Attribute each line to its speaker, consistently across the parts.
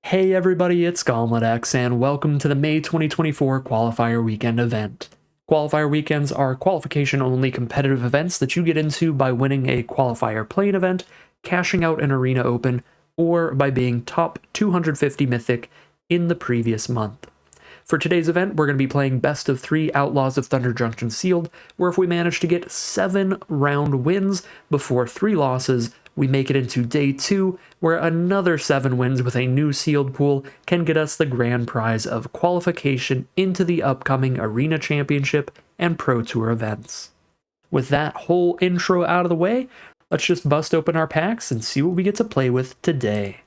Speaker 1: Hey everybody, it's GauntletX, and welcome to the May 2024 Qualifier Weekend event. Qualifier Weekends are qualification-only competitive events that you get into by winning a qualifier playing event, cashing out an arena open, or by being top 250 Mythic in the previous month. For today's event, we're going to be playing Best of 3 Outlaws of Thunder Junction Sealed, where if we manage to get 7 round wins before 3 losses, we make it into Day 2, where another 7 wins with a new sealed pool can get us the grand prize of qualification into the upcoming Arena Championship and Pro Tour events. With that whole intro out of the way, let's just bust open our packs and see what we get to play with today.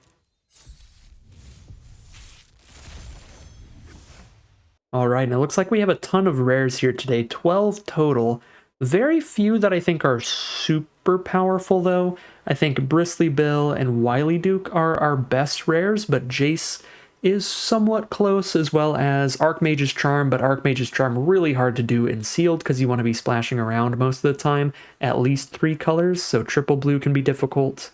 Speaker 1: Alright, and it looks like we have a ton of rares here today, 12 total. Very few that I think are super powerful though. I think Bristly Bill and Wily Duke are our best rares, but Jace is somewhat close, as well as Archmage's Charm, but Archmage's Charm really hard to do in sealed because you want to be splashing around most of the time, at least 3 colors, so triple blue can be difficult.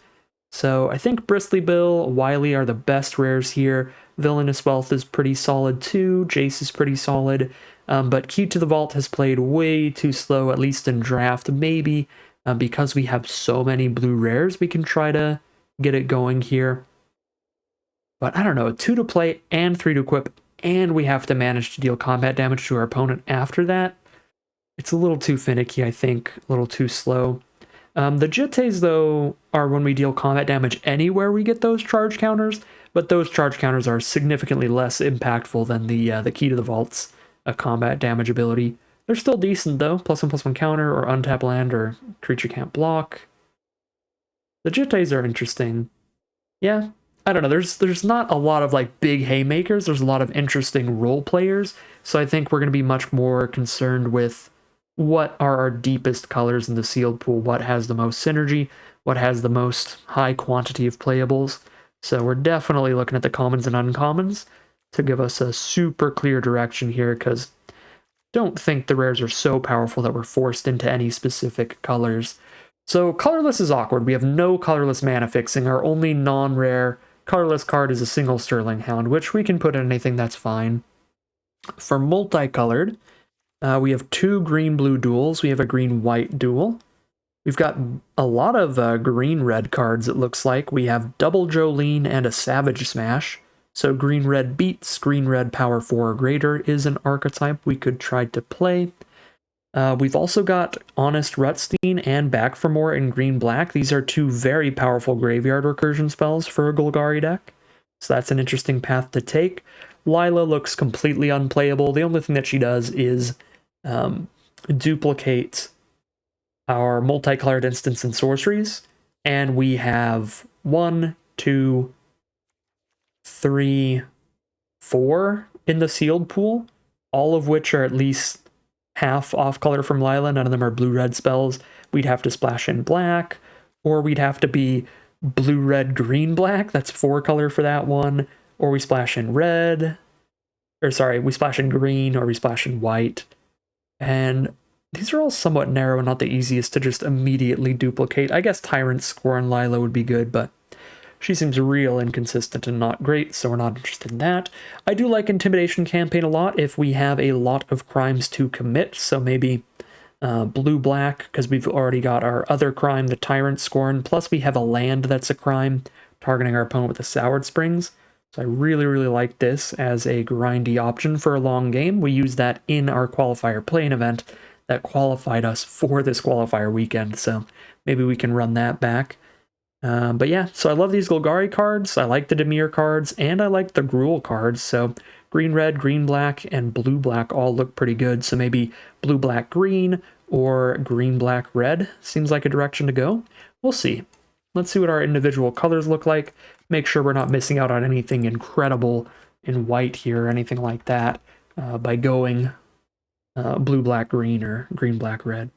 Speaker 1: So I think Bristly Bill, Wily are the best rares here. Villainous Wealth is pretty solid too, Jace is pretty solid, but Key to the Vault has played way too slow, at least in draft. Maybe because we have so many blue rares, we can try to get it going here. But I don't know, 2 to play and 3 to equip, and we have to manage to deal combat damage to our opponent after that. It's a little too finicky, I think, a little too slow. The Jittes, though, are when we deal combat damage anywhere we get those charge counters, but those charge counters are significantly less impactful than the Key to the Vault's combat damage ability. They're still decent, though. +1/+1 counter, or untap land, or creature can't block. The Jittes are interesting. Yeah, I don't know. There's not a lot of like big haymakers. There's a lot of interesting role players, so I think we're going to be much more concerned with what are our deepest colors in the sealed pool, what has the most synergy, what has the most high quantity of playables. So we're definitely looking at the commons and uncommons to give us a super clear direction here, because don't think the rares are so powerful that we're forced into any specific colors. So colorless is awkward. We have no colorless mana fixing. Our only non-rare colorless card is a single Sterling Hound, which we can put in anything, that's fine. For multicolored, we have 2 green-blue duels. We have a green-white duel. We've got a lot of green-red cards, it looks like. We have Double Jolene and a Savage Smash. So green-red beats, green-red power 4 or greater is an archetype we could try to play. We've also got Honest Rutstein and Back for More in green-black. These are 2 very powerful graveyard recursion spells for a Golgari deck, so that's an interesting path to take. Lila looks completely unplayable. The only thing that she does is duplicate our multicolored instants and sorceries, and we have 1, 2, 3, 4 in the sealed pool, all of which are at least half off color from Lila. None of them are blue-red spells. We'd have to splash in black, or we'd have to be blue-red-green-black. That's 4 color for that one. Or we splash in red, or sorry, we splash in green, or we splash in white. And these are all somewhat narrow and not the easiest to just immediately duplicate. I guess Tyrant Scorn Lila would be good, but she seems real inconsistent and not great, so we're not interested in that. I do like Intimidation Campaign a lot if we have a lot of crimes to commit, so maybe blue-black, because we've already got our other crime, the Tyrant Scorn, plus we have a land that's a crime, targeting our opponent with the Soured Springs. So I really, really like this as a grindy option for a long game. We use that in our qualifier playing event that qualified us for this qualifier weekend, so maybe we can run that back. But yeah, so I love these Golgari cards, I like the Dimir cards, and I like the Gruul cards, so green-red, green-black, and blue-black all look pretty good, so maybe blue-black-green or green-black-red seems like a direction to go. We'll see. Let's see what our individual colors look like, make sure we're not missing out on anything incredible in white here or anything like that by going blue-black-green or green-black-red.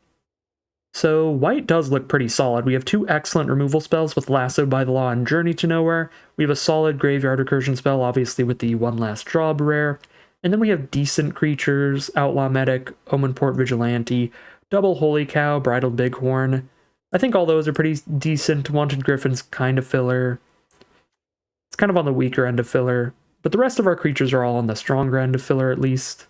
Speaker 1: So white does look pretty solid. We have 2 excellent removal spells with Lassoed by the Law and Journey to Nowhere. We have a solid graveyard recursion spell, obviously with the One Last Job rare. And then we have decent creatures, Outlaw Medic, Omenport Vigilante, Double Holy Cow, Bridled Bighorn. I think all those are pretty decent. Wanted Griffin's kind of filler. It's kind of on the weaker end of filler, but the rest of our creatures are all on the stronger end of filler at least.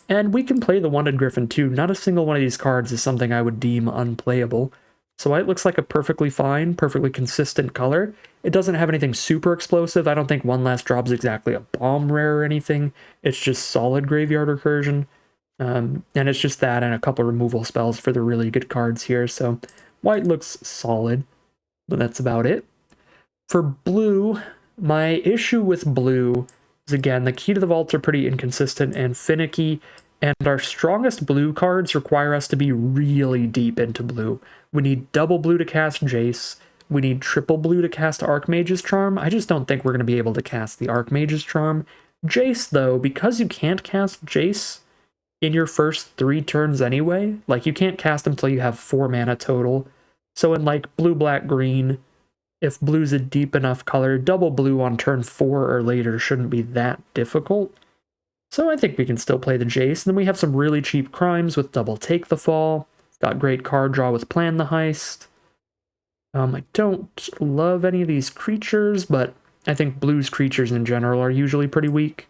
Speaker 1: And we can play the Wanted Griffin too. Not a single one of these cards is something I would deem unplayable. So white looks like a perfectly fine, perfectly consistent color. It doesn't have anything super explosive. I don't think One Last Drop's exactly a bomb rare or anything. It's just solid graveyard recursion. And it's just that and a couple removal spells for the really good cards here. So white looks solid, but that's about it. For blue, my issue with blue is, again, the Key to the Vaults are pretty inconsistent and finicky, and our strongest blue cards require us to be really deep into blue. We need double blue to cast Jace. We need triple blue to cast Archmage's Charm. I just don't think we're going to be able to cast the Archmage's Charm. Jace, though, because you can't cast Jace in your first 3 turns anyway, like, you can't cast him until you have 4 mana total. So in, like, blue, black, green, if blue's a deep enough color, double blue on turn 4 or later shouldn't be that difficult. So I think we can still play the Jace. And then we have some really cheap crimes with double Take the Fall. Got great card draw with Plan the Heist. I don't love any of these creatures, but I think blue's creatures in general are usually pretty weak.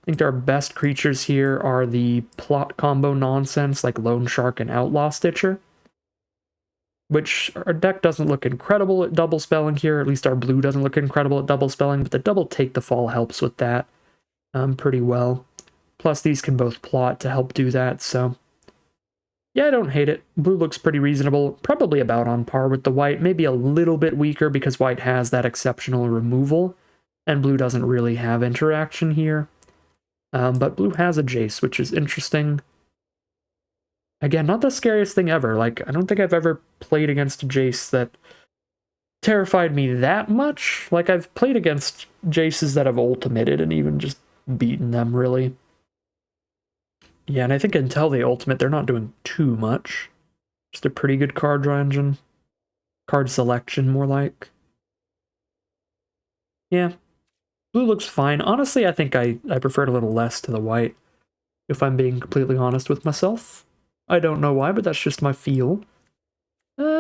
Speaker 1: I think our best creatures here are the plot combo nonsense like Lone Shark and Outlaw Stitcher, which our deck doesn't look incredible at double spelling here. At least our blue doesn't look incredible at double spelling, but the double Take the Fall helps with that pretty well. Plus, these can both plot to help do that, so yeah, I don't hate it. Blue looks pretty reasonable, probably about on par with the white, maybe a little bit weaker because white has that exceptional removal, and blue doesn't really have interaction here. But blue has a Jace, which is interesting. Again, not the scariest thing ever. Like, I don't think I've ever played against a Jace that terrified me that much. Like, I've played against Jaces that have ultimated and even just beaten them, really. Yeah, and I think until they ultimate, they're not doing too much. Just a pretty good card draw engine. Card selection, more like. Yeah. Blue looks fine. Honestly, I think I prefer it a little less to the white, if I'm being completely honest with myself. I don't know why, but that's just my feel.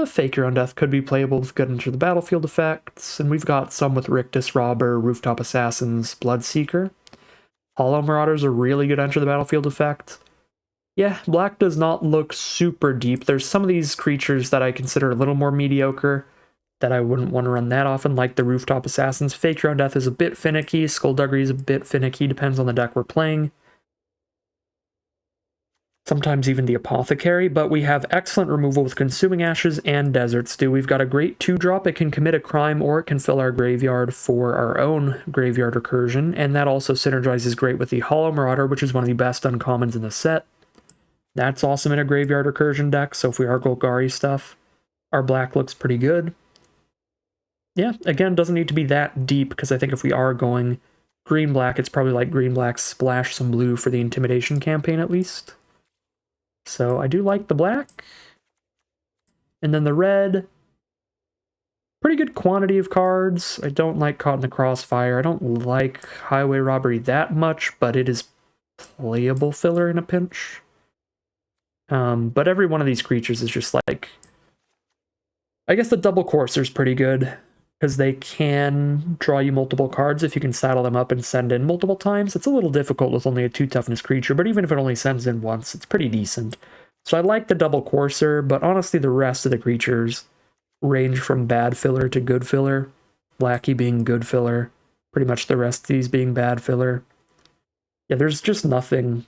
Speaker 1: Fake Your Own Death could be playable with good Enter the Battlefield effects, and we've got some with Rictus Robber, Rooftop Assassins, Bloodseeker. Hollow Marauder's a really good Enter the Battlefield effect. Yeah, black does not look super deep. There's some of these creatures that I consider a little more mediocre that I wouldn't want to run that often, like the Rooftop Assassins. Fake Your Own Death is a bit finicky. Skullduggery is a bit finicky, depends on the deck we're playing. Sometimes even the Apothecary, but we have excellent removal with Consuming Ashes and Desert Stew. We've got a great 2-drop. It can commit a crime or it can fill our graveyard for our own graveyard recursion, and that also synergizes great with the Hollow Marauder, which is one of the best uncommons in the set. That's awesome in a graveyard recursion deck, so if we are Golgari stuff, our black looks pretty good. Yeah, again, doesn't need to be that deep, because I think if we are going green-black, it's probably like green-black splash some blue for the Intimidation campaign at least. So I do like the black. And then the red, pretty good quantity of cards. I don't like Caught in the Crossfire. I don't like Highway Robbery that much, but it is playable filler in a pinch. But every one of these creatures is just like... I guess the Double Courser's pretty good, because they can draw you multiple cards if you can saddle them up and send in multiple times. It's a little difficult with only a 2-toughness creature, but even if it only sends in once, it's pretty decent. So I like the Double Courser, but honestly the rest of the creatures range from bad filler to good filler. Lackey being good filler, pretty much the rest of these being bad filler. Yeah, there's just nothing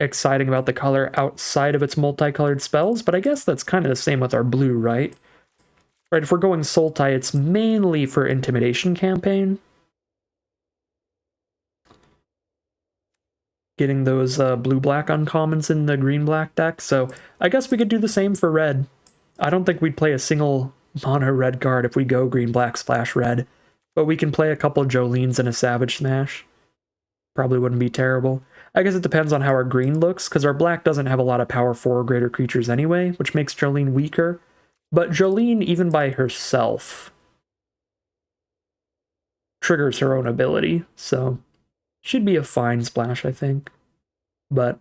Speaker 1: exciting about the color outside of its multicolored spells, but I guess that's kind of the same with our blue, right? Right, if we're going Sultai, it's mainly for Intimidation campaign. Getting those blue-black uncommons in the green-black deck, so I guess we could do the same for red. I don't think we'd play a single mono red card if we go green-black splash red, but we can play a couple Jolenes and a Savage Smash. Probably wouldn't be terrible. I guess it depends on how our green looks, because our black doesn't have a lot of power 4 or greater creatures anyway, which makes Jolene weaker. But Jolene, even by herself, triggers her own ability, so she'd be a fine splash, I think. But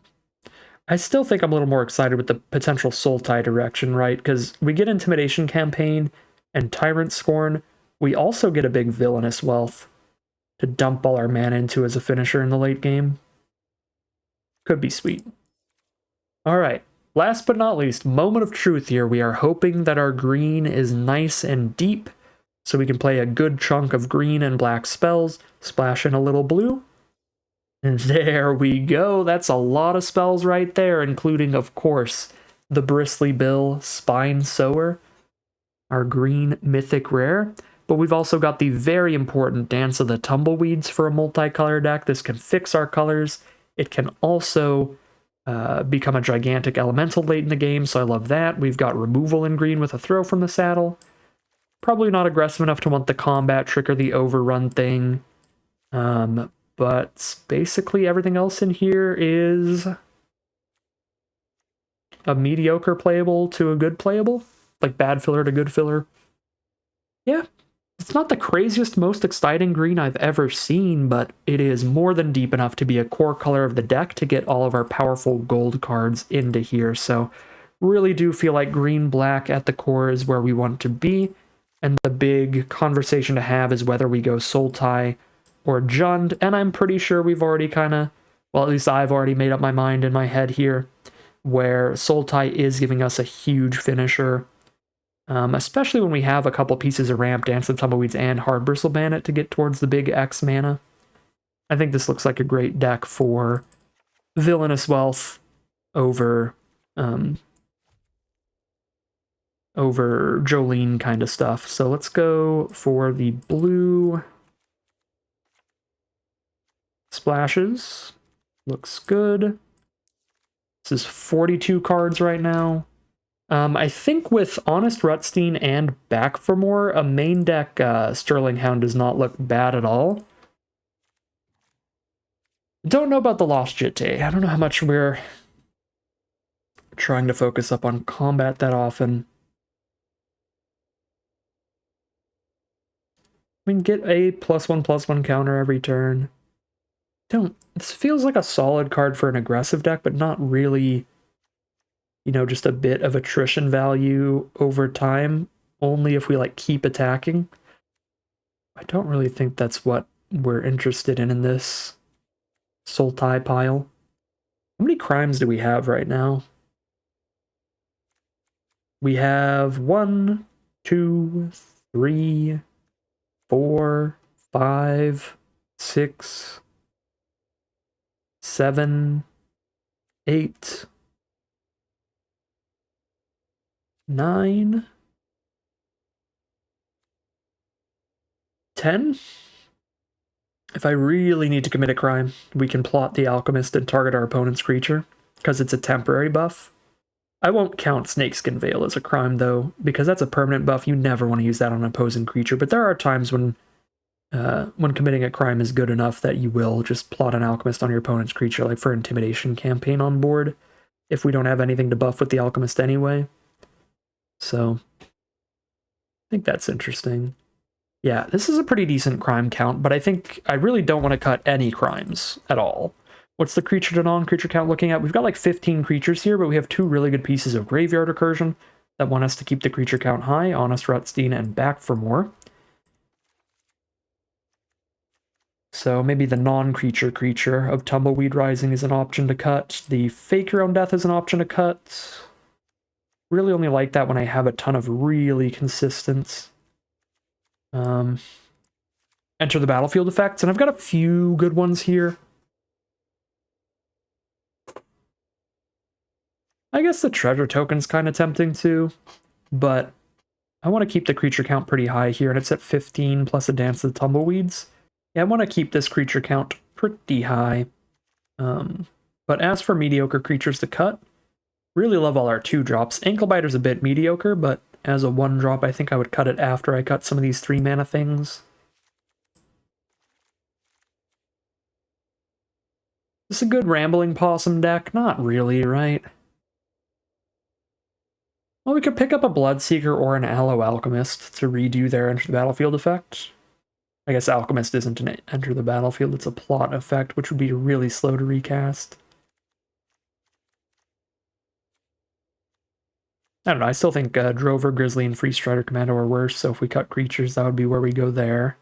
Speaker 1: I still think I'm a little more excited with the potential Sultai direction, right? Because we get Intimidation campaign and Tyrant Scorn, We also get a big Villainous Wealth to dump all our mana into as a finisher in the late game. Could be sweet. All right, last but not least, moment of truth here. We are hoping that our green is nice and deep, so we can play a good chunk of green and black spells, splash in a little blue. And there we go. That's a lot of spells right there, including, of course, the Bristly Bill Spine Sower, our green mythic rare. But we've also got the very important Dance of the Tumbleweeds for a multicolor deck. This can fix our colors. It can also become a gigantic elemental late in the game, so I love that. We've got removal in green with a throw from the saddle. Probably not aggressive enough to want the combat trick or the overrun thing. But basically everything else in here is a mediocre playable to a good playable. Like bad filler to good filler. Yeah, it's not the craziest, most exciting green I've ever seen, but it is more than deep enough to be a core color of the deck to get all of our powerful gold cards into here. So really do feel like green-black at the core is where we want to be. And the big conversation to have is whether we go Sultai or Jund. And I'm pretty sure we've already kind of, well, at least I've already made up my mind in my head here, where Sultai is giving us a huge finisher. Especially when we have a couple pieces of ramp, Dance of Tumbleweeds, and Hard Bristle Bandit to get towards the big X mana. I think this looks like a great deck for Villainous Wealth over Jolene kind of stuff. So let's go for the blue splashes. Looks good. This is 42 cards right now. I think with Honest Rutstein and Back for More, a main deck Sterling Hound does not look bad at all. Don't know about the Lost Jitte. I don't know how much we're trying to focus up on combat that often. We can get a +1/+1 counter every turn. This feels like a solid card for an aggressive deck, but not really, you know, just a bit of attrition value over time, only if we like keep attacking. I don't really think that's what we're interested in this Sultai pile. How many crimes do we have right now? We have 1, 2, 3, 4, 5, 6, 7, 8, 9, 10? If I really need to commit a crime, we can plot the Alchemist and target our opponent's creature, because it's a temporary buff. I won't count Snakeskin Veil as a crime, though, because that's a permanent buff. You never want to use that on an opposing creature, but there are times when committing a crime is good enough that you will just plot an Alchemist on your opponent's creature, like for Intimidation campaign on board, if we don't have anything to buff with the Alchemist anyway. So, I think that's interesting. Yeah, this is a pretty decent crime count, but I think I really don't want to cut any crimes at all. What's the creature to non-creature count looking at? We've got like 15 creatures here, but we have 2 really good pieces of graveyard recursion that want us to keep the creature count high, Honest Rutstein and Back for More. So maybe the non-creature creature of Tumbleweed Rising is an option to cut. The Fake Your Own Death is an option to cut. Really only like that when I have a ton of really consistent enter the battlefield effects, and I've got a few good ones here. I guess the treasure token's kind of tempting too, but I want to keep the creature count pretty high here, and it's at 15 plus a Dance of the Tumbleweeds. Yeah, I want to keep this creature count pretty high. But as for mediocre creatures to cut, really love all our 2-drops. Anklebiter's a bit mediocre, but as a 1-drop, I think I would cut it after I cut some of these 3-mana things. Is this a good Rambling Possum deck? Not really, right? Well, we could pick up a Bloodseeker or an Aloe Alchemist to redo their Enter the Battlefield effect. I guess Alchemist isn't an Enter the Battlefield, it's a plot effect, which would be really slow to recast. I don't know, I still think Drover, Grizzly, and Free Strider Commando are worse, so if we cut creatures, that would be where we go there.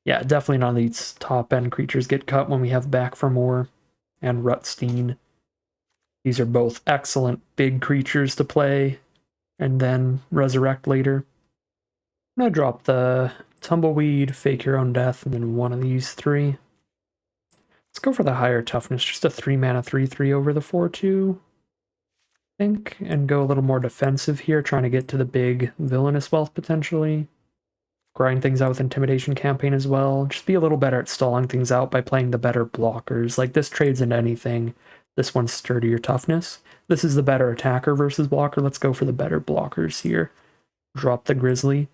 Speaker 1: Yeah, definitely none of these top-end creatures get cut when we have Back for More and Rutstein. These are both excellent big creatures to play and then resurrect later. I'm going to drop the Tumbleweed, Fake Your Own Death, and then one of these three. Let's go for the higher toughness, just a 3-mana 3/3 over the 4/2. Think, and go a little more defensive here, trying to get to the big villainous wealth potentially. Grind things out with Intimidation Campaign as well. Just be a little better at stalling things out by playing the better blockers. Like this trades into anything. This one's sturdier toughness. This is the better attacker versus blocker. Let's go for the better blockers here. Drop the Grizzly.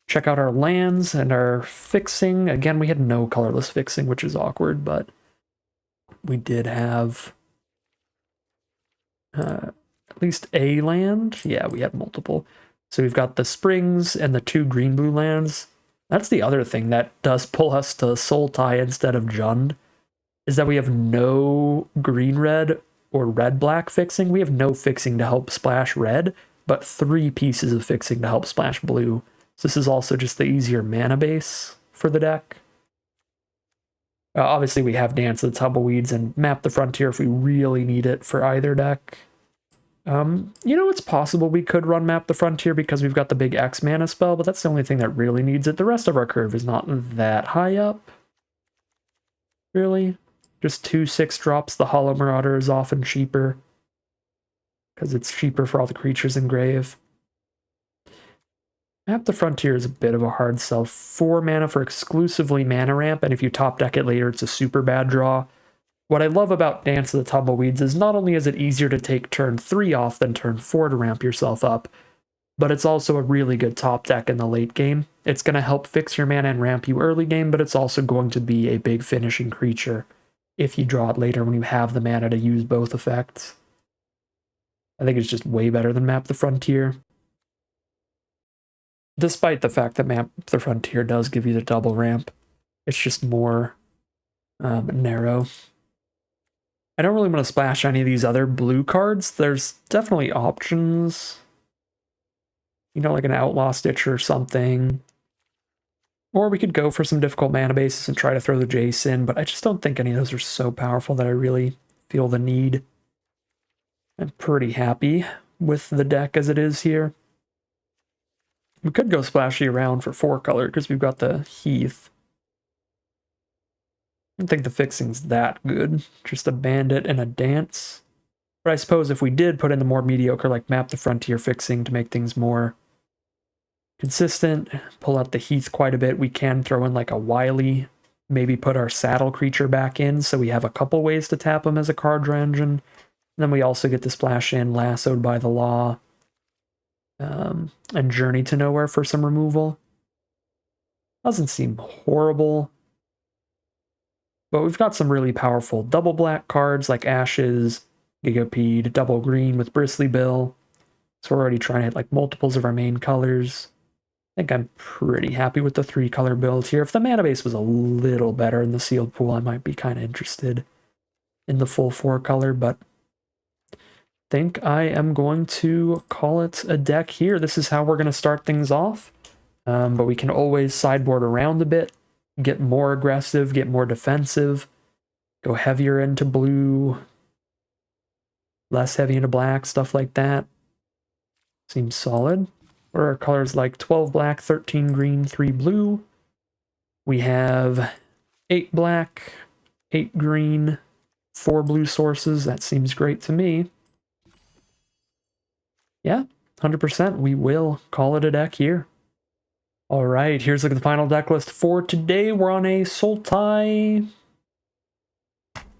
Speaker 1: Check out our lands and our fixing. Again, we had no colorless fixing, which is awkward, but we did have at least a land. Yeah, we had multiple. So we've got the Springs and the 2 green-blue lands. That's the other thing that does pull us to Sultai instead of Jund, is that we have no green-red or red-black fixing. We have no fixing to help splash red, but 3 pieces of fixing to help splash blue. So this is also just the easier mana base for the deck. Obviously, we have Dance of the Tumbleweeds and Map the Frontier if we really need it for either deck. You know, it's possible we could run Map the Frontier because we've got the big X mana spell, but that's the only thing that really needs it. The rest of our curve is not that high up. Really. Just 2 6-drops. The Hollow Marauder is often cheaper because it's cheaper for all the creatures in Grave. Map the Frontier is a bit of a hard sell. 4 mana for exclusively mana ramp, and if you top deck it later, it's a super bad draw. What I love about Dance of the Tumbleweeds is not only is it easier to take turn 3 off than turn 4 to ramp yourself up, but it's also a really good top deck in the late game. It's going to help fix your mana and ramp you early game, but it's also going to be a big finishing creature if you draw it later when you have the mana to use both effects. I think it's just way better than Map the Frontier. Despite the fact that Map the Frontier does give you the double ramp, it's just more narrow. I don't really want to splash any of these other blue cards. There's definitely options. You know, like an Outlaw Stitch or something. Or we could go for some difficult mana bases and try to throw the Jace in, but I just don't think any of those are so powerful that I really feel the need. I'm pretty happy with the deck as it is here. We could go splashy around for 4-color because we've got the Heath. I don't think the fixing's that good. Just a Bandit and a Dance. But I suppose if we did put in the more mediocre, like Map the Frontier fixing to make things more consistent, pull out the Heath quite a bit, we can throw in like a Wily, maybe put our Saddle creature back in so we have a couple ways to tap him as a card draw engine. And then we also get to splash in Lassoed by the Law and Journey to Nowhere for some removal. Doesn't seem horrible. But we've got some really powerful double black cards like Ashes, Gigapede, double green with Bristly Bill. So we're already trying to hit like multiples of our main colors. I think I'm pretty happy with the 3-color build here. If the mana base was a little better in the sealed pool, I might be kind of interested in the full 4-color, but I think I am going to call it a deck here. This is how we're going to start things off. But we can always sideboard around a bit, get more aggressive, get more defensive, go heavier into blue, less heavy into black, stuff like that. Seems solid. What are our colors like? 12 black, 13 green, 3 blue. We have 8 black, 8 green, 4 blue sources. That seems great to me. Yeah, 100%. We will call it a deck here. All right, here's the final deck list for today. We're on a Sultai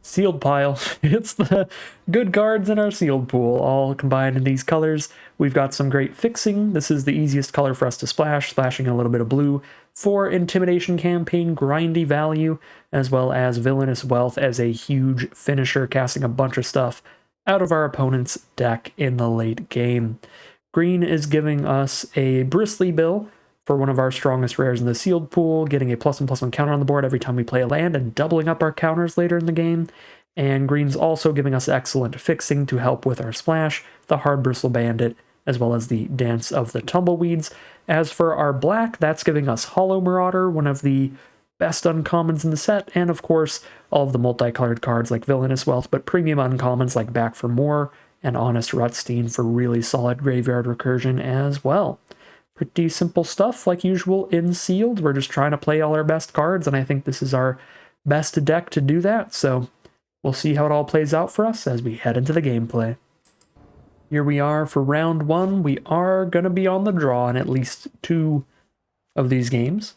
Speaker 1: sealed pile. It's the good cards in our sealed pool, all combined in these colors. We've got some great fixing. This is the easiest color for us to splash, splashing a little bit of blue for Intimidation Campaign, grindy value, as well as Villainous Wealth as a huge finisher, casting a bunch of stuff out of our opponent's deck in the late game. Green is giving us a Bristly Bill for one of our strongest rares in the sealed pool, getting a +1/+1 counter on the board every time we play a land and doubling up our counters later in the game. And green's also giving us excellent fixing to help with our splash, the Hard Bristle Bandit, as well as the Dance of the Tumbleweeds. As for our black, that's giving us Hollow Marauder, one of the best uncommons in the set, and of course, all of the multicolored cards like Villainous Wealth, but premium uncommons like Back for More and Honest Rutstein for really solid graveyard recursion as well. Pretty simple stuff, like usual, in Sealed. We're just trying to play all our best cards, and I think this is our best deck to do that, so we'll see how it all plays out for us as we head into the gameplay. Here we are for round one. We are going to be on the draw in at least 2 of these games.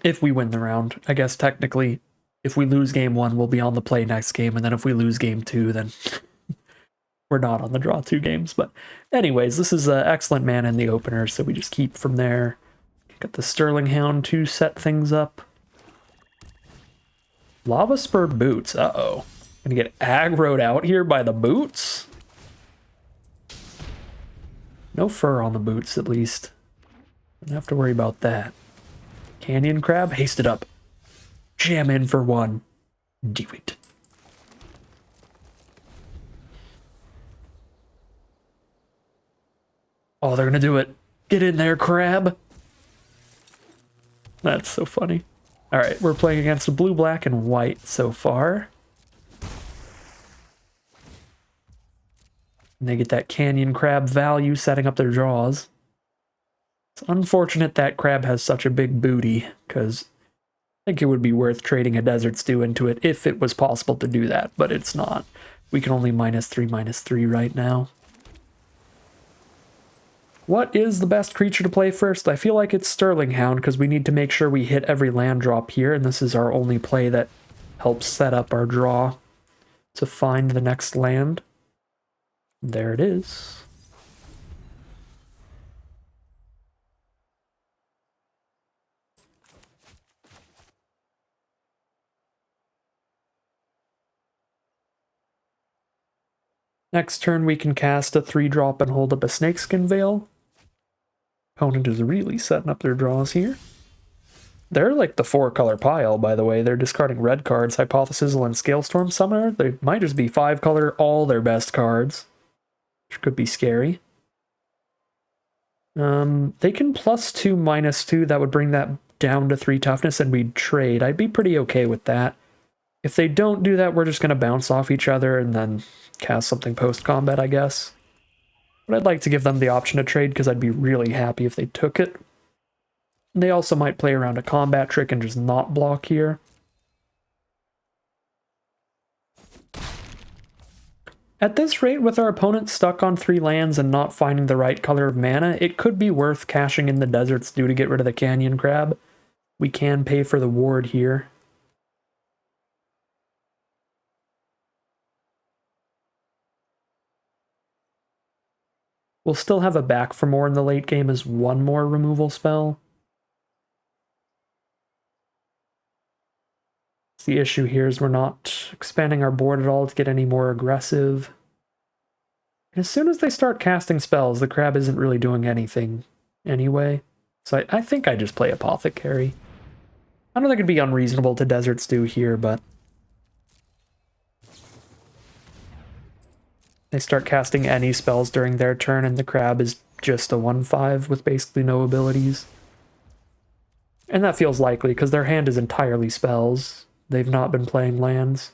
Speaker 1: If we win the round. I guess technically, if we lose game 1, we'll be on the play next game, and then if we lose game 2, then we're not on the draw 2 games. But anyways, this is excellent mana in the opener, so we just keep from there. Got the Sterling Hound to set things up. Lava Spur Boots. Uh-oh. Gonna get aggroed out here by the boots? No fur on the boots, at least. Don't have to worry about that. Canyon Crab, haste it up. Jam in for 1. Do it. Oh, they're gonna do it. Get in there, Crab. That's so funny. Alright, we're playing against a blue, black, and white so far. And they get that Canyon Crab value setting up their draws. It's unfortunate that Crab has such a big booty, because I think it would be worth trading a Desert Stew into it if it was possible to do that, but it's not. We can only -3/-3 right now. What is the best creature to play first? I feel like it's Sterling Hound, because we need to make sure we hit every land drop here, and this is our only play that helps set up our draw to find the next land. There it is. Next turn we can cast a 3-drop and hold up a Snakeskin Veil. Opponent is really setting up their draws here. They're like the 4-color pile, by the way. They're discarding red cards, Hypothesizzle and Scalestorm Summoner. They might just be 5-color, all their best cards, which could be scary. They can +2, -2. That would bring that down to 3 toughness, and we'd trade. I'd be pretty okay with that. If they don't do that, we're just going to bounce off each other and then cast something post-combat, I guess. But I'd like to give them the option to trade, because I'd be really happy if they took it. They also might play around a combat trick and just not block here. At this rate, with our opponent stuck on 3 lands and not finding the right color of mana, it could be worth cashing in the Desert Stew to get rid of the Canyon Crab. We can pay for the ward here. We'll still have a Back for More in the late game as 1 more removal spell. The issue here is we're not expanding our board at all to get any more aggressive. And as soon as they start casting spells, the Crab isn't really doing anything anyway. So I think I just play Apothecary. I don't think it'd be unreasonable to Desert Stew here, but they start casting any spells during their turn, and the Crab is just a 1/5 with basically no abilities. And that feels likely, because their hand is entirely spells. They've not been playing lands.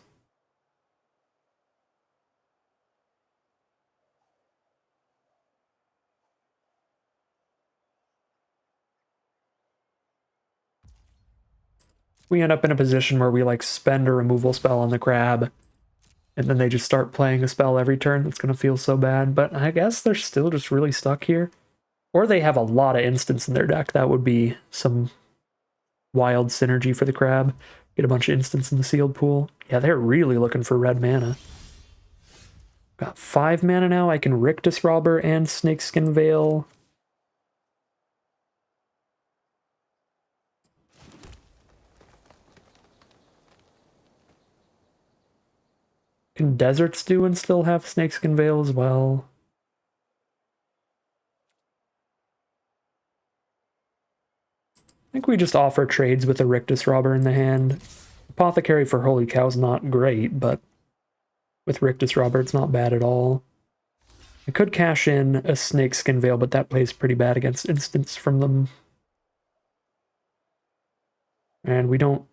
Speaker 1: We end up in a position where we like spend a removal spell on the Crab, and then they just start playing a spell every turn. That's going to feel so bad, but I guess they're still just really stuck here. Or they have a lot of instants in their deck. That would be some wild synergy for the Crab. Get a bunch of instants in the sealed pool. Yeah, they're really looking for red mana. Got 5 mana now. I can Rictus Robber and Snakeskin Veil. Can Desert Stew and still have Snakeskin Veil as well. I think we just offer trades with a Rictus Robber in the hand. Apothecary for Holy Cow's not great, but with Rictus Robber it's not bad at all. I could cash in a Snakeskin Veil, but that plays pretty bad against instants from them. And we're not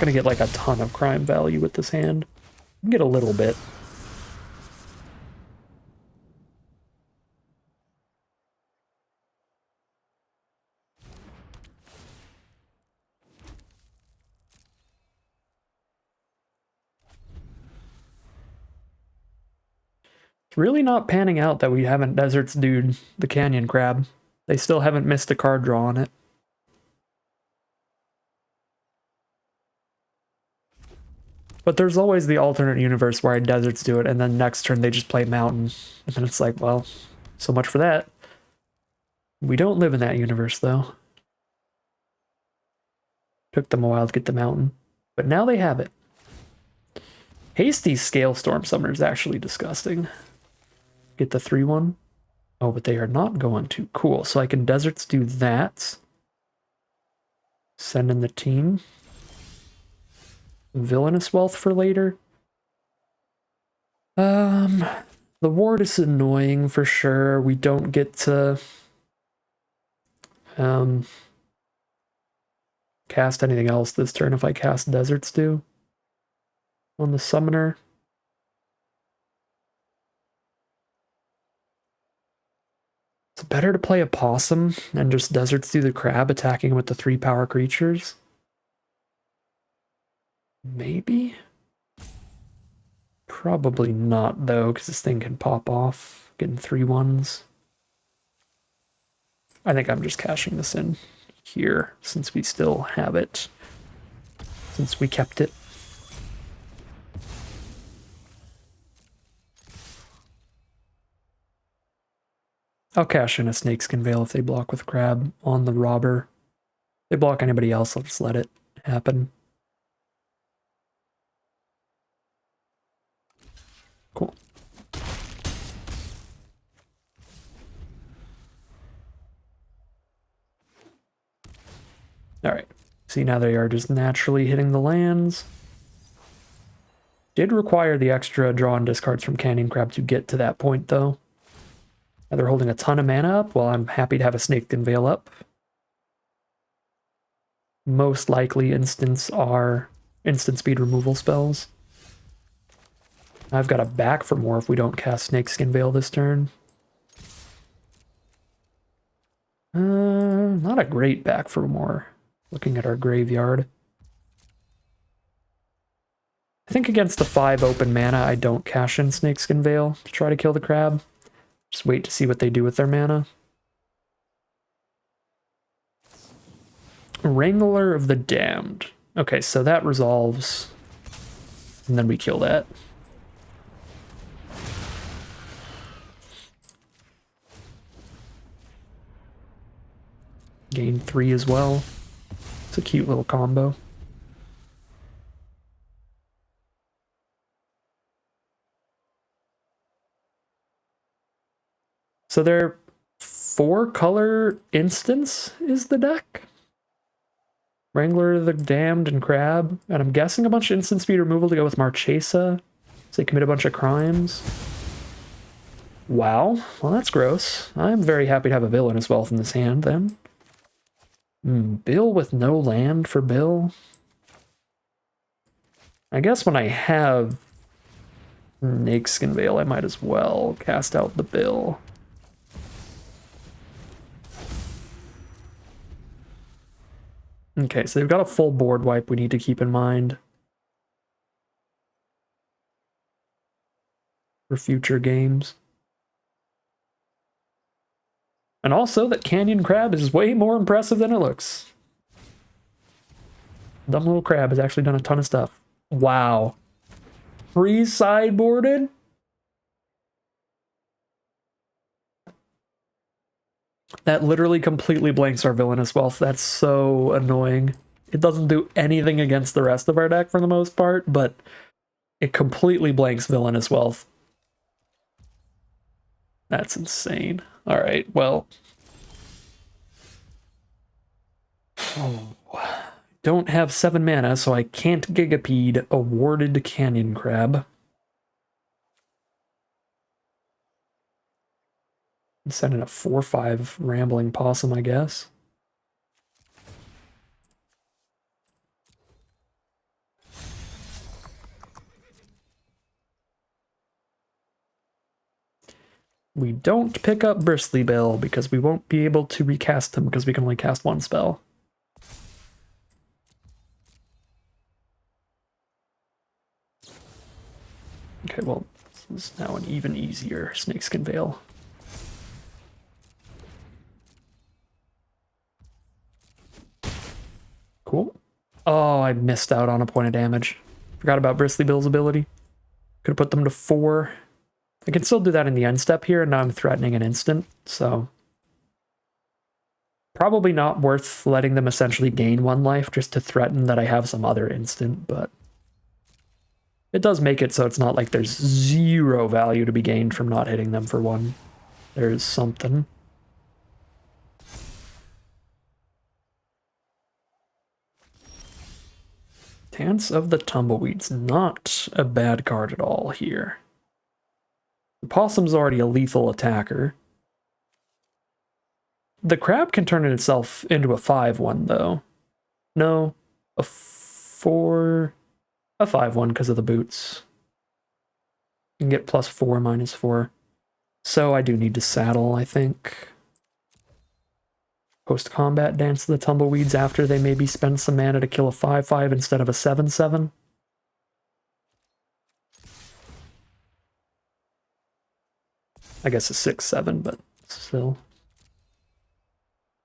Speaker 1: going to get like a ton of crime value with this hand. We can get a little bit. It's really not panning out that we haven't Deserts Dude the Canyon Crab. They still haven't missed a card draw on it. But there's always the alternate universe where Deserts do it, and then next turn they just play Mountain. And then it's like, well, so much for that. We don't live in that universe, though. Took them a while to get the Mountain. But now they have it. Hasty Scale Storm Summoner is actually disgusting. Get the 3-1. Oh, but they are not going to. Cool, so I can Deserts do that. Send in the team. Villainous Wealth for later. The ward is annoying for sure. We don't get to cast anything else this turn if I cast Deserts do on the summoner. It's better to play a possum and just Deserts do the crab, attacking with the 3 power creatures. Maybe? Probably not, though, because this thing can pop off, getting 3-1s. I think I'm just cashing this in here, since we still have it. Since we kept it. I'll cash in a Snakeskin Veil if they block with Crab on the Robber. If they block anybody else, I'll just let it happen. Cool. Alright. See, now they are just naturally hitting the lands. Did require the extra draw and discards from Canyon Crab to get to that point, though. Now they're holding a ton of mana up, while I'm happy to have a Snakeskin Veil up. Most likely instants are instant speed removal spells. I've got a back for more if we don't cast Snakeskin Veil this turn. Not a great back for more, looking at our graveyard. I think against the 5 open mana, I don't cash in Snakeskin Veil to try to kill the crab. Just wait to see what they do with their mana. Wrangler of the Damned. Okay, so that resolves. And then we kill that. Gain 3 as well. It's a cute little combo. So their 4-color instance is the deck. Wrangler, the Damned, and Crab. And I'm guessing a bunch of instant speed removal to go with Marchesa. So they commit a bunch of crimes. Wow. Well, that's gross. I'm very happy to have a Villainous Wealth in this hand, then. Bill with no land for Bill. I guess when I have Snakeskin Veil, I might as well cast out the Bill. Okay, so they've got a full board wipe we need to keep in mind for future games. And also that Canyon Crab is way more impressive than it looks. Dumb little crab has actually done a ton of stuff. Wow. Pre-sideboarded? That literally completely blanks our Villainous Wealth. That's so annoying. It doesn't do anything against the rest of our deck for the most part, but it completely blanks Villainous Wealth. That's insane. Alright, well. Oh. Don't have 7 mana, so I can't Gigapede awarded Canyon Crab. Send in a 4/5 rambling possum, I guess. We don't pick up Bristly Bill because we won't be able to recast him because we can only cast one spell. Okay, well, this is now an even easier Snakeskin Veil. Cool. Oh, I missed out on a point of damage. Forgot about Bristly Bill's ability. Could have put them to 4. I can still do that in the end step here, and now I'm threatening an instant, so... Probably not worth letting them essentially gain 1 life just to threaten that I have some other instant, but... It does make it so it's not like there's 0 value to be gained from not hitting them for 1. There's something. Dance of the Tumbleweeds, not a bad card at all here. The Possum's already a lethal attacker. The Crab can turn itself into a 5/1 though. No, a 4... a 5/1 because of the boots. You can get +4, -4. So I do need to saddle, I think. Post-combat Dance of the Tumbleweeds after they maybe spend some mana to kill a 5/5 instead of a 7/7. I guess a 6/7, but still.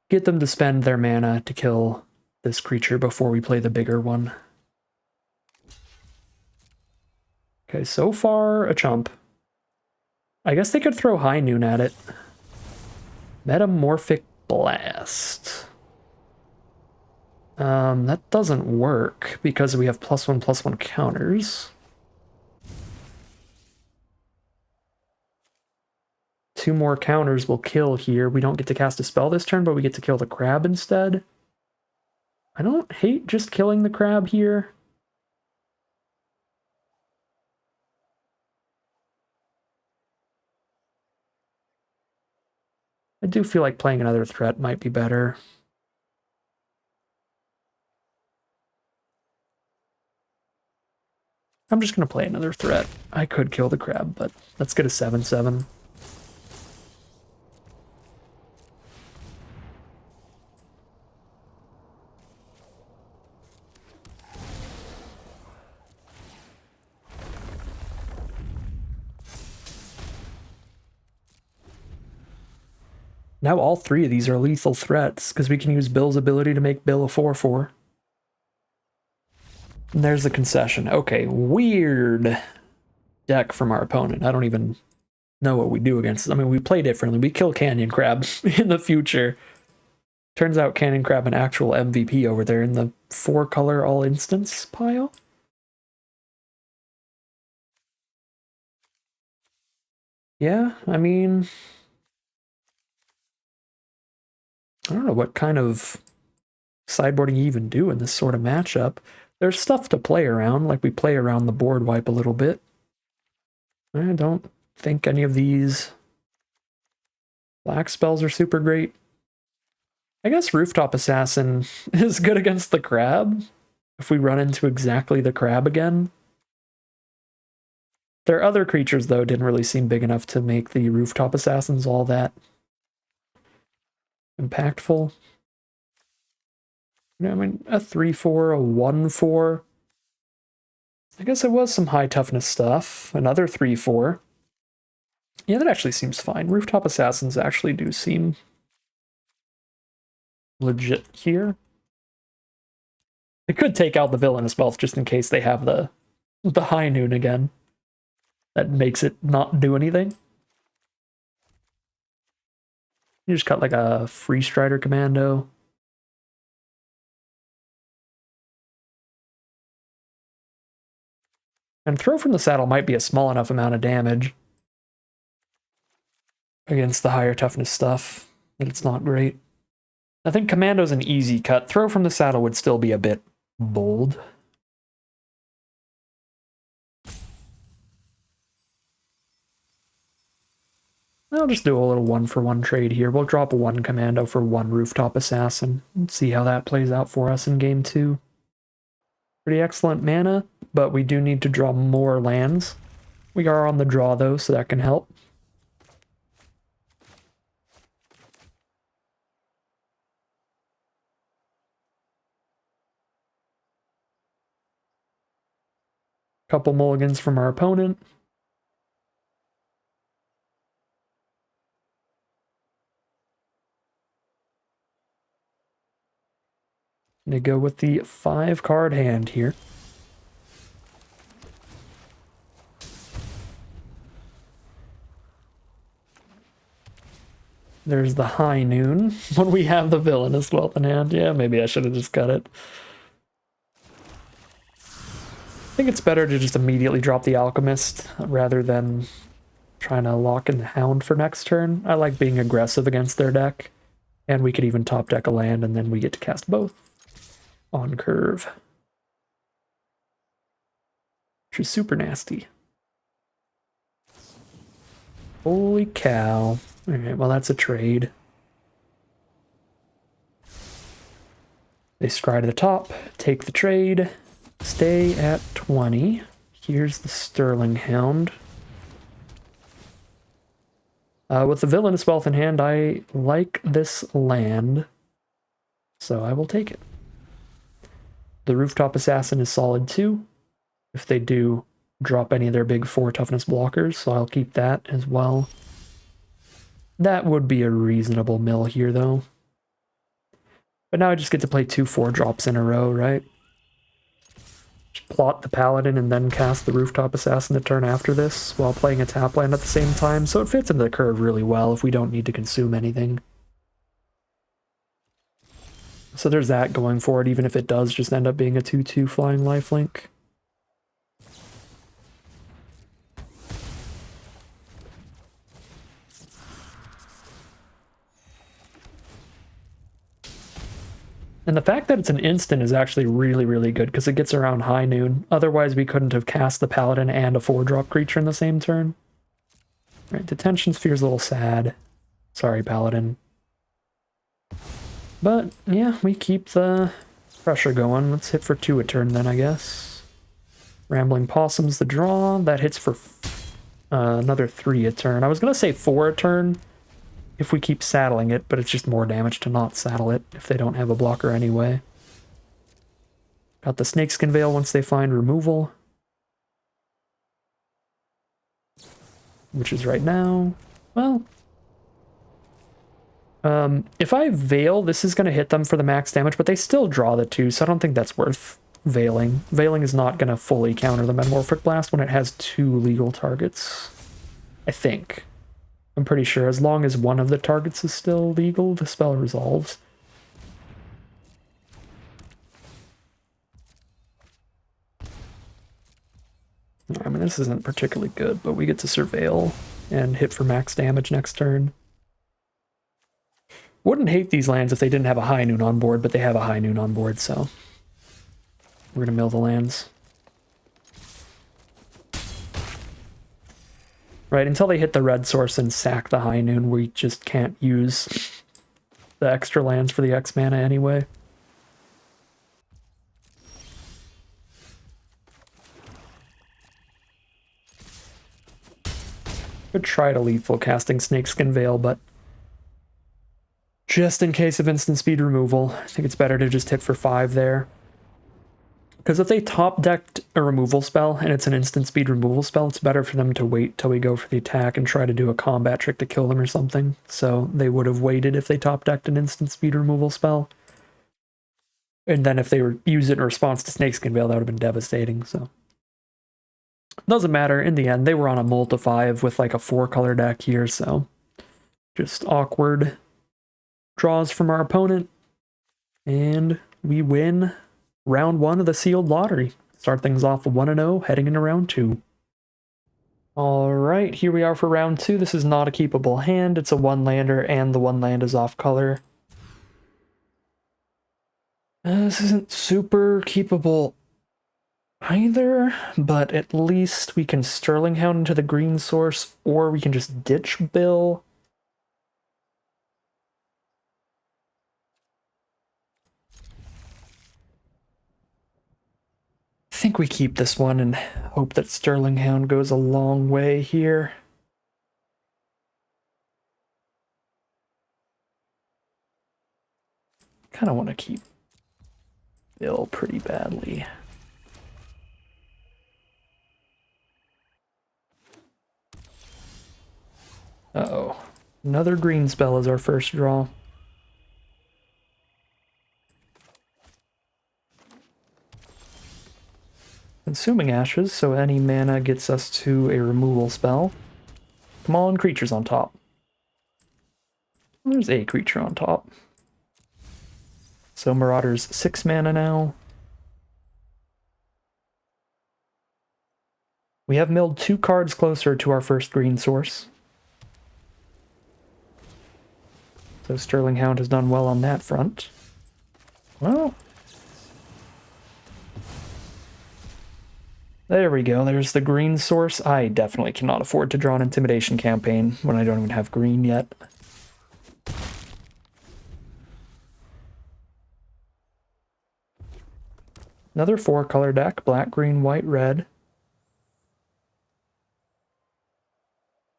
Speaker 1: Get them to spend their mana to kill this creature before we play the bigger one. Okay, so far a chump. I guess they could throw High Noon at it. Metamorphic Blast. That doesn't work because we have +1/+1 counters. 2 more counters will kill here. We don't get to cast a spell this turn, but we get to kill the crab instead. I don't hate just killing the crab here. I do feel like playing another threat might be better. I'm just going to play another threat. I could kill the crab, but let's get a 7/7. Now all 3 of these are lethal threats, because we can use Bill's ability to make Bill a 4/4. And there's the concession. Okay, weird deck from our opponent. I don't even know what we do against it. I mean, we play differently. We kill Canyon Crab in the future. Turns out Canyon Crab an actual MVP over there in the 4-color all instants pile. Yeah, I mean... I don't know what kind of sideboarding you even do in this sort of matchup. There's stuff to play around, like we play around the board wipe a little bit. I don't think any of these black spells are super great. I guess Rooftop Assassin is good against the crab, if we run into exactly the crab again. Their other creatures, though, didn't really seem big enough to make the Rooftop Assassins all that impactful. I mean, a 3/4, a 1/4. I guess it was some high toughness stuff. Another 3/4. Yeah, that actually seems fine. Rooftop Assassins actually do seem legit here. I could take out the Villainous Wealth just in case they have the High Noon again. That makes it not do anything. You just got like a Free Strider Commando. And Throw from the Saddle might be a small enough amount of damage against the higher toughness stuff that it's not great. I think Commando's an easy cut. Throw from the Saddle would still be a bit bold. I'll just do a little 1-for-1 trade here. We'll drop 1 commando for 1 rooftop assassin. Let's see how that plays out for us in game 2. Pretty excellent mana, but we do need to draw more lands. We are on the draw though, so that can help. Couple mulligans from our opponent. They go with the 5-card hand here. There's the High Noon when we have the Villainous Wealth in hand. Yeah, maybe I should have just cut it. I think it's better to just immediately drop the Alchemist rather than trying to lock in the Hound for next turn. I like being aggressive against their deck. And we could even top deck a land and then we get to cast both on curve. Which is super nasty. Holy cow. Alright, well that's a trade. They scry to the top, take the trade, stay at 20. Here's the Sterling Hound. With the Villainous Wealth in hand, I like this land, so I will take it. The Rooftop Assassin is solid too, if they do drop any of their big 4 toughness blockers, so I'll keep that as well. That would be a reasonable mill here, though. But now I just get to play 2 4-drops in a row, right? Just plot the Paladin and then cast the Rooftop Assassin the turn after this, while playing a tap land at the same time, so it fits into the curve really well if we don't need to consume anything. So there's that going for it, even if it does just end up being a 2-2 flying lifelink. And the fact that it's an instant is actually really, really good, because it gets around High Noon. Otherwise, we couldn't have cast the Paladin and a 4-drop creature in the same turn. Right, Detention Sphere's a little sad. Sorry, Paladin. But, yeah, we keep the pressure going. Let's hit for 2 a turn then, I guess. Rambling Possum's the draw. That hits for another 3 a turn. I was going to say 4 a turn if we keep saddling it, but it's just more damage to not saddle it if they don't have a blocker anyway. Got the Snakeskin Veil once they find removal, which is right now. Well, if I Veil, this is going to hit them for the max damage, but they still draw the 2, so I don't think that's worth Veiling. Veiling is not going to fully counter the Metamorphic Blast when it has 2 legal targets, I think. I'm pretty sure as long as one of the targets is still legal, the spell resolves. I mean, this isn't particularly good, but we get to Surveil and hit for max damage next turn. Wouldn't hate these lands if they didn't have a High Noon on board, but they have a High Noon on board, so we're going to mill the lands. Right, until they hit the red source and sack the High Noon, we just can't use the extra lands for the X mana anyway. Could try to lethal casting Snakeskin Veil, but just in case of instant speed removal, I think it's better to just hit for 5 there. Because if they top-decked a removal spell, and it's an instant speed removal spell, it's better for them to wait till we go for the attack and try to do a combat trick to kill them or something. So they would have waited if they top-decked an instant speed removal spell. And then if they use it in response to Snakeskin Veil, that would have been devastating, so. Doesn't matter, in the end, they were on a multi-5 with like a 4-color deck here, so. Just awkward draws from our opponent. And we win round 1 of the sealed lottery. Start things off 1-0, heading into round 2. Alright, here we are for round 2. This is not a keepable hand. It's a 1-lander, and the 1 land is off color. This isn't super keepable either, but at least we can Sterling Hound into the green source, or we can just ditch Bill. I think we keep this one and hope that Sterling Hound goes a long way here. Kind of want to keep Bill pretty badly. Uh-oh. Another green spell is our first draw. Consuming Ashes, so any mana gets us to a removal spell. Come on, creatures on top. There's a creature on top. So Marauder's 6 mana now. We have milled 2 cards closer to our first green source. So Sterling Hound has done well on that front. Well, there we go. There's the green source. I definitely cannot afford to draw an Intimidation campaign when I don't even have green yet. Another 4-color deck. Black, green, white, red.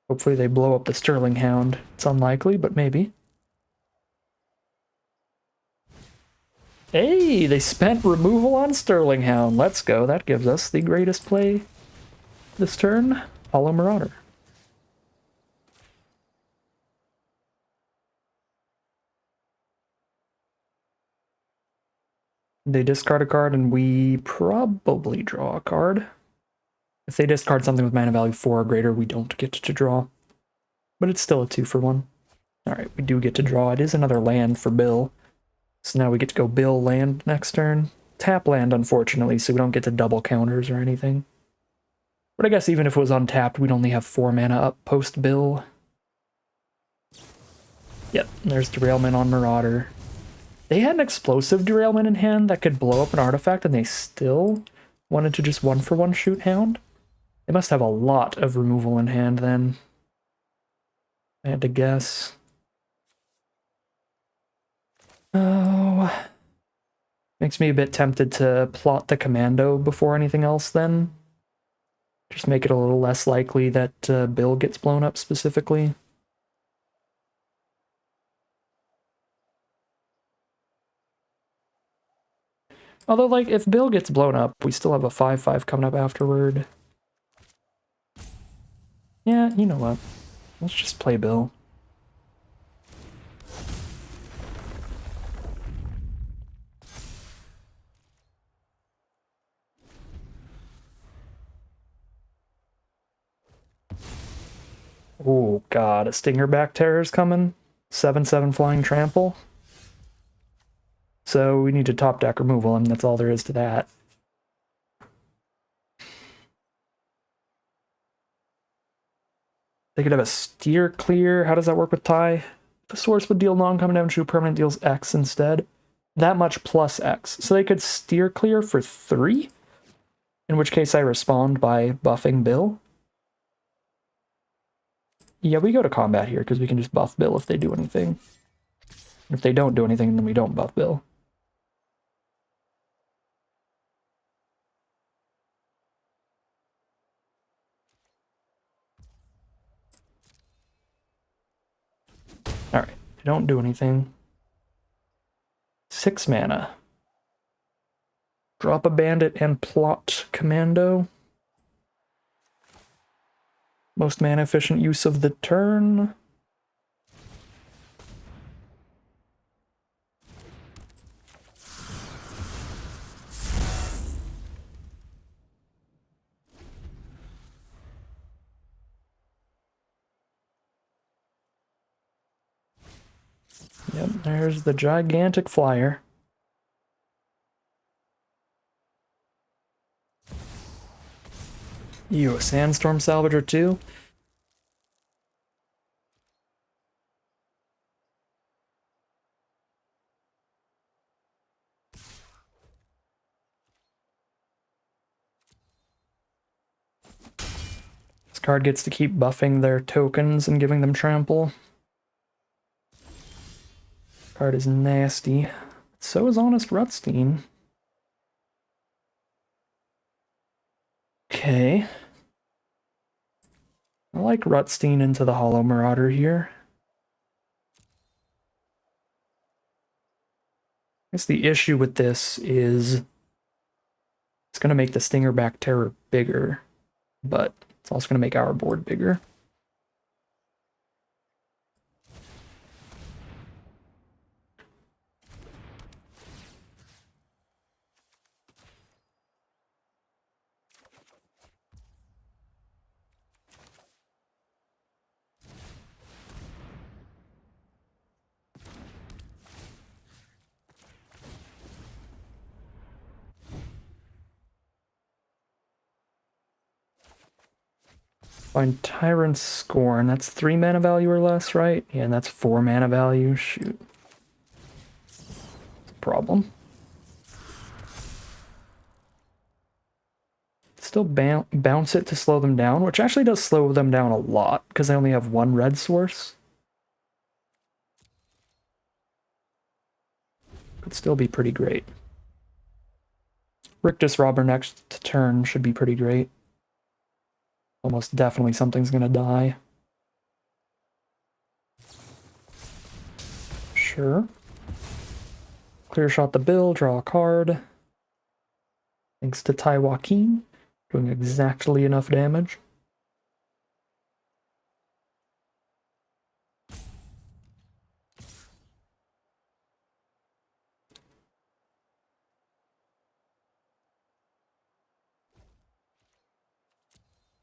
Speaker 1: Hopefully they blow up the Sterling Hound. It's unlikely, but maybe. Hey, they spent removal on Sterling Hound. Let's go. That gives us the greatest play this turn. Hollow Marauder. They discard a card and we probably draw a card. If they discard something with mana value 4 or greater, we don't get to draw. But it's still a 2-for-1. Alright, we do get to draw. It is another land for Bill. So now we get to go Bill land next turn. Tap land, unfortunately, so we don't get to double counters or anything. But I guess even if it was untapped, we'd only have 4 mana up post Bill. Yep, there's Derailment on Marauder. They had an explosive Derailment in hand that could blow up an artifact, and they still wanted to just 1-for-1 shoot Hound. They must have a lot of removal in hand then. I had to guess. Oh, makes me a bit tempted to plot the commando before anything else then. Just make it a little less likely that Bill gets blown up specifically. Although, like, if Bill gets blown up, we still have a 5/5 coming up afterward. Yeah, you know what? Let's just play Bill. Oh god, a Stingerback Terror's coming. 7/7 Flying Trample. So we need to top deck removal, and that's all there is to that. They could have a Steer Clear. How does that work with tie? The source would deal non-common damage to a permanent, deals X instead. That much plus X. So they could Steer Clear for 3? In which case I respond by buffing Bill. Yeah, we go to combat here, because we can just buff Bill if they do anything. If they don't do anything, then we don't buff Bill. Alright, they don't do anything. 6 mana. Drop a bandit and plot commando. Most mana efficient use of the turn. Yep, there's the gigantic flyer. You a Sandstorm Salvager too? card gets to keep buffing their tokens and giving them trample. Card is nasty. So is Honest Rutstein. Okay. I like Rutstein into the Hollow Marauder here. I guess the issue with this is it's going to make the Stingerback Terror bigger, but it's also going to make our board bigger. Find Tyrant's Scorn. That's 3 mana value or less, right? Yeah, and that's 4 mana value. Shoot. It's a problem. Still bounce it to slow them down, which actually does slow them down a lot, because they only have 1 red source. Could still be pretty great. Rictus Robber next turn should be pretty great. Almost definitely something's gonna die. Sure. Clear shot the bill, draw a card. Thanks to Tai Joaquin, doing exactly enough damage.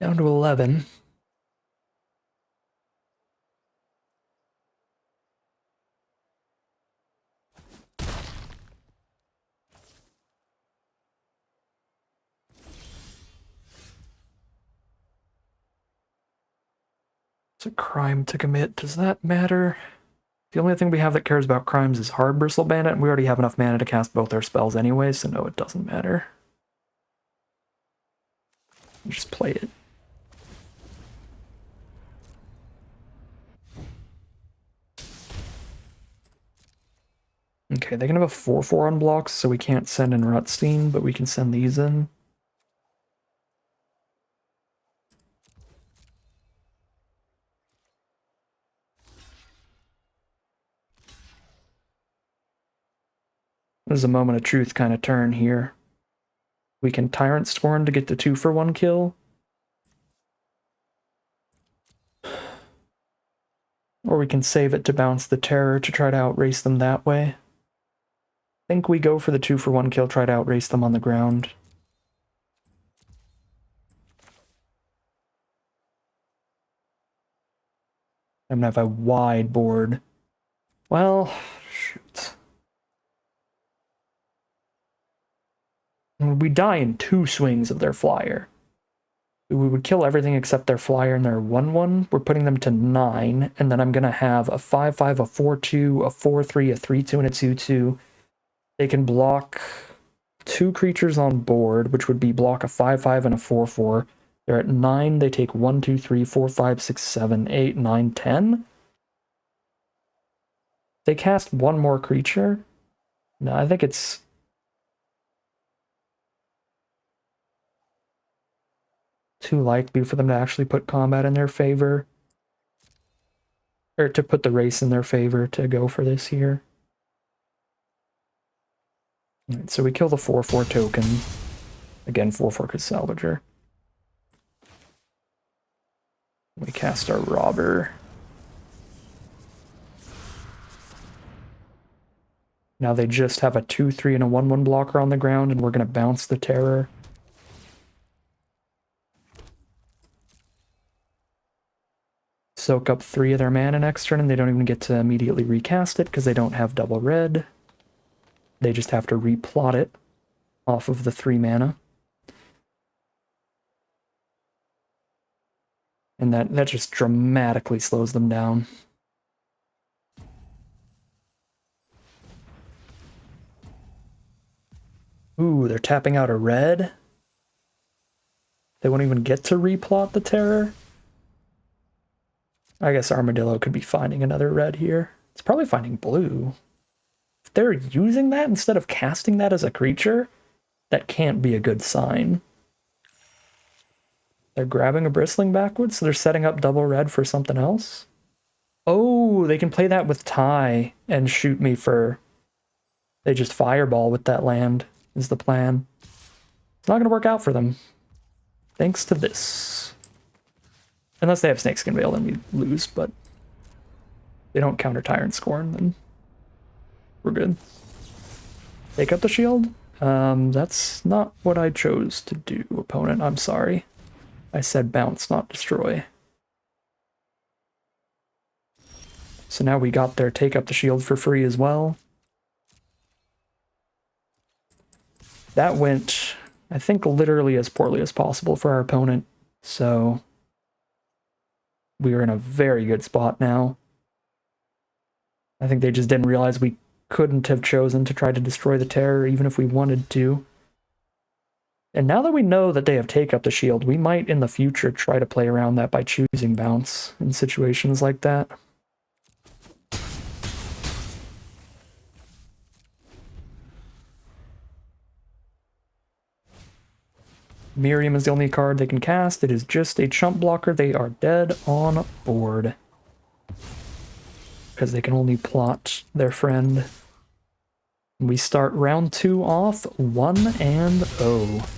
Speaker 1: Down to 11. It's a crime to commit. Does that matter? The only thing we have that cares about crimes is Hard Bristle Bandit, and we already have enough mana to cast both our spells anyway, so no, it doesn't matter. Just play it. Okay, they can have a 4/4 on blocks, so we can't send in Rutstein, but we can send these in. There's a moment of truth kind of turn here. We can Tyrant Scorn to get the 2-for-1 kill. Or we can save it to bounce the Terror to try to outrace them that way. I think we go for the 2-for-1 kill, try to outrace them on the ground. I'm gonna have a wide board. Well, shoot. We die in 2 swings of their flyer. We would kill everything except their flyer and their 1/1. We're putting them to 9, and then I'm gonna have a 5/5, a 4/2, a 4/3, a 3/2, and a 2/2. They can block 2 creatures on board, which would be block a 5/5 and a 4/4. They're at 9, they take 1, 2, 3, 4, 5, 6, 7, 8, 9, 10. They cast 1 more creature. No, I think it's too likely for them to actually put combat in their favor. Or to put the race in their favor to go for this here. Right, so we kill the 4/4 token. Again, 4/4 could Salvager. We cast our Robber. Now they just have a 2/3 and a 1/1 blocker on the ground, and we're going to bounce the Terror. Soak up 3 of their mana next turn, and they don't even get to immediately recast it because they don't have double red. They just have to replot it off of the 3 mana. And that just dramatically slows them down. Ooh, they're tapping out a red. They won't even get to replot the Terror. I guess Armadillo could be finding another red here. It's probably finding blue. If they're using that instead of casting that as a creature, that can't be a good sign. They're grabbing a Bristling backwards, so they're setting up double red for something else. Oh, they can play that with Ty and shoot me for... They just fireball with that land, is the plan. It's not going to work out for them. Thanks to this. Unless they have Snakeskin Veil, then we lose, but... They don't counter Tyrant Scorn, then... We're good. Take up the shield? That's not what I chose to do, opponent. I'm sorry. I said bounce, not destroy. So now we got their take up the shield for free as well. That went, I think, literally as poorly as possible for our opponent. So we are in a very good spot now. I think they just didn't realize we couldn't have chosen to try to destroy the Terror even if we wanted to. And now that we know that they have take up the shield, we might in the future try to play around that by choosing bounce in situations like that. Miriam is the only card they can cast. It is just a chump blocker. They are dead on board. Because they can only plot their friend. We start round 2 off 1-0.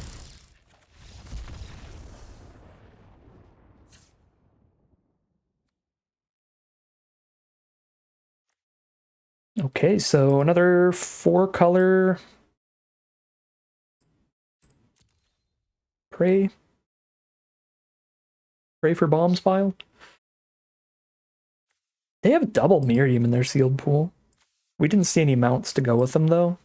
Speaker 1: Okay, so another 4-color Pray for bombs pile. They have double Miriam in their sealed pool. We didn't see any mounts to go with them, though.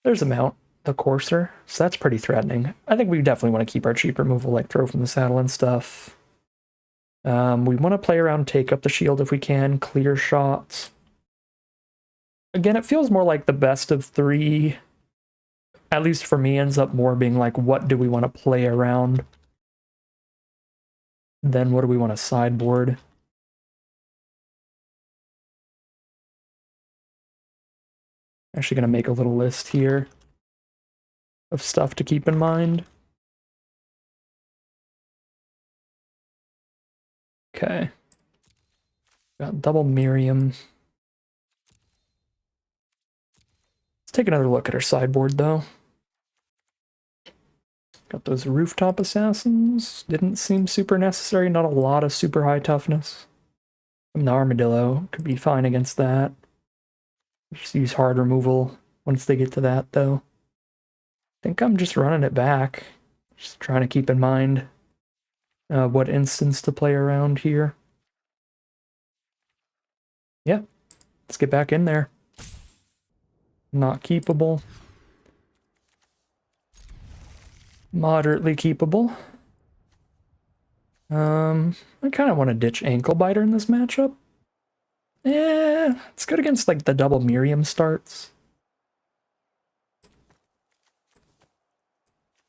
Speaker 1: There's a mount, the Courser, so that's pretty threatening. I think we definitely want to keep our cheap removal, like throw from the saddle and stuff. We want to play around, take up the shield if we can, clear shots. Again, it feels more like the best of 3, at least for me, ends up more being like, what do we want to play around? Then what do we want to sideboard? Actually going to make a little list here of stuff to keep in mind. Okay. Got double Miriam. Let's take another look at our sideboard, though. Got those Rooftop Assassins. Didn't seem super necessary. Not a lot of super high toughness. And the Armadillo could be fine against that. Just use hard removal once they get to that, though. I think I'm just running it back. Just trying to keep in mind what instance to play around here. Yeah, let's get back in there. Not keepable. Moderately keepable. I kind of want to ditch Ankle Biter in this matchup. Yeah, it's good against like the double Miriam starts.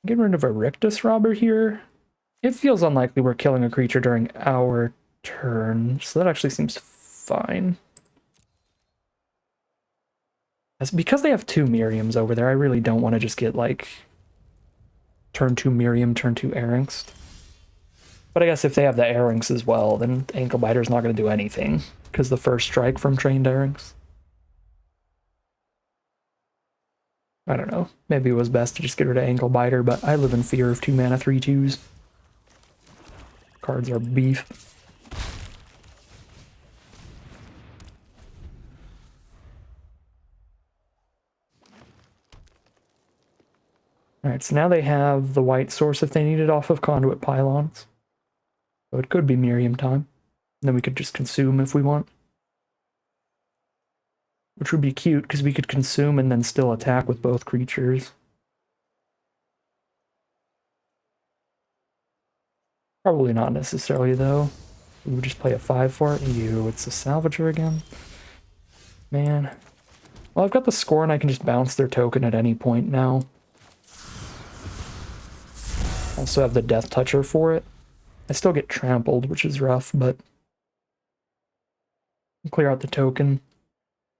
Speaker 1: Get rid of a Rictus Robber here. It feels unlikely we're killing a creature during our turn, so that actually seems fine. As because they have 2 Miriams over there, I really don't want to just get like turn 2 Miriam, turn 2 Erangst. But I guess if they have the Erangst as well, then Ankle Biter's not going to do anything, because the first strike from trained Erangst. I don't know. Maybe it was best to just get rid of Ankle Biter, but I live in fear of 2-mana 3/2s. Cards are beef. Alright, so now they have the white source if they need it off of Conduit Pylons. So it could be Miriam time. And then we could just consume if we want. Which would be cute, because we could consume and then still attack with both creatures. Probably not necessarily, though. We would just play a 5 for it. Ew, it's a Salvager again. Man. Well, I've got the score and I can just bounce their token at any point now. Also have the Death Toucher for it. I still get trampled, which is rough, but clear out the token.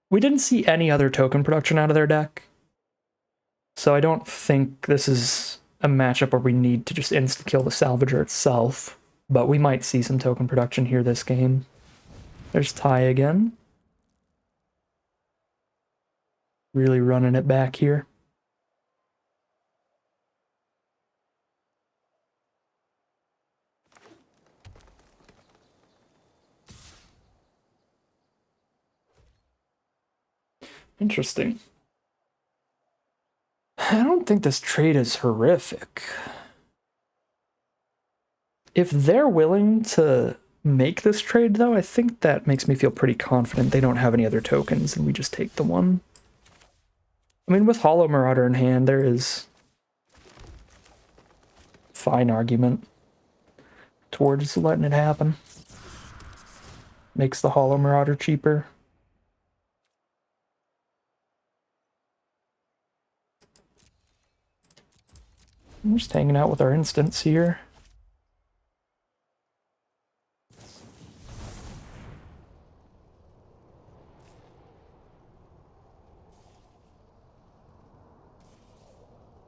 Speaker 1: We didn't see any other token production out of their deck, so I don't think this is a matchup where we need to just insta-kill the Salvager itself, but we might see some token production here this game. There's Ty again. Really running it back here. Interesting. I don't think this trade is horrific. If they're willing to make this trade, though, I think that makes me feel pretty confident they don't have any other tokens and we just take the one. I mean, with Hollow Marauder in hand, there is fine argument towards letting it happen. Makes the Hollow Marauder cheaper. I'm just hanging out with our instants here.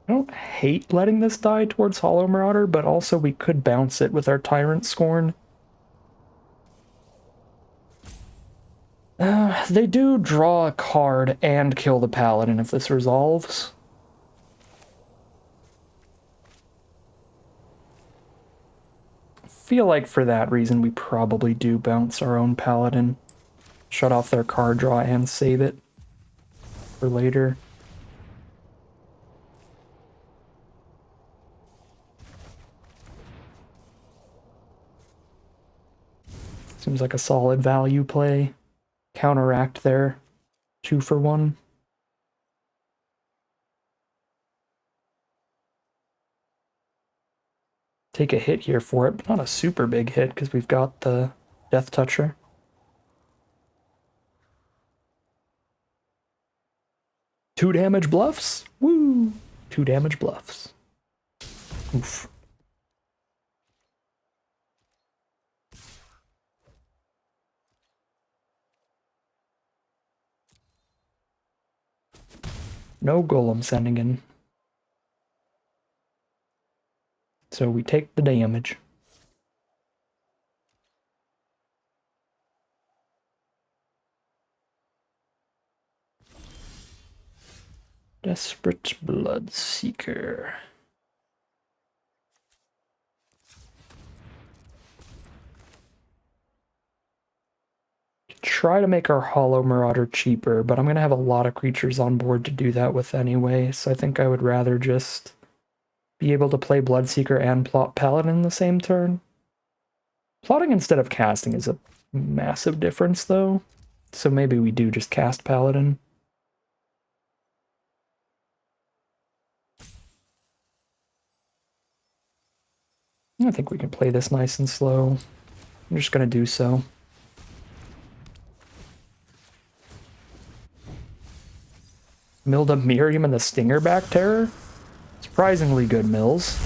Speaker 1: I don't hate letting this die towards Hollow Marauder, but also we could bounce it with our Tyrant Scorn. They do draw a card and kill the Paladin if this resolves. Feel like for that reason we probably do bounce our own Paladin. Shut off their card draw and save it for later. Seems like a solid value play. Counteract there. 2 for 1. Take a hit here for it, but not a super big hit because we've got the Death Toucher. Two damage bluffs? Woo! 2 damage bluffs. Oof. No Golem sending in. So we take the damage. Desperate Bloodseeker. Try to make our Hollow Marauder cheaper, but I'm going to have a lot of creatures on board to do that with anyway, so I think I would rather just be able to play Bloodseeker and plot Paladin the same turn. Plotting instead of casting is a massive difference, though, so maybe we do just cast Paladin. I think we can play this nice and slow. I'm just going to do so. Milled up Miriam and the Stingerback Terror? Surprisingly good mills.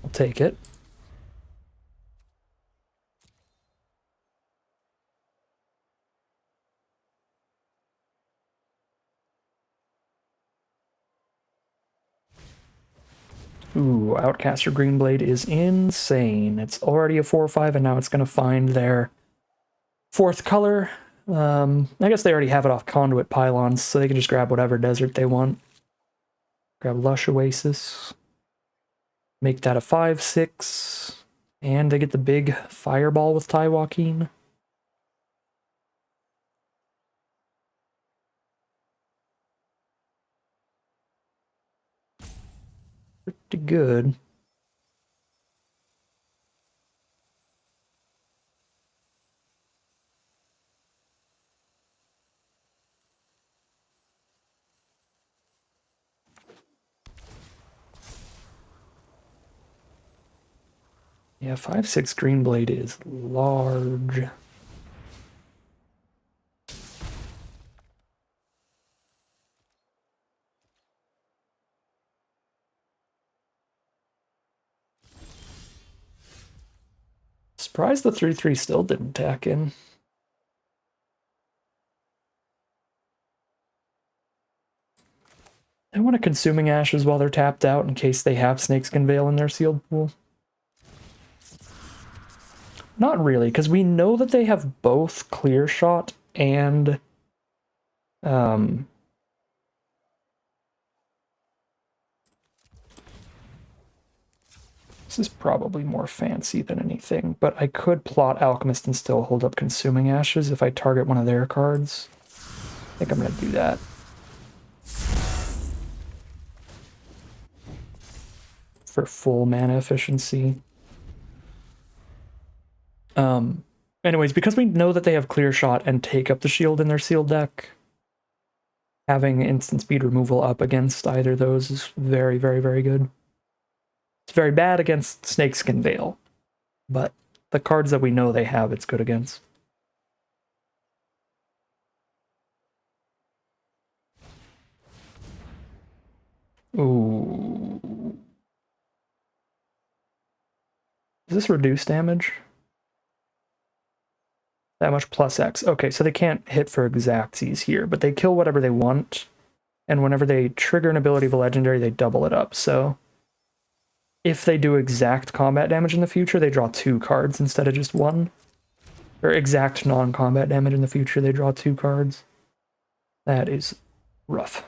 Speaker 1: I'll take it. Ooh, Outcaster Greenblade is insane. It's already a 4/5, and now it's going to find their 4th color. I guess they already have it off Conduit Pylons, so they can just grab whatever desert they want. Grab Lush Oasis. Make that a 5/6. And they get the big Fireball with Ty Joaquin. Pretty good. Yeah, 5/6 Greenblade is large. Surprised the 3/3 still didn't tack in. I want a Consuming Ashes while they're tapped out in case they have Snakeskin Veil in their sealed pool. Not really, because we know that they have both Clear Shot and this is probably more fancy than anything, but I could plot Alchemist and still hold up Consuming Ashes if I target one of their cards. I think I'm going to do that. For full mana efficiency. Anyways, because we know that they have Clear Shot and Take Up the Shield in their sealed deck, having instant speed removal up against either of those is very, very, very good. It's very bad against Snakeskin Veil, but the cards that we know they have, it's good against. Ooh. Is this reduce damage? That much plus X. Okay, so they can't hit for exactsies here, but they kill whatever they want, and whenever they trigger an ability of a legendary, they double it up. So if they do exact combat damage in the future, they draw 2 cards instead of just 1. Or exact non-combat damage in the future, they draw 2 cards. That is rough.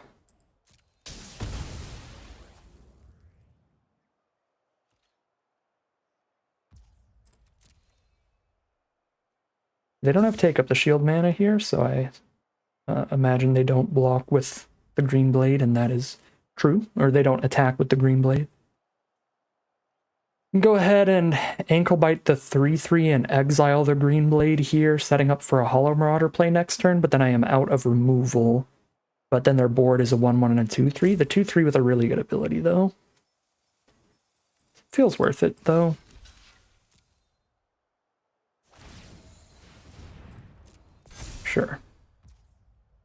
Speaker 1: They don't have Take Up the Shield mana here, so I imagine they don't block with the Green Blade, and that is true. Or they don't attack with the Green Blade. Go ahead and Ankle Bite the 3/3 and exile the Green Blade here, setting up for a Hollow Marauder play next turn, but then I am out of removal. But then their board is a 1/1 and a 2/3. The 2/3 with a really good ability, though. Feels worth it, though. Sure.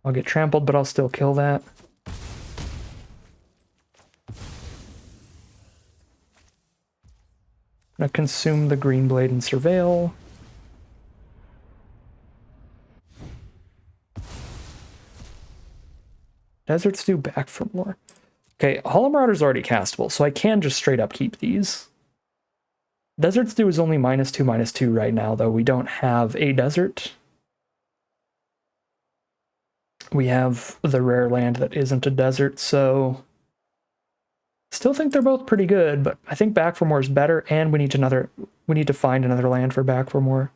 Speaker 1: I'll get trampled, but I'll still kill that. I'm gonna consume the Green Blade and Surveil. Deserts do back for more. Okay, Hollow Marauder's already castable, so I can just straight up keep these. Desert's Dew is only -2/-2 right now, though. We don't have a desert. We have the rare land that isn't a desert, so still think they're both pretty good, but I think Back for More is better, and we need to find another land for Back for More.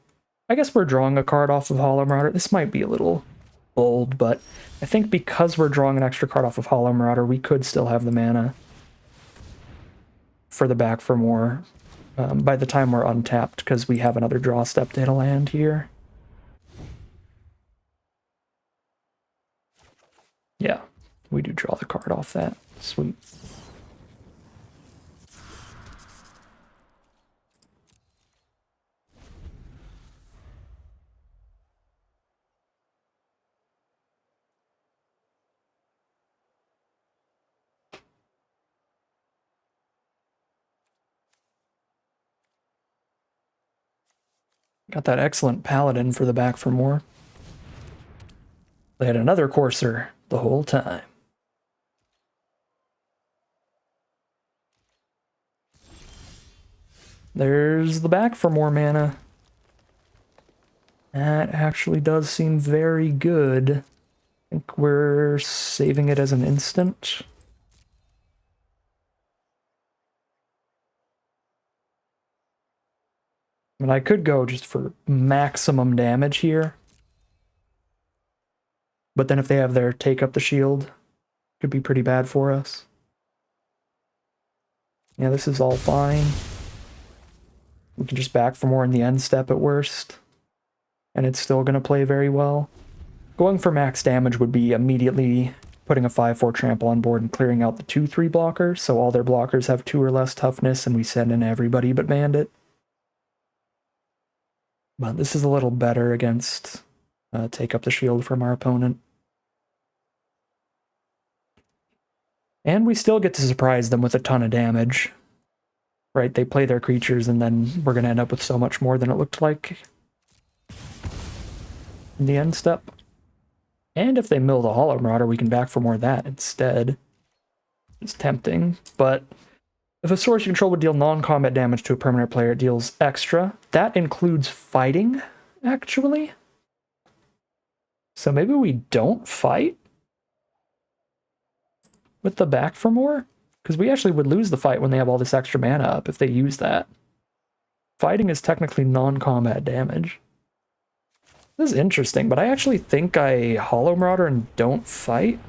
Speaker 1: I guess we're drawing a card off of Hollow Marauder. This might be a little bold, but I think because we're drawing an extra card off of Hollow Marauder, we could still have the mana for the Back for More by the time we're untapped, because we have another draw step to hit a land here. Yeah, we do draw the card off that. Sweet. Got that excellent Paladin for the Back for More. They had another Courser the whole time. There's the Back for More mana. That actually does seem very good. I think we're saving it as an instant. I mean, I could go just for maximum damage here. But then if they have their Take Up the Shield, it could be pretty bad for us. Yeah, this is all fine. We can just Back for More in the end step at worst. And it's still going to play very well. Going for max damage would be immediately putting a 5/4 trample on board and clearing out the 2/3 blockers, so all their blockers have 2 or less toughness, and we send in everybody but Bandit. But this is a little better against Take Up the Shield from our opponent. And we still get to surprise them with a ton of damage. right? They play their creatures, and then we're going to end up with so much more than it looked like in the end step. And if they mill the Hollow Marauder, we can back for more of that instead. It's tempting, but if a source you control would deal non-combat damage to a permanent player, it deals extra. That includes fighting, actually. So maybe we don't fight with the back for more? Because we actually would lose the fight when they have all this extra mana up if they use that. Fighting is technically non-combat damage. This is interesting, but I actually think I Hollow Marauder and don't fight.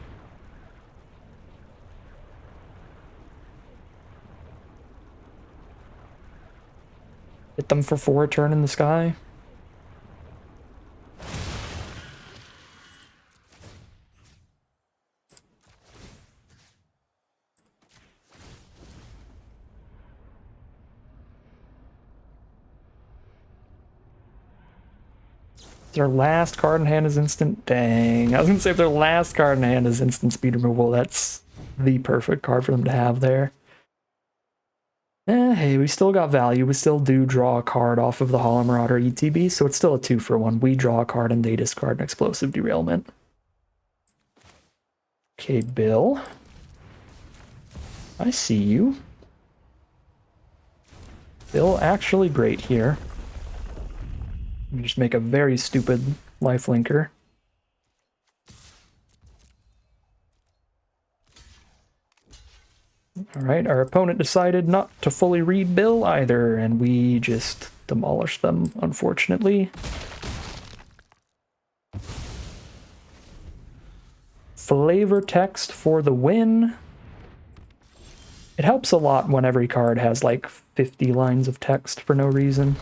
Speaker 1: Hit them for 4 turn in the sky. Their last card in hand is instant. Dang. I was gonna say if their last card in hand is instant speed removal, that's the perfect card for them to have there. Hey, we still got value. We still do draw a card off of the Hollow Marauder ETB, so it's still a 2-for-1. We draw a card and they discard an Explosive Derailment. Okay, Bill. I see you. Bill actually great here. Let me just make a very stupid lifelinker. Alright, our opponent decided not to fully read Bill either, and we just demolished them, unfortunately. Flavor text for the win. It helps a lot when every card has like 50 lines of text for no reason.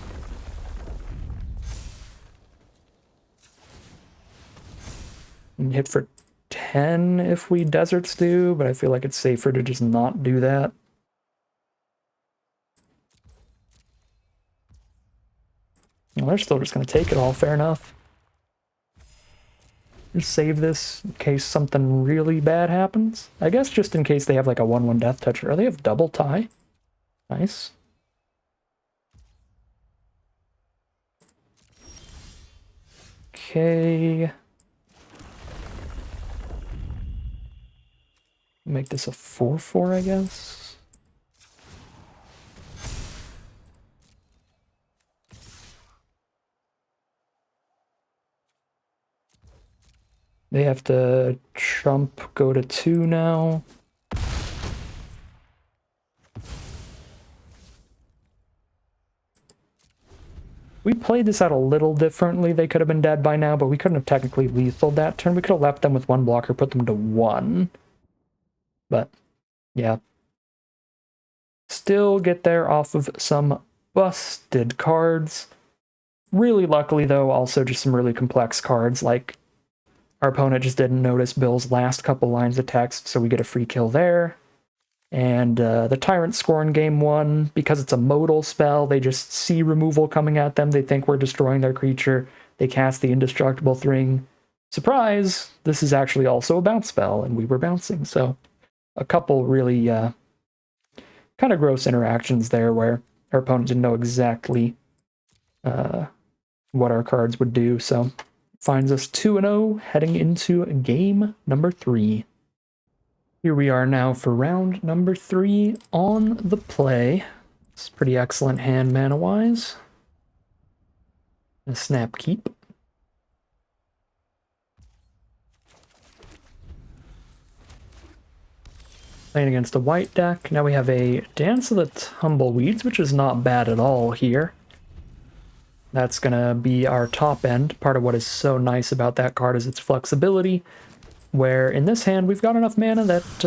Speaker 1: And hit for 10 if we Desert Stew, but I feel like it's safer to just not do that. Well, they're still just going to take it all, fair enough. Just save this in case something really bad happens. I guess just in case they have like a 1/1 Death Toucher. Oh, they have double tie. Nice. Okay. Make this a 4/4, I guess. They have to trump go to 2 now. We played this out a little differently. They could have been dead by now, but we couldn't have technically lethaled that turn. We could have left them with 1 blocker, put them to 1. But, yeah. Still get there off of some busted cards. Really luckily, though, also just some really complex cards, like our opponent just didn't notice Bill's last couple lines of text, so we get a free kill there. And the Tyrant Scorn game 1, because it's a modal spell, they just see removal coming at them, they think we're destroying their creature, they cast the Indestructible Thing. Surprise! This is actually also a bounce spell, and we were bouncing, so a couple really kind of gross interactions there where our opponent didn't know exactly what our cards would do, so finds us 2-0 heading into game number 3. Here we are now for round number 3 on the play. It's pretty excellent hand mana-wise. A snap keep. Playing against a white deck. Now we have a Dance of the Tumbleweeds, which is not bad at all here. That's going to be our top end. Part of what is so nice about that card is its flexibility, where in this hand we've got enough mana that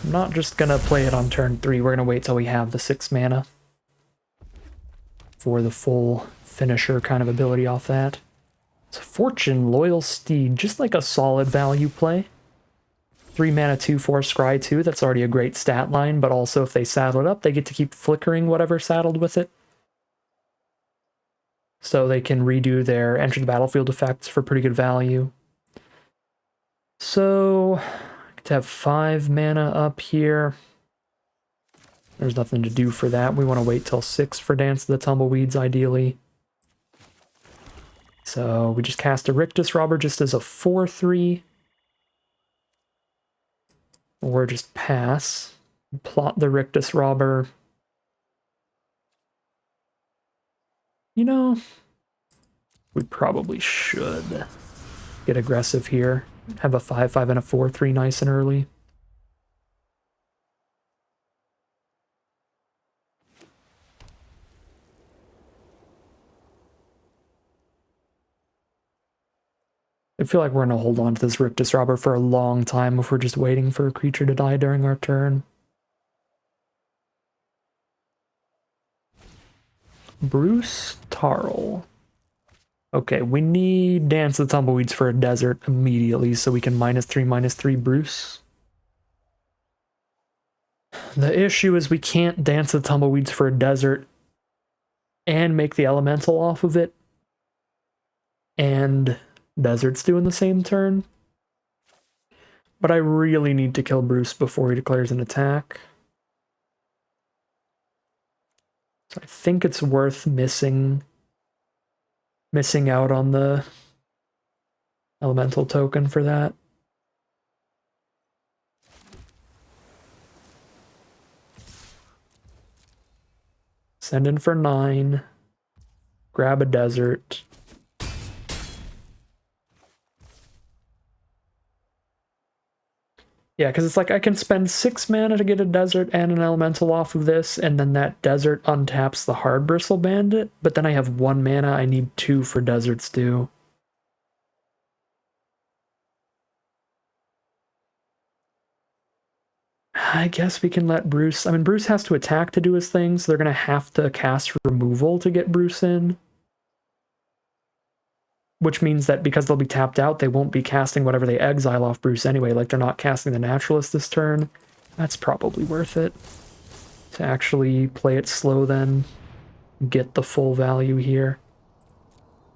Speaker 1: I'm not just going to play it on turn 3. We're going to wait till we have the 6 mana for the full finisher kind of ability off that. It's Fortune, Loyal Steed, just like a solid value play. 3 mana 2/4 Scry 2, that's already a great stat line, but also if they saddle it up, they get to keep flickering whatever saddled with it. So they can redo their enter the battlefield effects for pretty good value. So, I get to have 5 mana up here. There's nothing to do for that. We want to wait till 6 for Dance of the Tumbleweeds, ideally. So we just cast a Rictus Robber just as a 4/3. Or just pass. Plot the Rictus Robber. You know, we probably should get aggressive here. Have a 5/5 and a 4/3 nice and early. I feel like we're going to hold on to this Rictus Robber for a long time if we're just waiting for a creature to die during our turn. Bruce Tarl. Okay, we need Dance of the Tumbleweeds for a desert immediately so we can -3/-3 Bruce. The issue is we can't Dance of the Tumbleweeds for a desert and make the elemental off of it and Desert's doing the same turn. But I really need to kill Bruce before he declares an attack. So I think it's worth missing out on the elemental token for that. Send in for 9. Grab a desert. Yeah, because it's like I can spend 6 mana to get a desert and an elemental off of this, and then that desert untaps the Hard Bristle Bandit, but then I have 1 mana, I need 2 for Desert's Due. I guess we can let Bruce... I mean, Bruce has to attack to do his thing, so they're going to have to cast removal to get Bruce in. Which means that because they'll be tapped out, they won't be casting whatever they exile off Bruce anyway. Like, they're not casting the Naturalist this turn. That's probably worth it. To actually play it slow then. Get the full value here.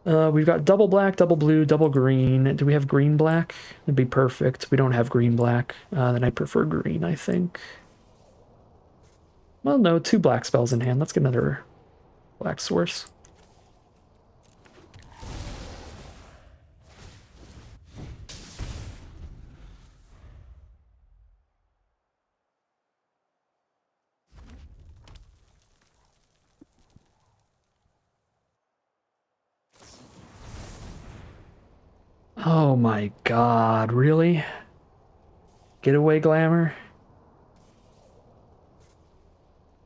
Speaker 1: We've got double black, double blue, double green. Do we have green-black? That'd be perfect. We don't have green-black. Then I prefer green, I think. Well, no, 2 black spells in hand. Let's get another black source. Oh my god, really? Getaway Glamour?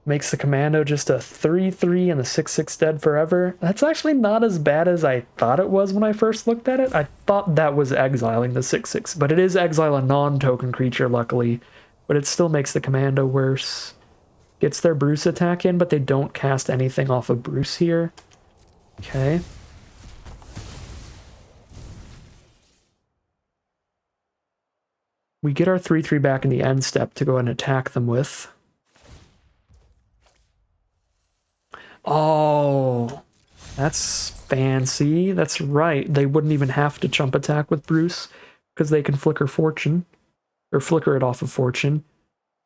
Speaker 1: Makes the Commando just a 3/3 and the 6/6 dead forever. That's actually not as bad as I thought it was when I first looked at it. I thought that was exiling the 6/6, but it is exile a non-token creature, luckily. But it still makes the Commando worse. Gets their Bruce attack in, but they don't cast anything off of Bruce here. Okay. We get our 3/3 back in the end step to go and attack them with. Oh, that's fancy. That's right. They wouldn't even have to chump attack with Bruce because they can flicker Fortune or flicker it off of Fortune.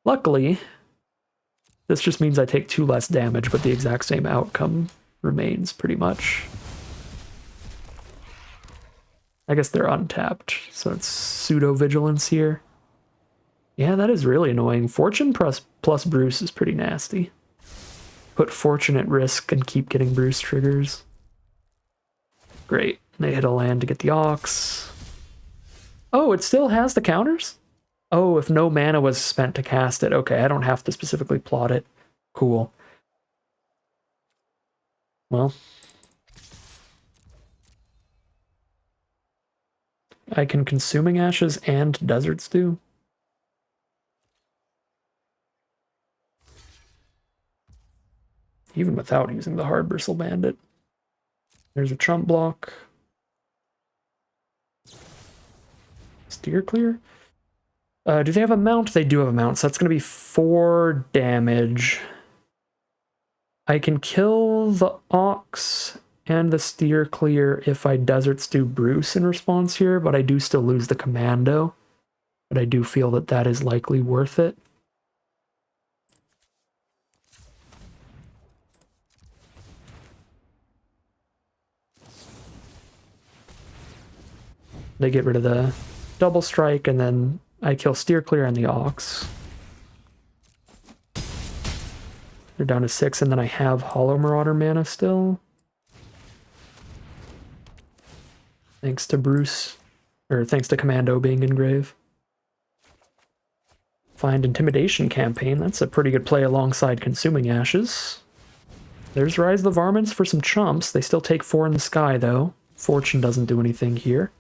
Speaker 1: Luckily, this just means I take 2 less damage, but the exact same outcome remains pretty much. I guess they're untapped, so it's pseudo-vigilance here. Yeah, that is really annoying. Fortune plus Bruce is pretty nasty. Put Fortune at risk and keep getting Bruce triggers. Great. They hit a land to get the Ox. Oh, it still has the counters? Oh, if no mana was spent to cast it. Okay, I don't have to specifically plot it. Cool. Well. I can Consuming Ashes and Desert's Due. Even without using the Hard Bristle Bandit. There's a Trump block. Steer clear? Do they have a mount? They do have a mount, so that's going to be 4 damage. I can kill the Ox and the Steer clear if I Desert's Due Bruce in response here, but I do still lose the Commando. But I do feel that that is likely worth it. They get rid of the double strike, and then I kill Steer Clear and the Ox. They're down to 6, and then I have Hollow Marauder mana still. Thanks to Bruce, or thanks to Commando being in grave. Find Intimidation Campaign, that's a pretty good play alongside Consuming Ashes. There's Rise of the Varmints for some chumps. They still take 4 in the sky, though. Fortune doesn't do anything here.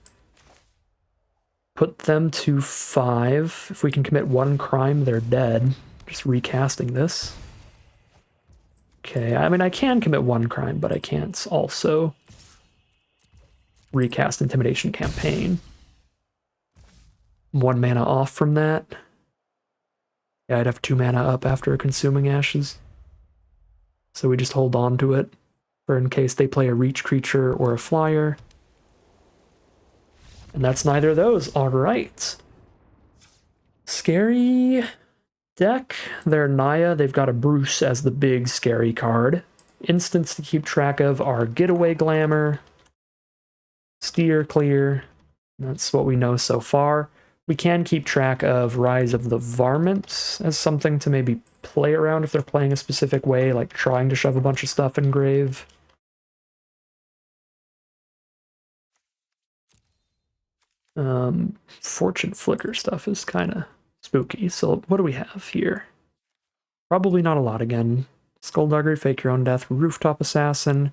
Speaker 1: Put them to 5. If we can commit 1 crime, they're dead. Just recasting this. Okay, I mean, I can commit 1 crime, but I can't also recast Intimidation Campaign. 1 mana off from that. Yeah, I'd have 2 mana up after Consuming Ashes. So we just hold on to it for in case they play a reach creature or a flyer. And that's neither of those. All right. Scary deck. They're Naya. They've got a Bruce as the big scary card. Instants to keep track of are Getaway Glamour, Steer Clear. That's what we know so far. We can keep track of Rise of the Varmints as something to maybe play around if they're playing a specific way, like trying to shove a bunch of stuff in grave. Fortune Flicker stuff is kind of spooky. So what do we have here? Probably not a lot again. Skullduggery, Fake Your Own Death, Rooftop Assassin.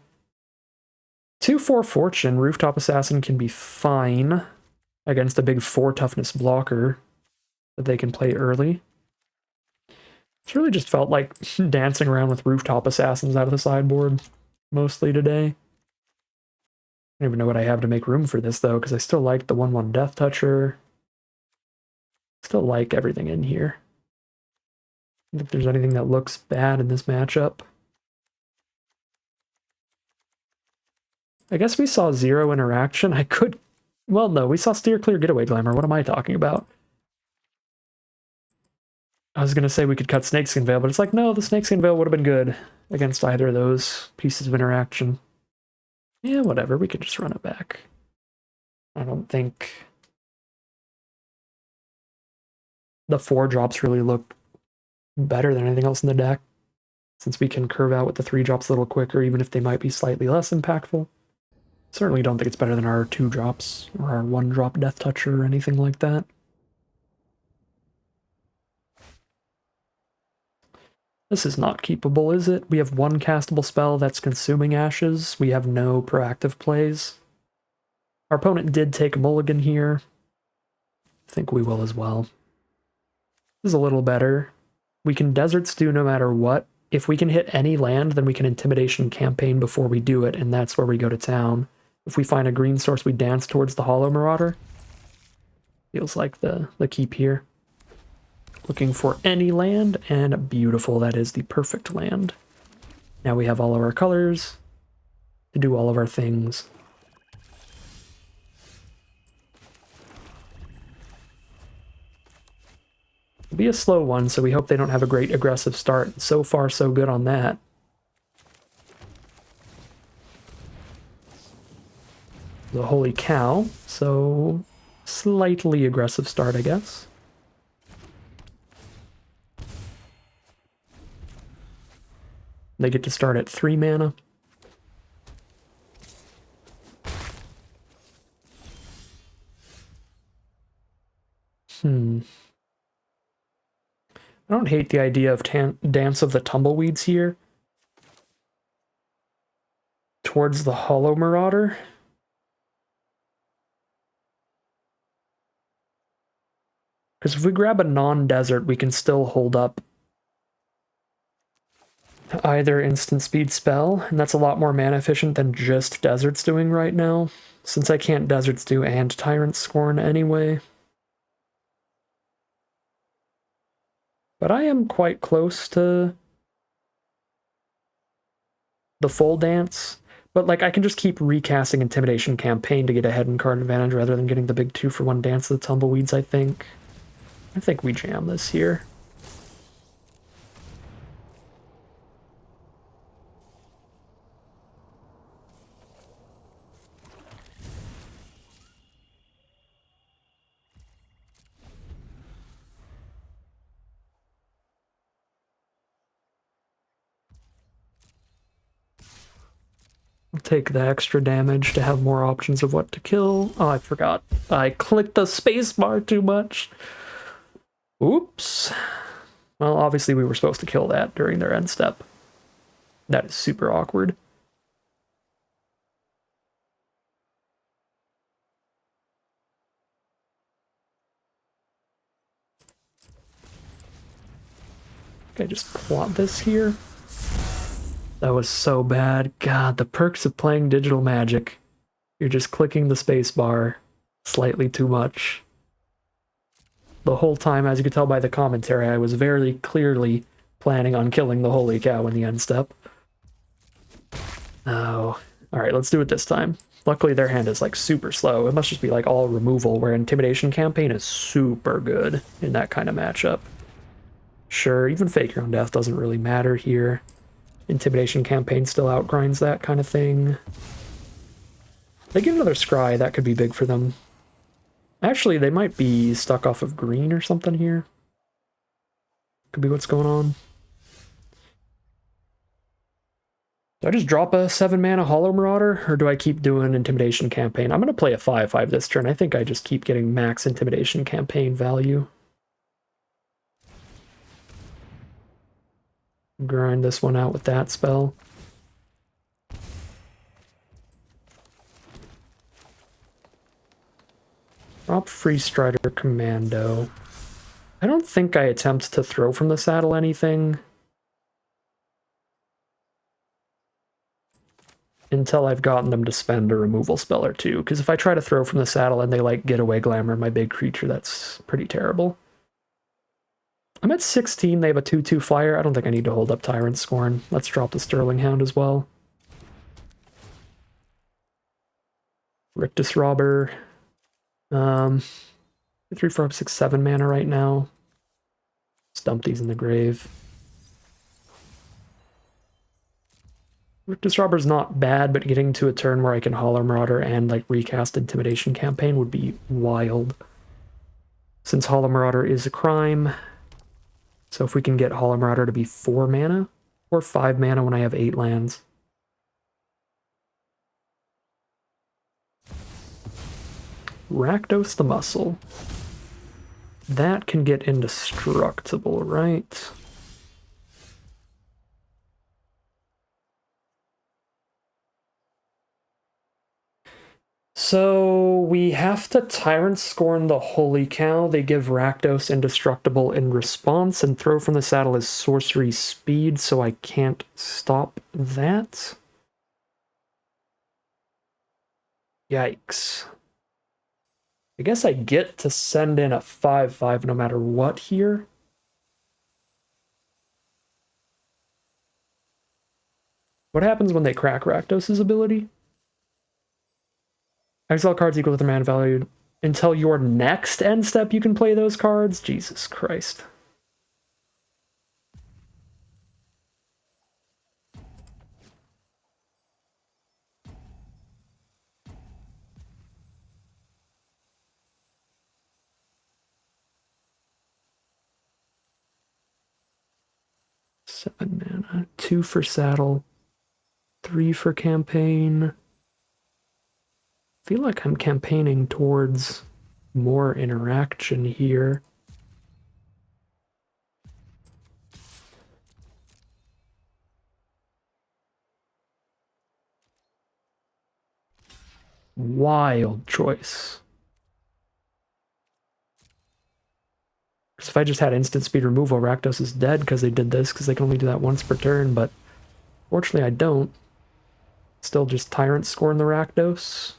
Speaker 1: 2/4 Fortune, Rooftop Assassin can be fine against a big 4 toughness blocker that they can play early. It's really just felt like dancing around with Rooftop Assassins out of the sideboard mostly today. I don't even know what I have to make room for this, though, because I still like the 1/1 Death Toucher. Still like everything in here. I don't think there's anything that looks bad in this matchup. I guess we saw 0 interaction. I could... Well, no, we saw Steer Clear, Getaway Glamour. What am I talking about? I was going to say we could cut Snakeskin Veil, but it's like, no, the Snakeskin Veil would have been good against either of those pieces of interaction. Yeah, whatever, we could just run it back. I don't think the 4 drops really look better than anything else in the deck, since we can curve out with the 3 drops a little quicker, even if they might be slightly less impactful. Certainly don't think it's better than our 2 drops, or our 1 drop Death Toucher, or anything like that. This is not keepable, is it? We have 1 castable spell that's Consuming Ashes. We have no proactive plays. Our opponent did take a mulligan here. I think we will as well. This is a little better. We can Desert Stew no matter what. If we can hit any land, then we can Intimidation Campaign before we do it, and that's where we go to town. If we find a green source, we dance towards the Hollow Marauder. Feels like the keep here. Looking for any land, and beautiful, that is the perfect land. Now we have all of our colors to do all of our things. It'll be a slow one, so we hope they don't have a great aggressive start. So far, so good on that. The holy cow, so slightly aggressive start, I guess. They get to start at 3 mana. I don't hate the idea of Dance of the Tumbleweeds here. Towards the Hollow Marauder. Because if we grab a non-desert, we can still hold up either instant speed spell, and that's a lot more mana efficient than just Desert's doing right now, since I can't Desert's do and Tyrant Scorn anyway. But I am quite close to the full dance, but like I can just keep recasting Intimidation Campaign to get ahead in card advantage rather than getting the big 2-for-1 Dance of the Tumbleweeds, I think. I think we jam this here. I'll take the extra damage to have more options of what to kill. Oh, I forgot. I clicked the spacebar too much. Oops. Well, obviously we were supposed to kill that during their end step. That is super awkward. Okay, just plot this here. That was so bad. God, the perks of playing digital magic. You're just clicking the spacebar slightly too much. The whole time, as you could tell by the commentary, I was very clearly planning on killing the holy cow in the end step. Oh. Alright, let's do it this time. Luckily, their hand is, like, super slow. It must just be, like, all removal, where Intimidation Campaign is super good in that kind of matchup. Sure, even Fake Your Own Death doesn't really matter here. Intimidation Campaign still outgrinds that kind of thing. They get another Scry, that could be big for them. Actually, they might be stuck off of green or something here. Could be what's going on. Do I just drop a 7-mana Hollow Marauder, or do I keep doing Intimidation Campaign? I'm going to play a 5/5 this turn. I think I just keep getting max Intimidation Campaign value. Grind this one out with that spell. Drop Free Strider Commando. I don't think I attempt to throw from the saddle anything until I've gotten them to spend a removal spell or two, because if I try to throw from the saddle and they like Getaway Glamour my big creature, that's pretty terrible. I'm at 16, they have a 2/2 flyer. I don't think I need to hold up Tyrant Scorn. Let's drop the Sterling Hound as well. Rictus Robber. 3, 4, 6, 7 mana right now. Stump these in the grave. Rictus Robber's not bad, but getting to a turn where I can Hollow Marauder and like recast Intimidation Campaign would be wild. Since Hollow Marauder is a crime, so if we can get Hollow Marauder to be 4 mana, or 5 mana when I have 8 lands. Rakdos the Muscle. That can get indestructible, right? So we have to Tyrant Scorn the Holy Cow. They give Rakdos indestructible in response, and Throw from the Saddle is sorcery speed, so I can't stop that. Yikes. I guess I get to send in a 5/5 no matter what here. What happens when they crack Rakdos' ability? Exile cards equal to their mana value. Until your next end step you can play those cards? Jesus Christ. Seven mana. 2 for saddle. 3 for campaign. I feel like I'm campaigning towards more interaction here. Wild choice. Because if I just had instant speed removal, Rakdos is dead because they did this, because they can only do that once per turn, but fortunately I don't. Still just Tyrant Scorn the Rakdos.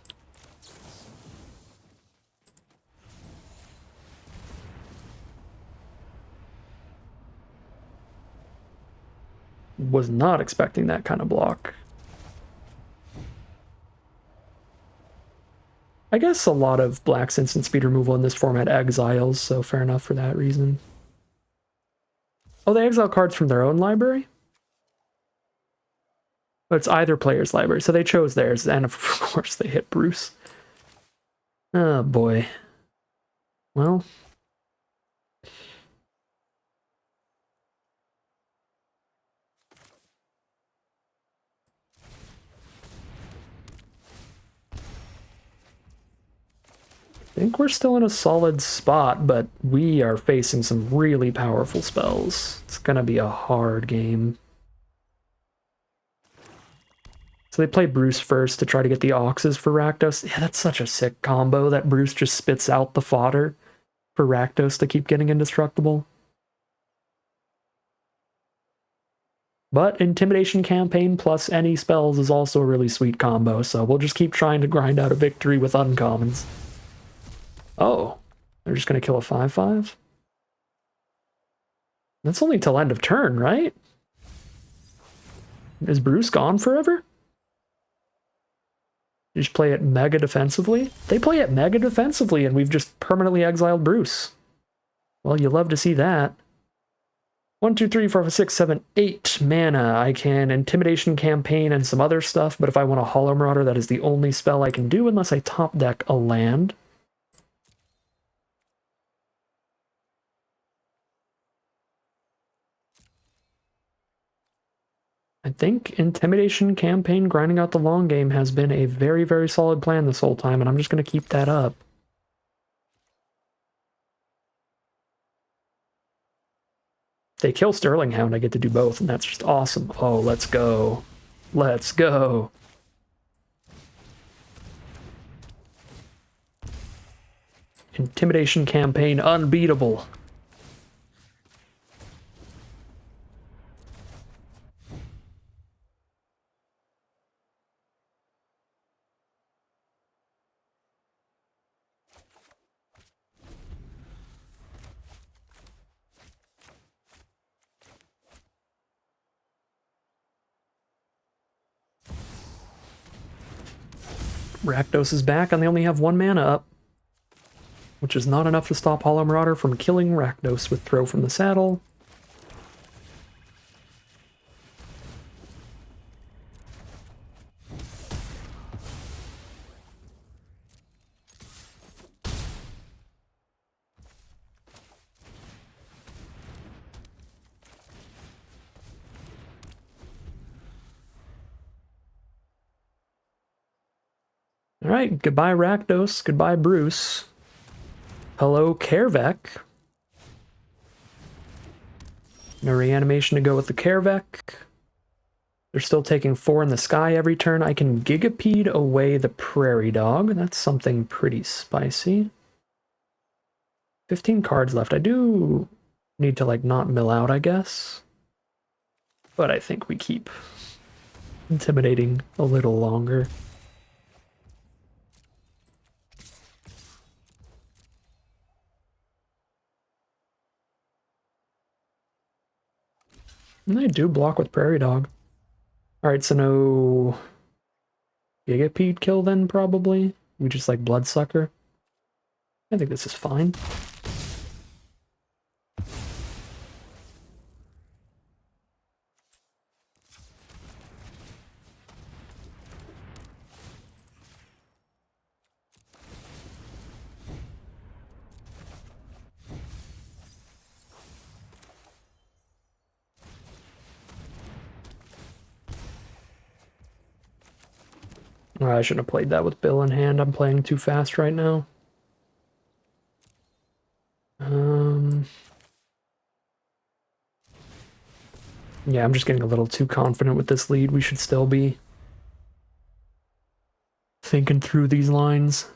Speaker 1: Was not expecting that kind of block. I guess a lot of Black's instant speed removal in this format exiles, so fair enough for that reason. Oh, they exile cards from their own library? But it's either player's library, so they chose theirs, and of course they hit Bruce. Oh boy. Well. I think we're still in a solid spot, but we are facing some really powerful spells. It's gonna be a hard game. So they play Bruce first to try to get the Oxes for Rakdos. Yeah, that's such a sick combo that Bruce just spits out the fodder for Rakdos to keep getting indestructible. But Intimidation Campaign plus any spells is also a really sweet combo, so we'll just keep trying to grind out a victory with uncommons. Oh, they're just going to kill a 5/5? That's only till end of turn, right? Is Bruce gone forever? You just play it mega defensively? They play it mega defensively and we've just permanently exiled Bruce. Well, you love to see that. 1, 2, 3, 4, 5, 6, 7, 8 mana. I can Intimidation Campaign and some other stuff, but if I want a Hollow Marauder, that is the only spell I can do unless I top deck a land. I think Intimidation Campaign, grinding out the long game, has been a very, very solid plan this whole time, and I'm just going to keep that up. If they kill Sterling Hound, I get to do both, and that's just awesome. Oh, let's go. Let's go. Intimidation Campaign unbeatable. Rakdos is back, and they only have 1 mana up, which is not enough to stop Hollow Marauder from killing Rakdos with Throw from the Saddle. Alright, goodbye Rakdos, goodbye Bruce. Hello Kervek. No reanimation to go with the Kervek. They're still taking 4 in the sky every turn. I can Gigapede away the Prairie Dog. That's something pretty spicy. 15 cards left. I do need to, like, not mill out, I guess. But I think we keep intimidating a little longer. And they do block with Prairie Dog. Alright, so no Gigapede kill then, probably? We just like Bloodsucker? I think this is fine. I shouldn't have played that with Bill in hand. I'm playing too fast right now. Yeah, I'm just getting a little too confident with this lead. We should still be thinking through these lines.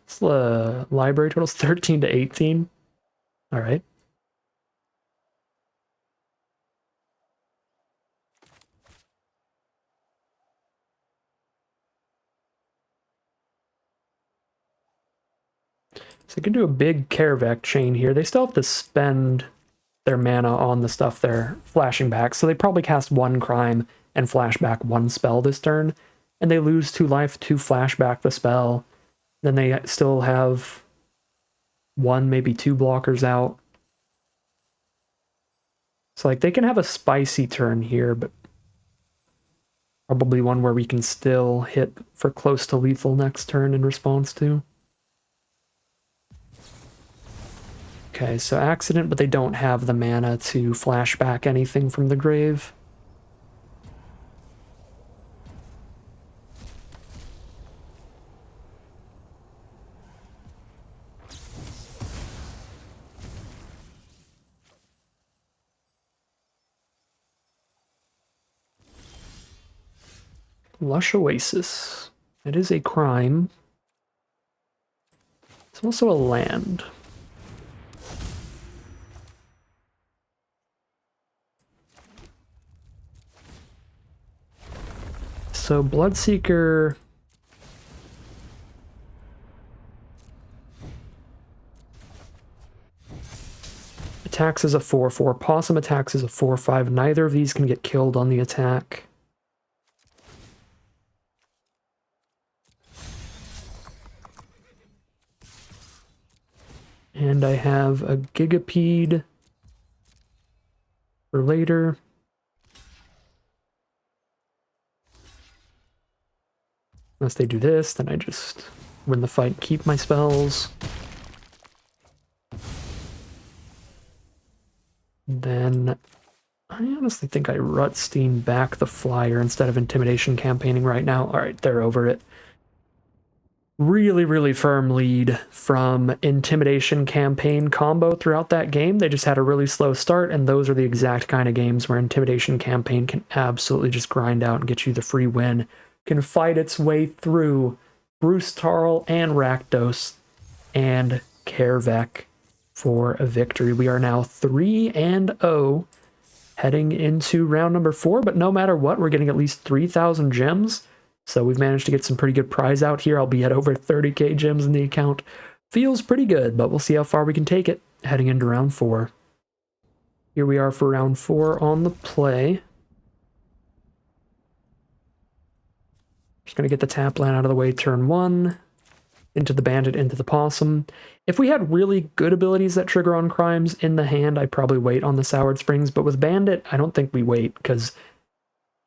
Speaker 1: It's the library totals 13 to 18. All right. So they can do a big Kervek chain here. They still have to spend their mana on the stuff they're flashing back, so they probably cast 1 crime and flash back 1 spell this turn, and they lose 2 life to flash back the spell. Then they still have 1, maybe 2 blockers out. So like they can have a spicy turn here, but probably one where we can still hit for close to lethal next turn in response to. Okay, so accident, but they don't have the mana to flash back anything from the grave. Lush Oasis. It is a crime. It's also a land. So Bloodseeker... attacks as a 4/4. Possum attacks as a 4/5. Neither of these can get killed on the attack. And I have a Gigapede for later. Unless they do this, then I just win the fight and keep my spells. Then I honestly think I Rutstein back the flyer instead of Intimidation campaigning right now. Alright, they're over it. Really, really firm lead from Intimidation campaign combo throughout that game. They just had a really slow start, and those are the exact kind of games where Intimidation campaign can absolutely just grind out and get you the free win. Can fight its way through Bruce Tarl and Rakdos and Kervek for a victory. We are now 3-0 heading into round number 4, but no matter what, we're getting at least 3,000 gems. So we've managed to get some pretty good prize out here. I'll be at over 30k gems in the account. Feels pretty good, but we'll see how far we can take it heading into round 4. Here we are for round 4 on the play. Just going to get the tap land out of the way turn 1. Into the bandit, into the possum. If we had really good abilities that trigger on crimes in the hand, I'd probably wait on the Soured Springs, but with bandit, I don't think we wait, because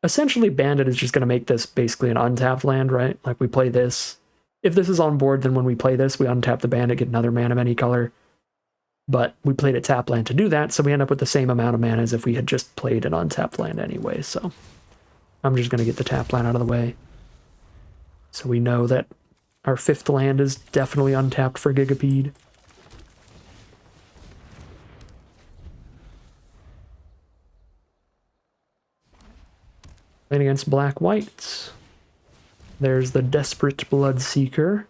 Speaker 1: essentially bandit is just going to make this basically an untapped land, right? Like we play this. If this is on board, then when we play this, we untap the bandit, get another mana of any color. But we played a tap land to do that, so we end up with the same amount of mana as if we had just played an untapped land anyway, so I'm just going to get the tap land out of the way. So we know that our 5th land is definitely untapped for Gigapede. Playing against black-white. There's the Desperate Bloodseeker.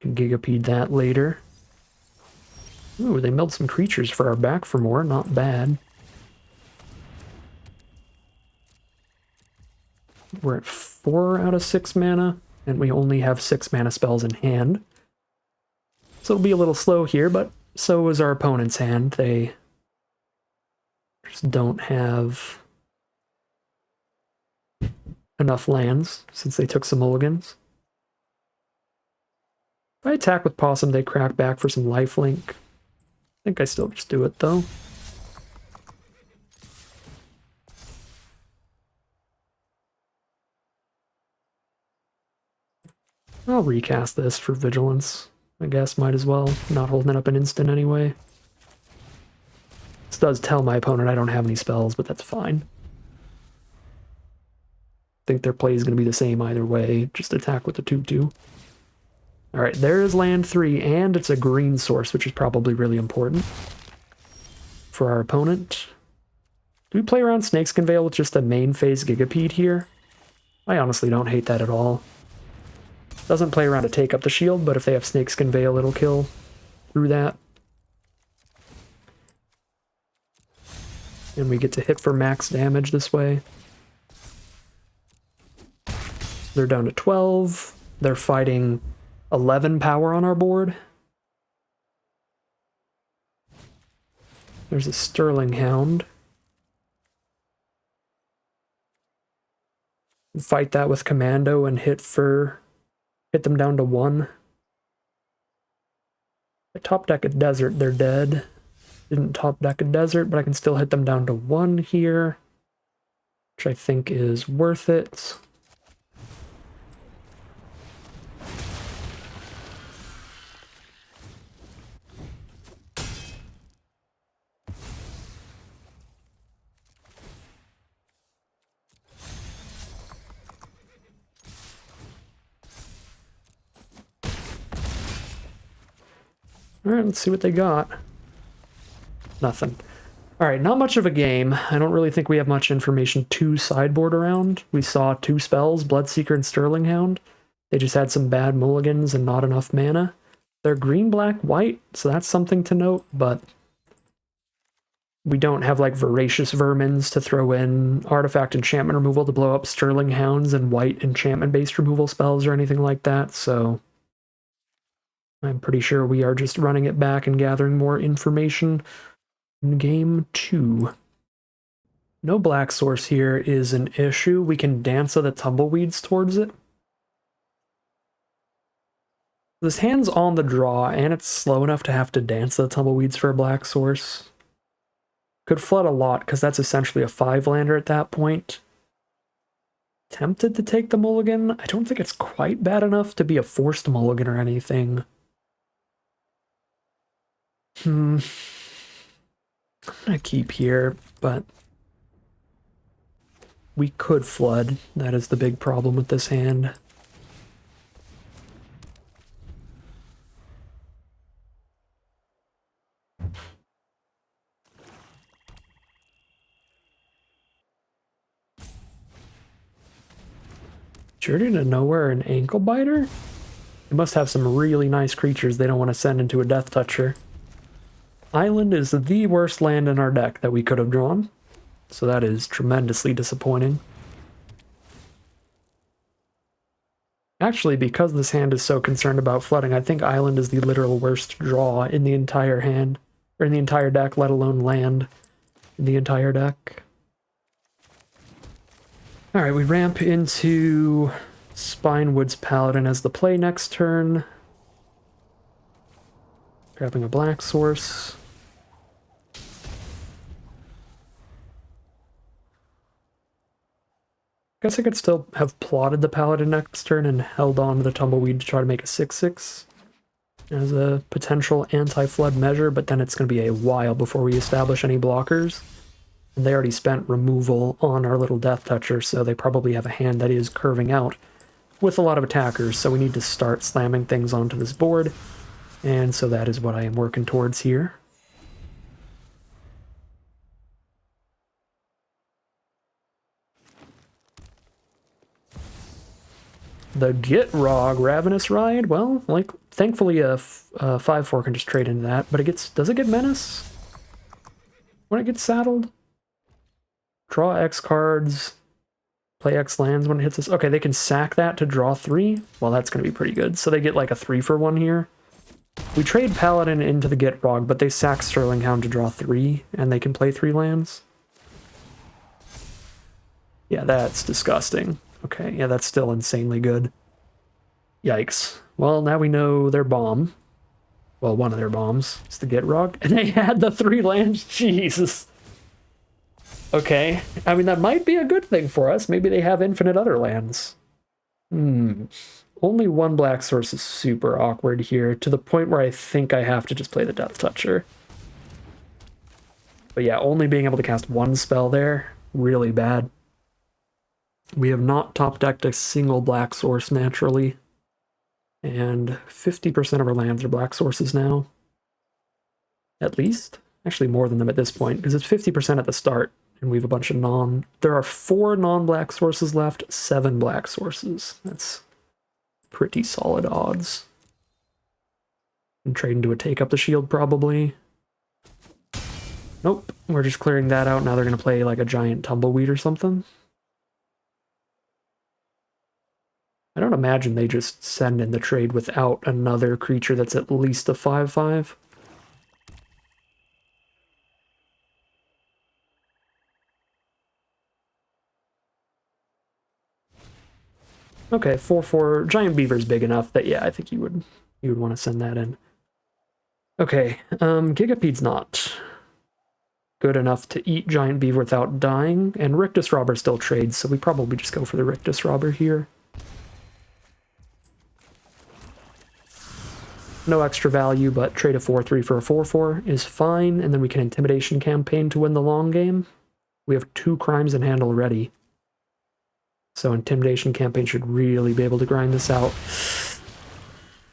Speaker 1: Can Gigapede that later. Ooh, they milled some creatures for our back for more. Not bad. We're at 4 out of 6 mana. And we only have 6 mana spells in hand. So it'll be a little slow here, but so is our opponent's hand. They just don't have enough lands since they took some mulligans. If I attack with Possum, they crack back for some lifelink. I think I still just do it, though. I'll recast this for Vigilance. I guess might as well. Not holding it up an instant anyway. This does tell my opponent I don't have any spells, but that's fine. I think their play is going to be the same either way. Just attack with the 2/2. Alright, there is land 3, and it's a green source, which is probably really important for our opponent. Do we play around Snakeskin Veil with just a main phase Gigapede here? I honestly don't hate that at all. Doesn't play around to take up the shield, but if they have Snakeskin Veil, it'll kill through that. And we get to hit for max damage this way. They're down to 12. They're fighting 11 power on our board. There's a Sterling Hound. Fight that with Commando and hit them down to 1. I top deck a Desert, they're dead. Didn't top deck a Desert, but I can still hit them down to 1 here, which I think is worth it. Alright, let's see what they got. Nothing. Alright, not much of a game. I don't really think we have much information to sideboard around. We saw 2 spells, Bloodseeker and Sterling Hound. They just had some bad mulligans and not enough mana. They're green, black, white, so that's something to note, but we don't have like Voracious Vermins to throw in, artifact enchantment removal to blow up Sterling Hounds and white enchantment-based removal spells or anything like that, so I'm pretty sure we are just running it back and gathering more information in game 2. No black source here is an issue. We can dance the tumbleweeds towards it. This hand's on the draw, and it's slow enough to have to dance the tumbleweeds for a black source. Could flood a lot, because that's essentially a 5-lander at that point. Tempted to take the mulligan. I don't think it's quite bad enough to be a forced mulligan or anything. I'm gonna keep here, but we could flood. That is the big problem with this hand. Journey to Nowhere and Ankle Biter? They must have some really nice creatures they don't want to send into a Death Toucher. Island is the worst land in our deck that we could have drawn, so that is tremendously disappointing. Actually, because this hand is so concerned about flooding, I think Island is the literal worst draw in the entire hand, or in the entire deck, let alone land in the entire deck. Alright, we ramp into Spinewood's Paladin as the play next turn. Grabbing a black source. Guess I could still have plotted the Paladin next turn and held on to the Tumbleweed to try to make a 6/6 as a potential anti-flood measure, but then it's going to be a while before we establish any blockers. And they already spent removal on our little Death Toucher, so they probably have a hand that is curving out with a lot of attackers, so we need to start slamming things onto this board, and so that is what I am working towards here. The Gitrog Ravenous Ride, well, like, thankfully a 5/4 can just trade into that, but does it get Menace when it gets saddled? Draw X cards, play X lands when it hits us. Okay, they can sack that to draw 3. Well, that's going to be pretty good. So they get like a 3-for-1 here. We trade Paladin into the Gitrog, but they sack Sterling Hound to draw 3, and they can play 3 lands. Yeah, that's disgusting. Okay, yeah, that's still insanely good. Yikes. Well, now we know their bomb. Well, one of their bombs is the Gitrog, and they had the 3 lands. Jesus. Okay, I mean, that might be a good thing for us. Maybe they have infinite other lands. Only one black source is super awkward here, to the point where I think I have to just play the Death Toucher. But yeah, only being able to cast 1 spell there, really bad. We have not top-decked a single black source naturally, and 50% of our lands are black sources now. At least? Actually more than them at this point, because it's 50% at the start. And we have a bunch of there are 4 non-black sources left, 7 black sources. That's pretty solid odds. And trade into a Take Up the Shield, probably. Nope, we're just clearing that out. Now they're going to play like a giant Tumbleweed or something. I don't imagine they just send in the trade without another creature that's at least a 5/5. Okay, 4/4. Giant Beaver's big enough that, yeah, I think you would want to send that in. Okay, Gigapede's not good enough to eat Giant Beaver without dying, and Rictus Robber still trades, so we probably just go for the Rictus Robber here. No extra value, but trade a 4/3 for a 4/4 is fine, and then we can Intimidation Campaign to win the long game. We have 2 crimes in hand already. So Intimidation Campaign should really be able to grind this out.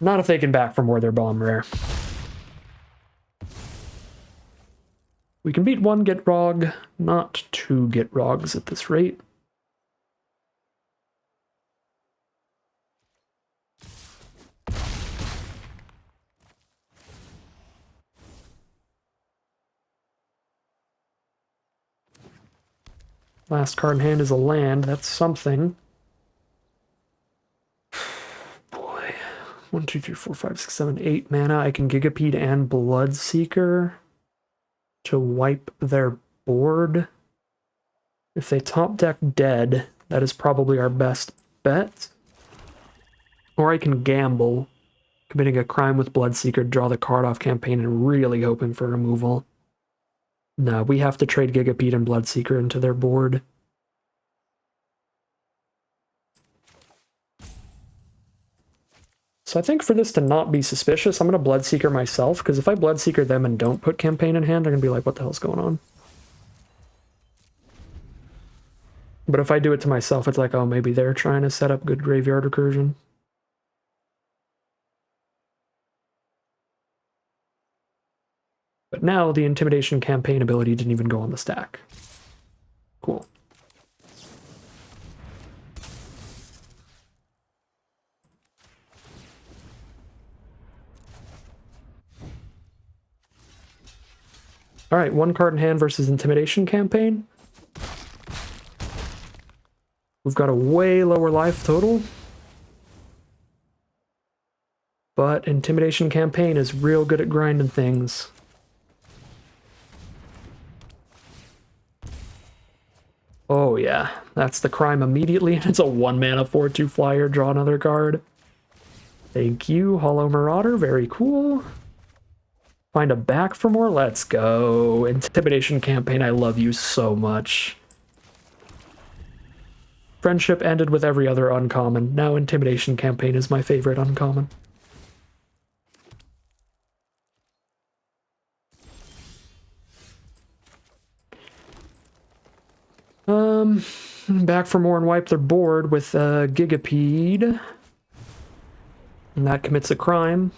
Speaker 1: Not if they can back for more their bomb rare. We can beat one Gitrog, not two Gitrogs at this rate. Last card in hand is a land. That's something. Boy. 1, 2, 3, 4, 5, 6, 7, 8 mana. I can Gigapede and Bloodseeker to wipe their board. If they top deck dead, that is probably our best bet. Or I can gamble, committing a crime with Bloodseeker, draw the card off campaign, and really hoping for removal. No, we have to trade Gigapede and Bloodseeker into their board. So I think for this to not be suspicious, I'm going to Bloodseeker myself, because if I Bloodseeker them and don't put campaign in hand, they're going to be like, what the hell's going on? But if I do it to myself, it's like, oh, maybe they're trying to set up good graveyard recursion. But now the Intimidation campaign ability didn't even go on the stack. Cool. All right, one card in hand versus Intimidation campaign. We've got a way lower life total. But Intimidation campaign is real good at grinding things. Oh yeah, that's the crime immediately. It's a 1-mana 4/2 flyer, draw another card. Thank you, Hollow Marauder, very cool. Find a back for more, let's go. Intimidation campaign, I love you so much. Friendship ended with every other uncommon. Now Intimidation campaign is my favorite uncommon. Back for more and wipe their board with Gigapede. And that commits a crime.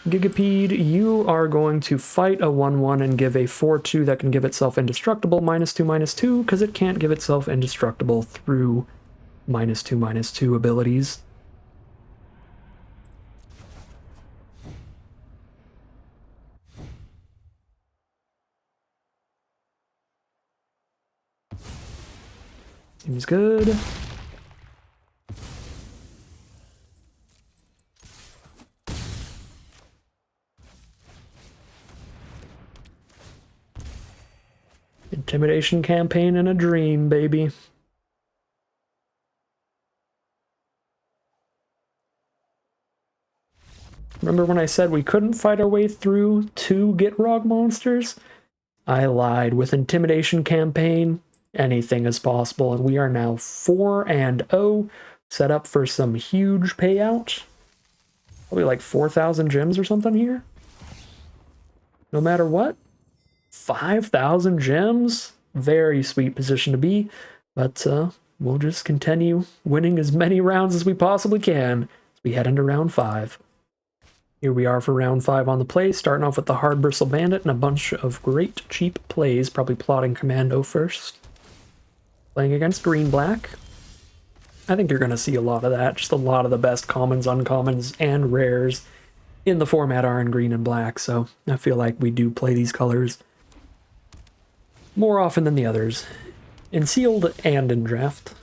Speaker 1: Gigapede, you are going to fight a 1/1 and give a 4/2 that can give itself indestructible -2/2, because it can't give itself indestructible through -2/2 abilities. Seems good. Intimidation campaign in a dream, baby. Remember when I said we couldn't fight our way through 2 Gitrog monsters? I lied. With Intimidation campaign, anything is possible, and we are now 4-0, set up for some huge payout. Probably like 4,000 gems or something here. No matter what. 5,000 gems? Very sweet position to be, but we'll just continue winning as many rounds as we possibly can as we head into round 5. Here we are for round 5 on the play, starting off with the Hard Bristle Bandit and a bunch of great cheap plays, probably plotting Commando first. Playing against green-black. I think you're going to see a lot of that, just a lot of the best commons, uncommons, and rares in the format are in green and black, so I feel like we do play these colors more often than the others, in sealed and in draft.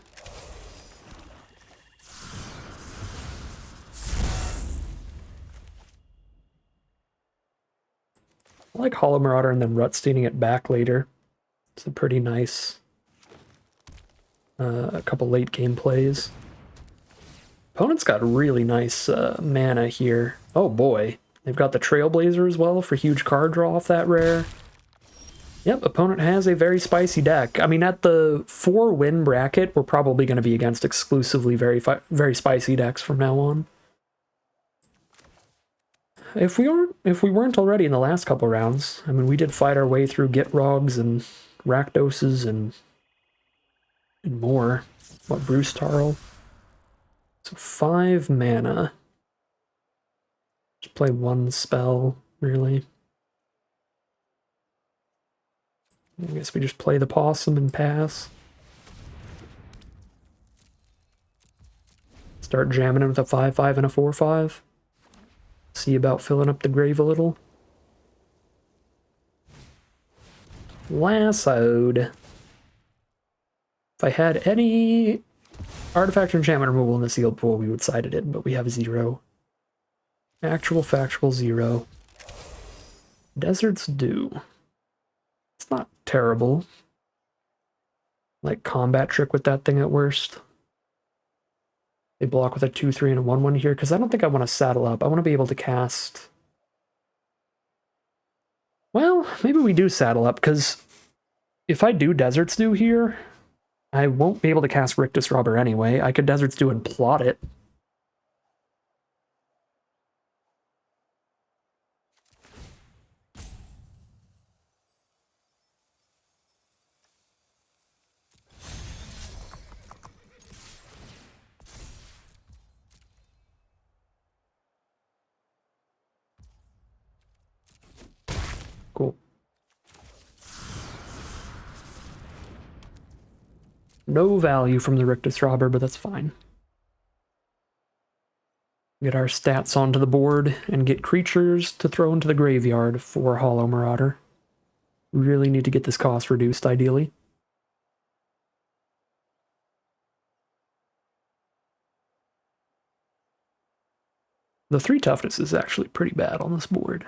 Speaker 1: I like Hollow Marauder and then Rutsteining it back later. It's a pretty nice a couple late game plays. Opponent's got really nice mana here. Oh boy. They've got the Trailblazer as well for huge card draw off that rare. Yep, opponent has a very spicy deck. I mean, at the 4-win bracket, we're probably going to be against exclusively very spicy decks from now on. If we weren't already in the last couple rounds, I mean, we did fight our way through Gitrogs and Rakdoses and more. What, Bruce Tarl? So 5 mana. Just play one spell, really. I guess we just play the possum and pass. Start jamming him with a 5/5 and a 4/5. See about filling up the grave a little. Lassoed. If I had any artifact or enchantment removal in the sealed pool, we would side it in, but we have 0. Actual factual 0. Desert's Dew. It's not terrible. Like combat trick with that thing at worst. They block with a 2/3 and a 1/1 here, because I don't think I want to saddle up. I want to be able to cast... Well, maybe we do saddle up, because if I do Desert's Dew here, I won't be able to cast Rictus Robber anyway. I could Desert's Dew and plot it. Cool. No value from the Rictus Robber, but that's fine. Get our stats onto the board and get creatures to throw into the graveyard for Hollow Marauder. Really need to get this cost reduced, ideally. The 3 toughness is actually pretty bad on this board.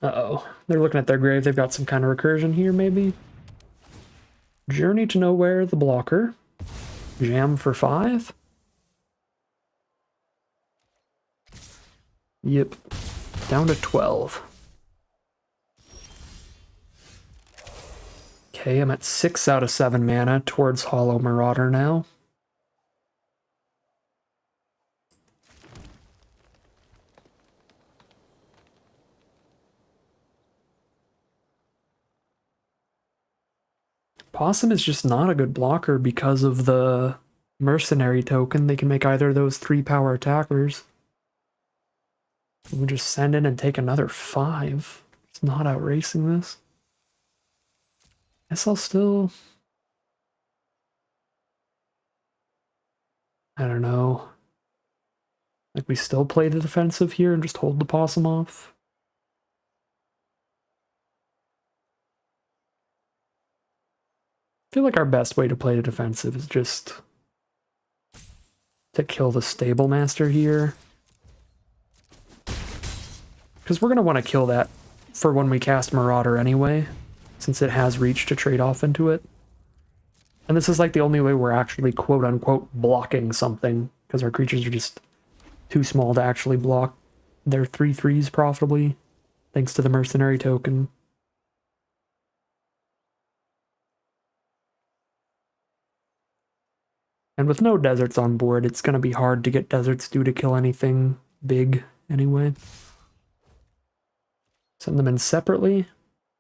Speaker 1: Uh-oh. They're looking at their grave. They've got some kind of recursion here, maybe? Journey to Nowhere, the blocker. Jam for 5. Yep. Down to 12. Okay, I'm at 6 out of 7 mana towards Hollow Marauder now. Possum is just not a good blocker because of the mercenary token. They can make either of those 3-power attackers. We'll just send in and take another 5. It's not outracing this. Guess I'll still... I don't know. Like, we still play the defensive here and just hold the possum off? I feel like our best way to play the defensive is just to kill the Stable Master here. Because we're going to want to kill that for when we cast Marauder anyway, since it has reach to trade off into it. And this is like the only way we're actually quote-unquote blocking something, because our creatures are just too small to actually block their 3/3s profitably, thanks to the mercenary token. And with no deserts on board, it's going to be hard to get Desert's Dew to kill anything big anyway. Send them in separately.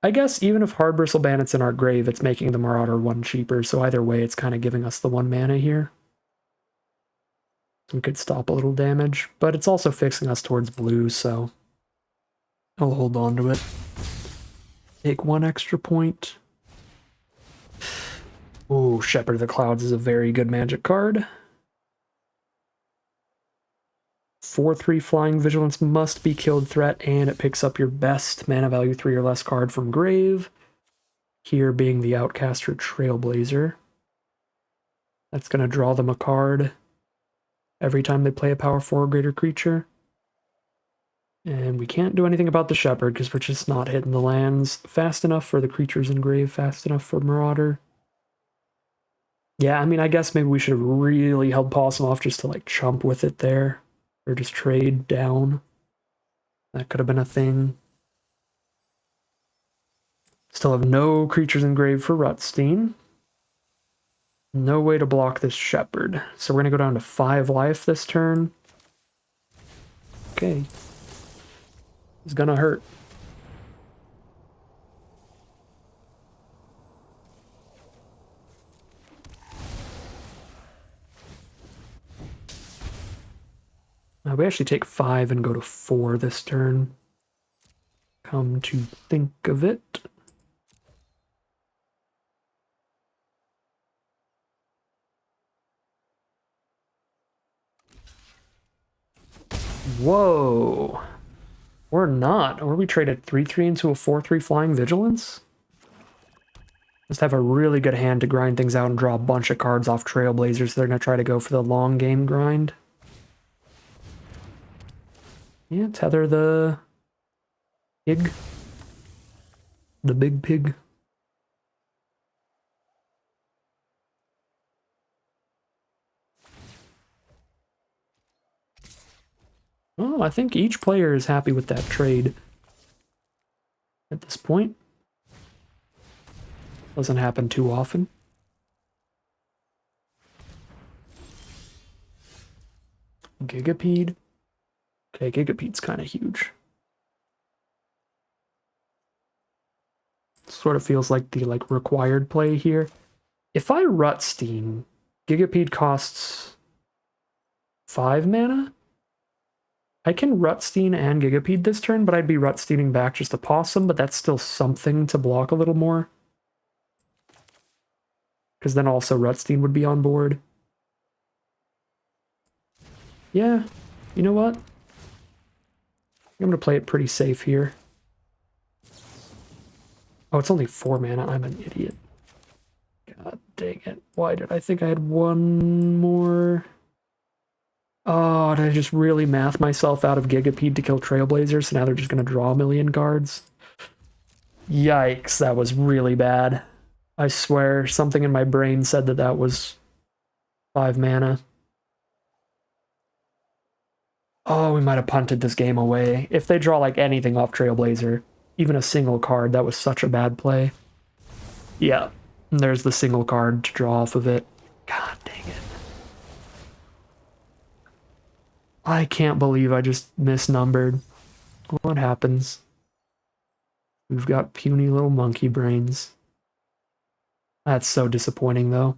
Speaker 1: I guess even if Hard Bristle Bandit's in our grave, it's making the Marauder 1 cheaper, so either way it's kind of giving us the 1 mana here. We could stop a little damage, but it's also fixing us towards blue, so I'll hold on to it. Take 1 extra point. Ooh, Shepherd of the Clouds is a very good magic card. 4/3 Flying Vigilance must be killed threat, and it picks up your best mana value 3 or less card from grave. Here being the Outcaster Trailblazer. That's going to draw them a card every time they play a power 4 or greater creature. And we can't do anything about the Shepherd because we're just not hitting the lands fast enough for the creatures in grave, fast enough for Marauder. Yeah, I mean, I guess maybe we should have really held Possum off just to, like, chump with it there. Or just trade down. That could have been a thing. Still have no creatures in grave for Rutstein. No way to block this Shepherd. So we're going to go down to 5 life this turn. Okay. It's gonna hurt. We actually take 5 and go to 4 this turn. Come to think of it. Whoa. Or not. Or we traded 3/3 into a 4/3 flying vigilance? Just have a really good hand to grind things out and draw a bunch of cards off Trailblazers. They're going to try to go for the long game grind. Yeah, tether the pig. The big pig. Well, I think each player is happy with that trade at this point. Doesn't happen too often. Gigapede. Okay, Gigapede's kind of huge. Sort of feels like the required play here. If I Rutstein, Gigapede costs 5 mana? I can Rutstein and Gigapede this turn, but I'd be Rutsteining back just a Possum, but that's still something to block a little more. Because then also Rutstein would be on board. Yeah, you know what? I'm going to play it pretty safe here. Oh, it's only 4 mana. I'm an idiot. God dang it. Why did I think I had one more? Oh, did I just really math myself out of Gigapede to kill Trailblazers, so now they're just going to draw a million cards? Yikes, that was really bad. I swear, something in my brain said that that was 5 mana. Oh, we might have punted this game away. If they draw anything off Trailblazer, even a single card, that was such a bad play. Yeah, and there's the single card to draw off of it. God dang it. I can't believe I just misnumbered. What happens? We've got puny little monkey brains. That's so disappointing, though.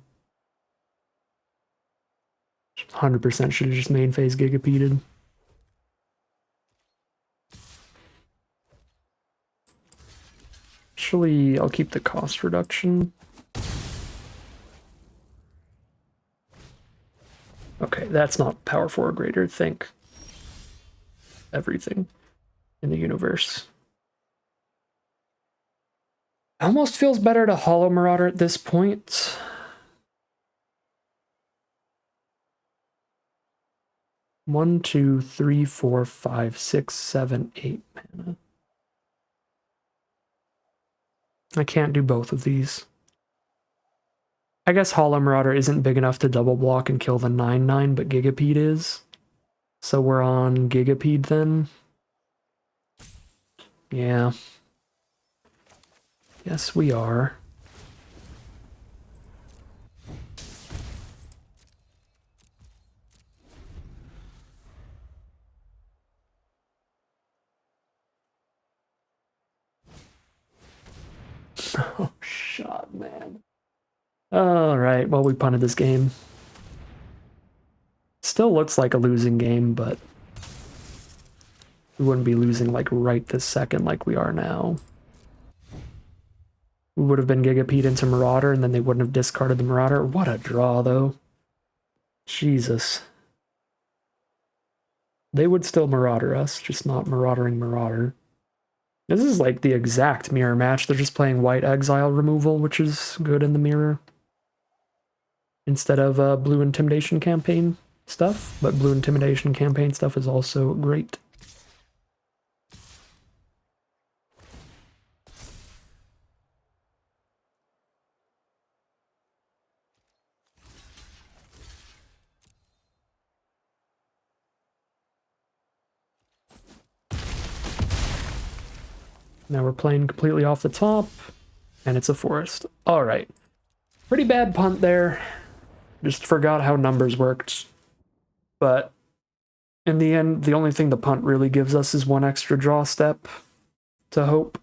Speaker 1: 100% should have just main phase Gigapeded. Actually, I'll keep the cost reduction. Okay, that's not power 4 or greater. Think everything in the universe. Almost feels better to Hollow Marauder at this point. One, 2, 3, 4, 5, 6, 7, 8 mana. I can't do both of these. I guess Hollow Marauder isn't big enough to double block and kill the 9/9, but Gigapede is. So we're on Gigapede then. Yeah. Yes, we are. Oh, shot, man. Alright, well, we punted this game. Still looks like a losing game, but we wouldn't be losing right this second like we are now. We would have been Gigapede into Marauder, and then they wouldn't have discarded the Marauder. What a draw, though. Jesus. They would still Marauder us, just not Maraudering Marauder. This is the exact mirror match. They're just playing White Exile removal, which is good in the mirror. Instead of Blue Intimidation Campaign stuff, but Blue Intimidation Campaign stuff is also great. Now we're playing completely off the top, and it's a forest. All right. Pretty bad punt there. Just forgot how numbers worked. But in the end, the only thing the punt really gives us is one extra draw step to hope.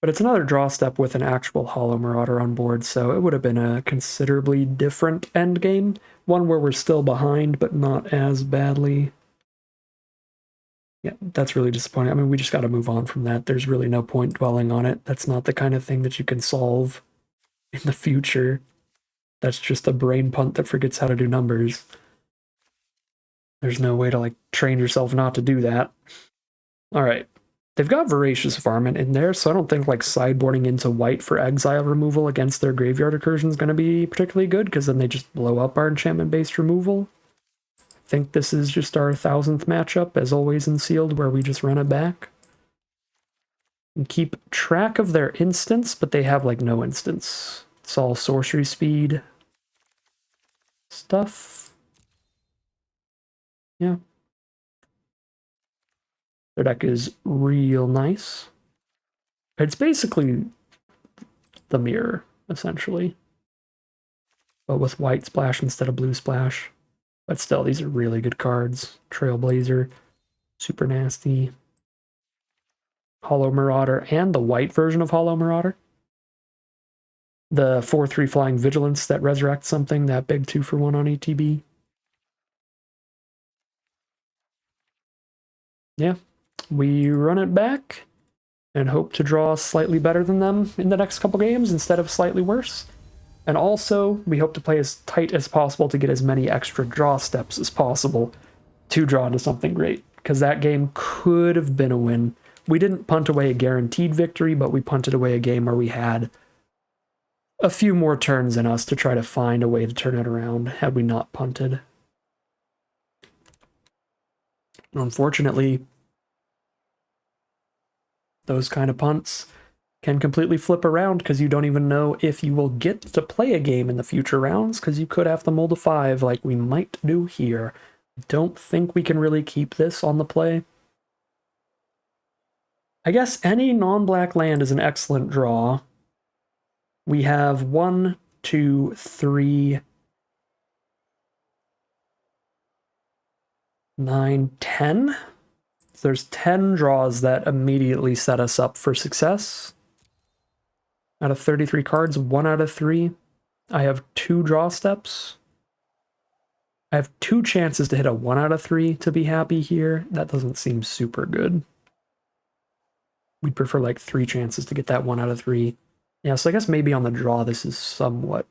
Speaker 1: But it's another draw step with an actual Hollow Marauder on board, so it would have been a considerably different end game. One where we're still behind, but not as badly. Yeah, that's really disappointing. I mean, we just got to move on from that. There's really no point dwelling on it. That's not the kind of thing that you can solve in the future. That's just a brain punt that forgets how to do numbers. There's no way to, like, train yourself not to do that. All right. They've got Voracious Varmint in there, so I don't think, like, sideboarding into white for exile removal against their graveyard incursion is going to be particularly good, because then they just blow up our enchantment-based removal. I think this is just our 1000th matchup, as always in Sealed, where we just run it back. And keep track of their instants, but they have, like, no instants. It's all sorcery speed stuff. Yeah. Their deck is real nice. It's basically the mirror, essentially. But with white splash instead of blue splash. But still, these are really good cards. Trailblazer, super nasty. Hollow Marauder, and the white version of Hollow Marauder. The 4/3 Flying Vigilance that resurrects something, that big 2-for-1 on ETB. Yeah, we run it back and hope to draw slightly better than them in the next couple games instead of slightly worse. And also, we hope to play as tight as possible to get as many extra draw steps as possible to draw into something great, because that game could have been a win. We didn't punt away a guaranteed victory, but we punted away a game where we had a few more turns in us to try to find a way to turn it around had we not punted. Unfortunately, those kind of punts can completely flip around because you don't even know if you will get to play a game in the future rounds, because you could have to mold a 5 like we might do here. Don't think we can really keep this on the play. I guess any non-black land is an excellent draw. We have 1, 2, 3, 9, 10. So there's 10 draws that immediately set us up for success. Out of 33 cards, 1 out of 3. I have 2 draw steps. I have 2 chances to hit a 1 out of 3 to be happy here. That doesn't seem super good. We'd prefer like 3 chances to get that 1 out of 3. Yeah, so I guess maybe on the draw this is somewhat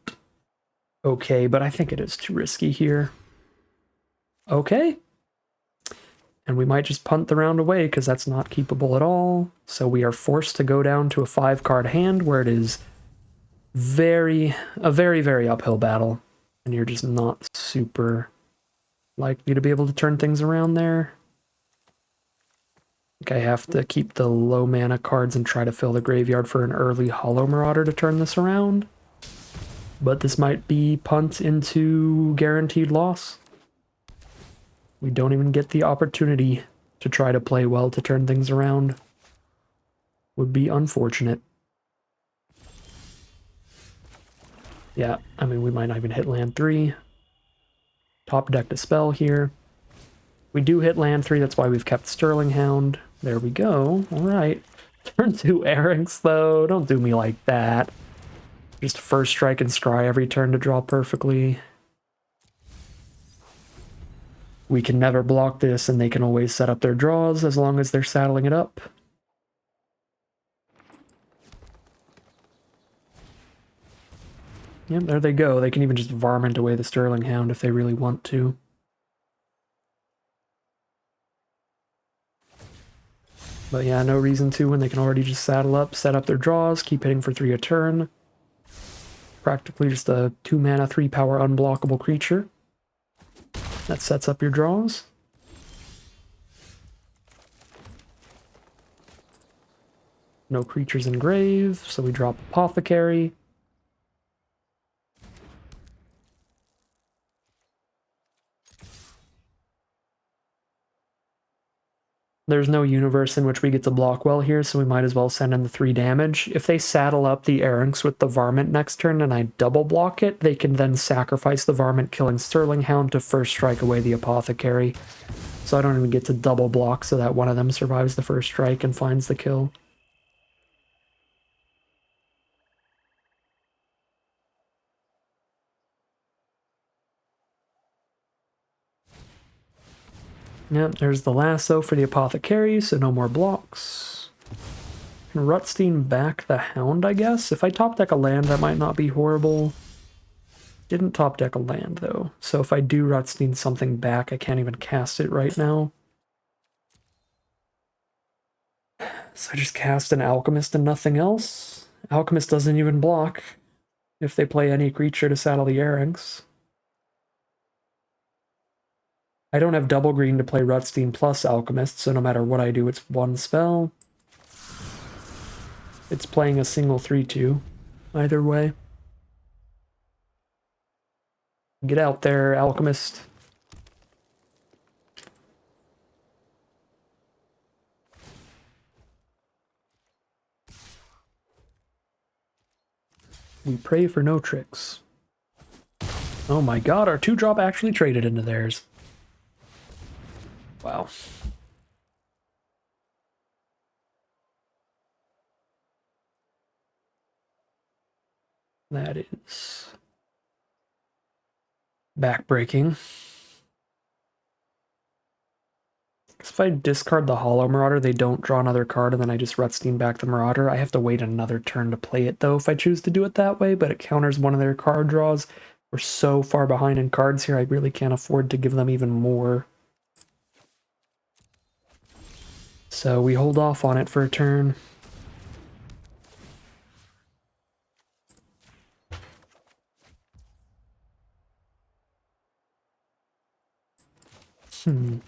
Speaker 1: okay, but I think it is too risky here. Okay. And we might just punt the round away because that's not keepable at all. So we are forced to go down to a 5-card hand where it is a very, very uphill battle. And you're just not super likely to be able to turn things around there. I think I have to keep the low mana cards and try to fill the graveyard for an early Hollow Marauder to turn this around. But this might be punt into guaranteed loss. We don't even get the opportunity to try to play well to turn things around. Would be unfortunate. Yeah, I mean, we might not even hit land 3. Top deck to spell here. We do hit land 3, that's why we've kept Sterling Hound. There we go. Alright. Turn 2 Erings, though. Don't do me like that. Just first strike and scry every turn to draw perfectly. We can never block this, and they can always set up their draws as long as they're saddling it up. Yep, there they go. They can even just varmint away the Sterling Hound if they really want to. But yeah, no reason to when they can already just saddle up, set up their draws, keep hitting for 3 a turn. Practically just a 2 mana, 3 power unblockable creature. That sets up your draws. No creatures in grave, so we drop Apothecary. There's no universe in which we get to block well here, so we might as well send in the 3 damage. If they saddle up the Erings with the Varmint next turn and I double block it, they can then sacrifice the Varmint, killing Sterling Hound to first strike away the Apothecary. So I don't even get to double block so that one of them survives the first strike and finds the kill. Yep, there's the lasso for the apothecary, so no more blocks. Can Rutstein back the Hound, I guess? If I top deck a land, that might not be horrible. Didn't top deck a land, though. So if I do Rutstein something back, I can't even cast it right now. So I just cast an Alchemist and nothing else. Alchemist doesn't even block if they play any creature to saddle the Errangs. I don't have double green to play Rutstein plus Alchemist, so no matter what I do, it's one spell. It's playing a single 3/2, either way. Get out there, Alchemist. We pray for no tricks. Oh my god, our 2-drop actually traded into theirs. Wow. That is backbreaking. If I discard the Hollow Marauder, they don't draw another card, and then I just Rutstein back the Marauder. I have to wait another turn to play it, though, if I choose to do it that way, but it counters one of their card draws. We're so far behind in cards here, I really can't afford to give them even more. So we hold off on it for a turn. I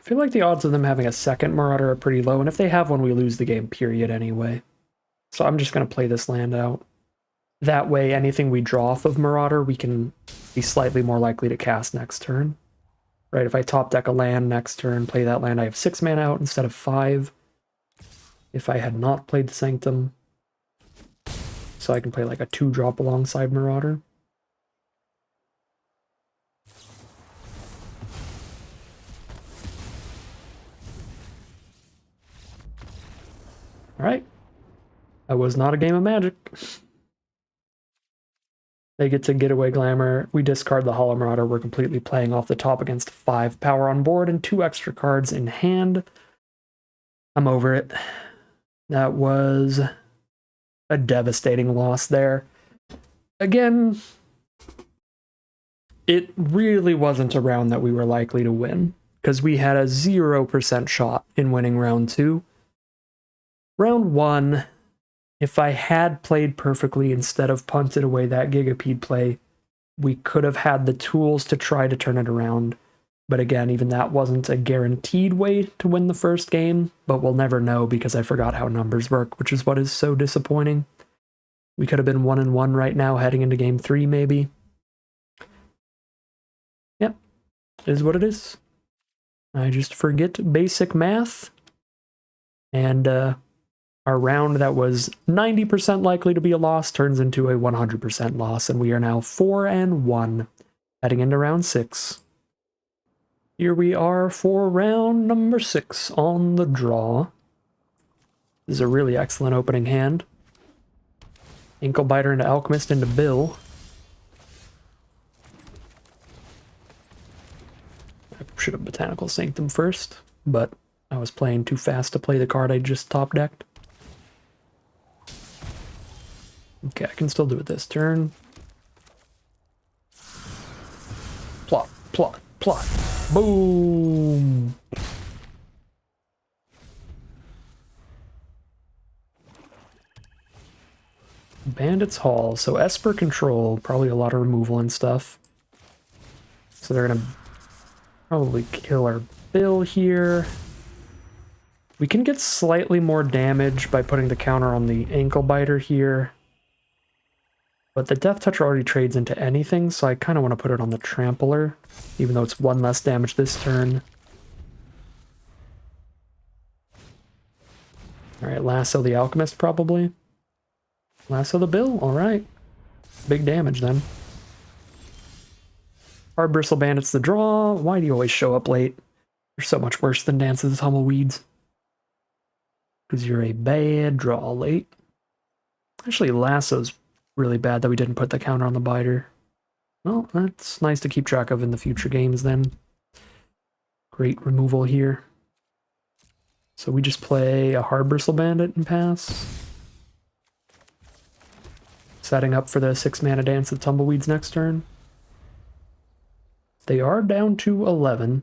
Speaker 1: feel like the odds of them having a second Marauder are pretty low, and if they have one, we lose the game, period, anyway. So I'm just going to play this land out. That way, anything we draw off of Marauder, we can be slightly more likely to cast next turn. Right, if I top deck a land next turn, play that land, I have 6 mana out instead of 5. If I had not played the Sanctum. So I can play like a 2-drop alongside Marauder. Alright. That was not a game of Magic. They get to Getaway Glamour. We discard the Hollow Marauder. We're completely playing off the top against 5 power on board and 2 extra cards in hand. I'm over it. That was a devastating loss there. Again, it really wasn't a round that we were likely to win, because we had a 0% shot in winning round 2. Round 1, if I had played perfectly instead of punted away that Gigapede play, we could have had the tools to try to turn it around. But again, even that wasn't a guaranteed way to win the first game, but we'll never know because I forgot how numbers work, which is what is so disappointing. We could have been 1-1 right now heading into game 3, maybe. Yep, it is what it is. I just forget basic math. And our round that was 90% likely to be a loss turns into a 100% loss, and we are now 4-1 heading into round 6. Here we are for round number 6 on the draw. This is a really excellent opening hand. Anklebiter into Alchemist into Bill. I should have Botanical Sanctum first, but I was playing too fast to play the card I just top decked. Okay, I can still do it this turn. Plot, plot, plot. Boom! Bandit's Hall. So Esper control, probably a lot of removal and stuff. So they're gonna probably kill our Bill here. We can get slightly more damage by putting the counter on the Anklebiter here. But the Death Toucher already trades into anything, so I kind of want to put it on the Trampler, even though it's 1 less damage this turn. Alright, Lasso the Alchemist, probably. Lasso the Bill, alright. Big damage, then. Hard Bristle Bandit's the draw. Why do you always show up late? You're so much worse than Dance of the Tumbleweeds. Because you're a bad draw late. Actually, Lasso's really bad that we didn't put the counter on the biter. Well, that's nice to keep track of in the future games then. great removal here. So we just play a Hard Bristle Bandit and pass. Setting up for the 6-mana Dance of Tumbleweeds next turn. They are down to 11.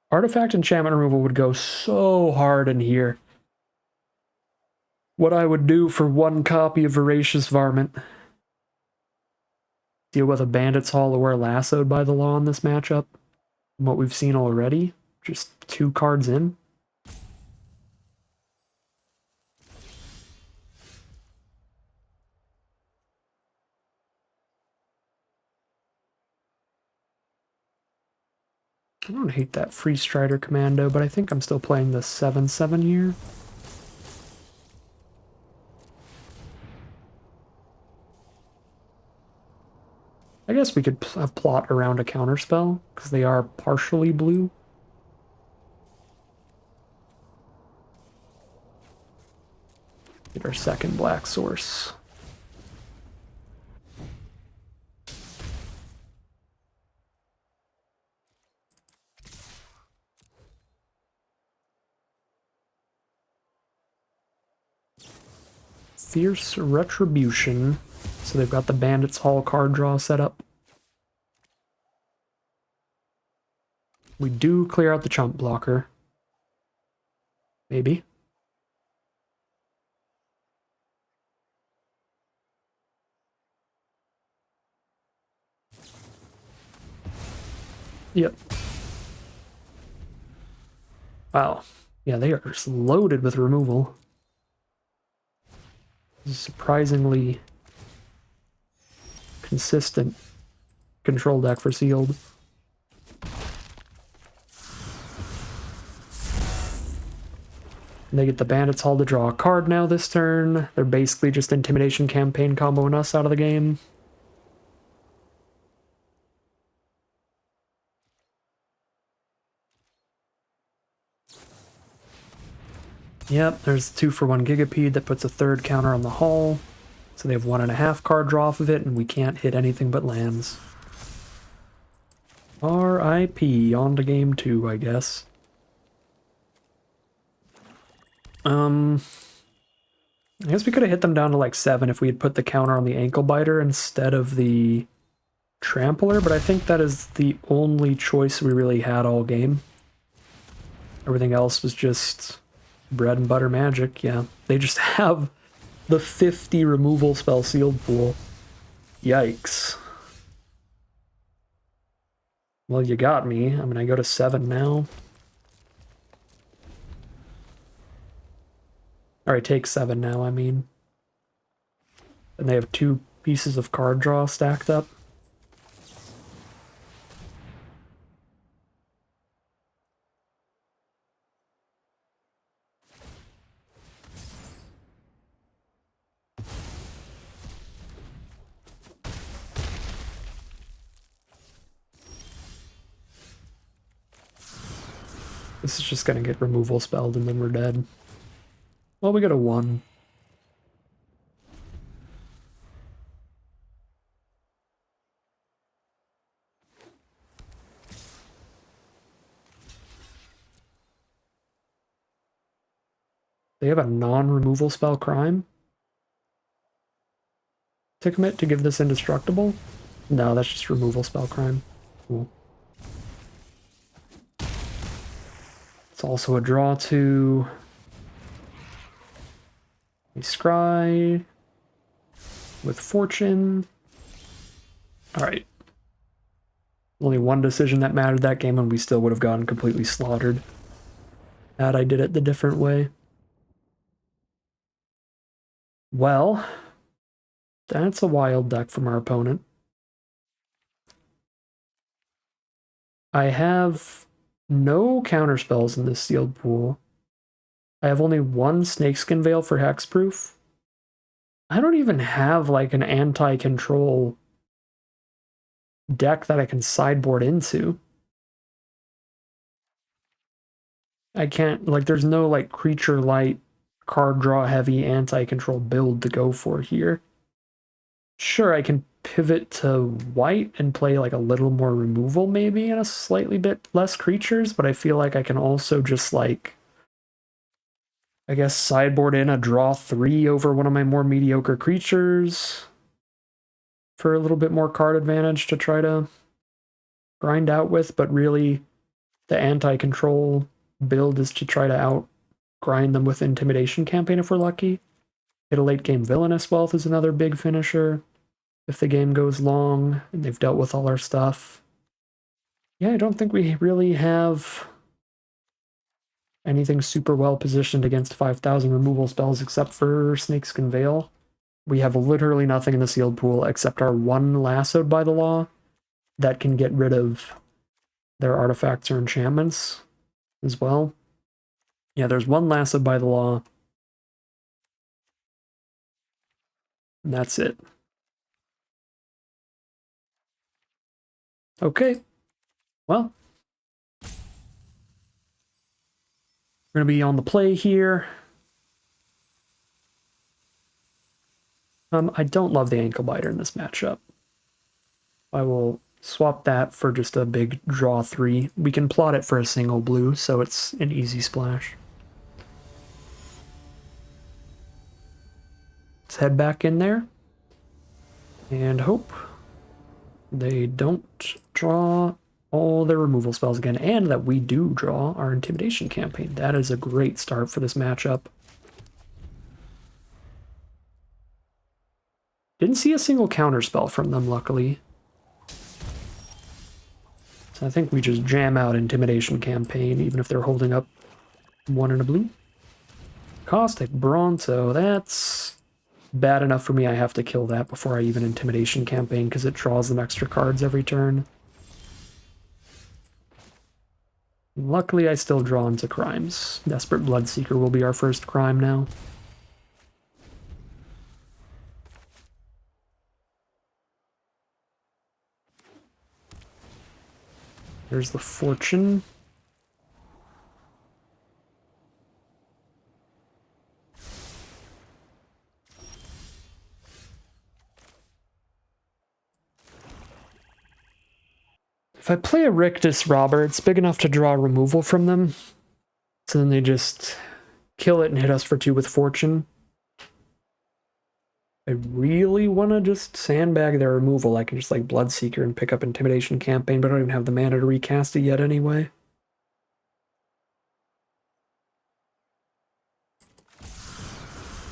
Speaker 1: Artifact enchantment removal would go so hard in here. What I would do for one copy of Voracious Varmint. Deal with a Bandit's Hall or lassoed by the law in this matchup. From what we've seen already. Just 2 cards in. I don't hate that Free Strider Commando, but I think I'm still playing the 7/7 here. I guess we could plot around a counterspell, because they are partially blue. Get our second black source. Fierce Retribution. So they've got the Bandit's Hall card draw set up. We do clear out the chump blocker. Maybe. Yep. Wow. Yeah, they are just loaded with removal. This is surprisingly consistent control deck for sealed. And they get the Bandit's Hall to draw a card now this turn. They're basically just Intimidation Campaign comboing us out of the game. Yep, there's 2-for-1 Gigapede that puts a 3rd counter on the Hall. So they have 1.5 card draw off of it, and we can't hit anything but lands. R.I.P. on to game 2, I guess. I guess we could have hit them down to like 7 if we had put the counter on the Ankle Biter instead of the Trampler, but I think that is the only choice we really had all game. Everything else was just bread and butter magic. Yeah, they just have the 50 removal spell sealed pool. Yikes. Well, you got me. I mean, I go to 7 now. Or I take 7 now, I mean. And they have 2 pieces of card draw stacked up. This is just gonna get removal spelled and then we're dead. Well, we got a 1. They have a non-removal spell Crime to commit to give this indestructible? No, that's just removal spell Crime. Cool. It's also a draw to a Scry with Fortune. Alright. Only one decision that mattered that game, and we still would have gotten completely slaughtered had I did it the different way. Well, that's a wild deck from our opponent. I have no counterspells in this sealed pool. I have only 1 Snakeskin Veil for hexproof. I don't even have like an anti-control deck that I can sideboard into. I can't, like, there's no like creature light card draw heavy anti-control build to go for here. Sure, I can pivot to white and play like a little more removal maybe and a slightly bit less creatures, but I feel like I can also just like, I guess, sideboard in a draw 3 over one of my more mediocre creatures for a little bit more card advantage to try to grind out with, but really the anti-control build is to try to out-grind them with Intimidation Campaign if we're lucky. Hit a late-game Villainous Wealth is another big finisher if the game goes long and they've dealt with all our stuff. Yeah, I don't think we really have anything super well positioned against 5,000 removal spells except for Snakeskin Veil. We have literally nothing in the sealed pool except our one Lassoed by the Law that can get rid of their artifacts or enchantments as well. Yeah, there's one Lassoed by the Law. And that's it. Okay. Well, we're going to be on the play here. I don't love the Ankle Biter in this matchup. I will swap that for just a big draw 3. We can plot it for a single blue, so it's an easy splash. Let's head back in there and hope they don't draw all their removal spells again, and that we do draw our Intimidation Campaign. That is a great start for this matchup. Didn't see a single counterspell from them, luckily. So I think we just jam out Intimidation Campaign, even if they're holding up 1 in a blue. Caustic Bronto, that's bad enough for me. I have to kill that before I even Intimidation Campaign, because it draws them extra cards every turn. Luckily, I still draw into crimes. Desperate Bloodseeker will be our first crime now. There's the Fortune. If I play a Rictus Robber, it's big enough to draw removal from them. So then they just kill it and hit us for 2 with Fortune. I really want to just sandbag their removal. I can just like Bloodseeker and pick up Intimidation Campaign, but I don't even have the mana to recast it yet anyway.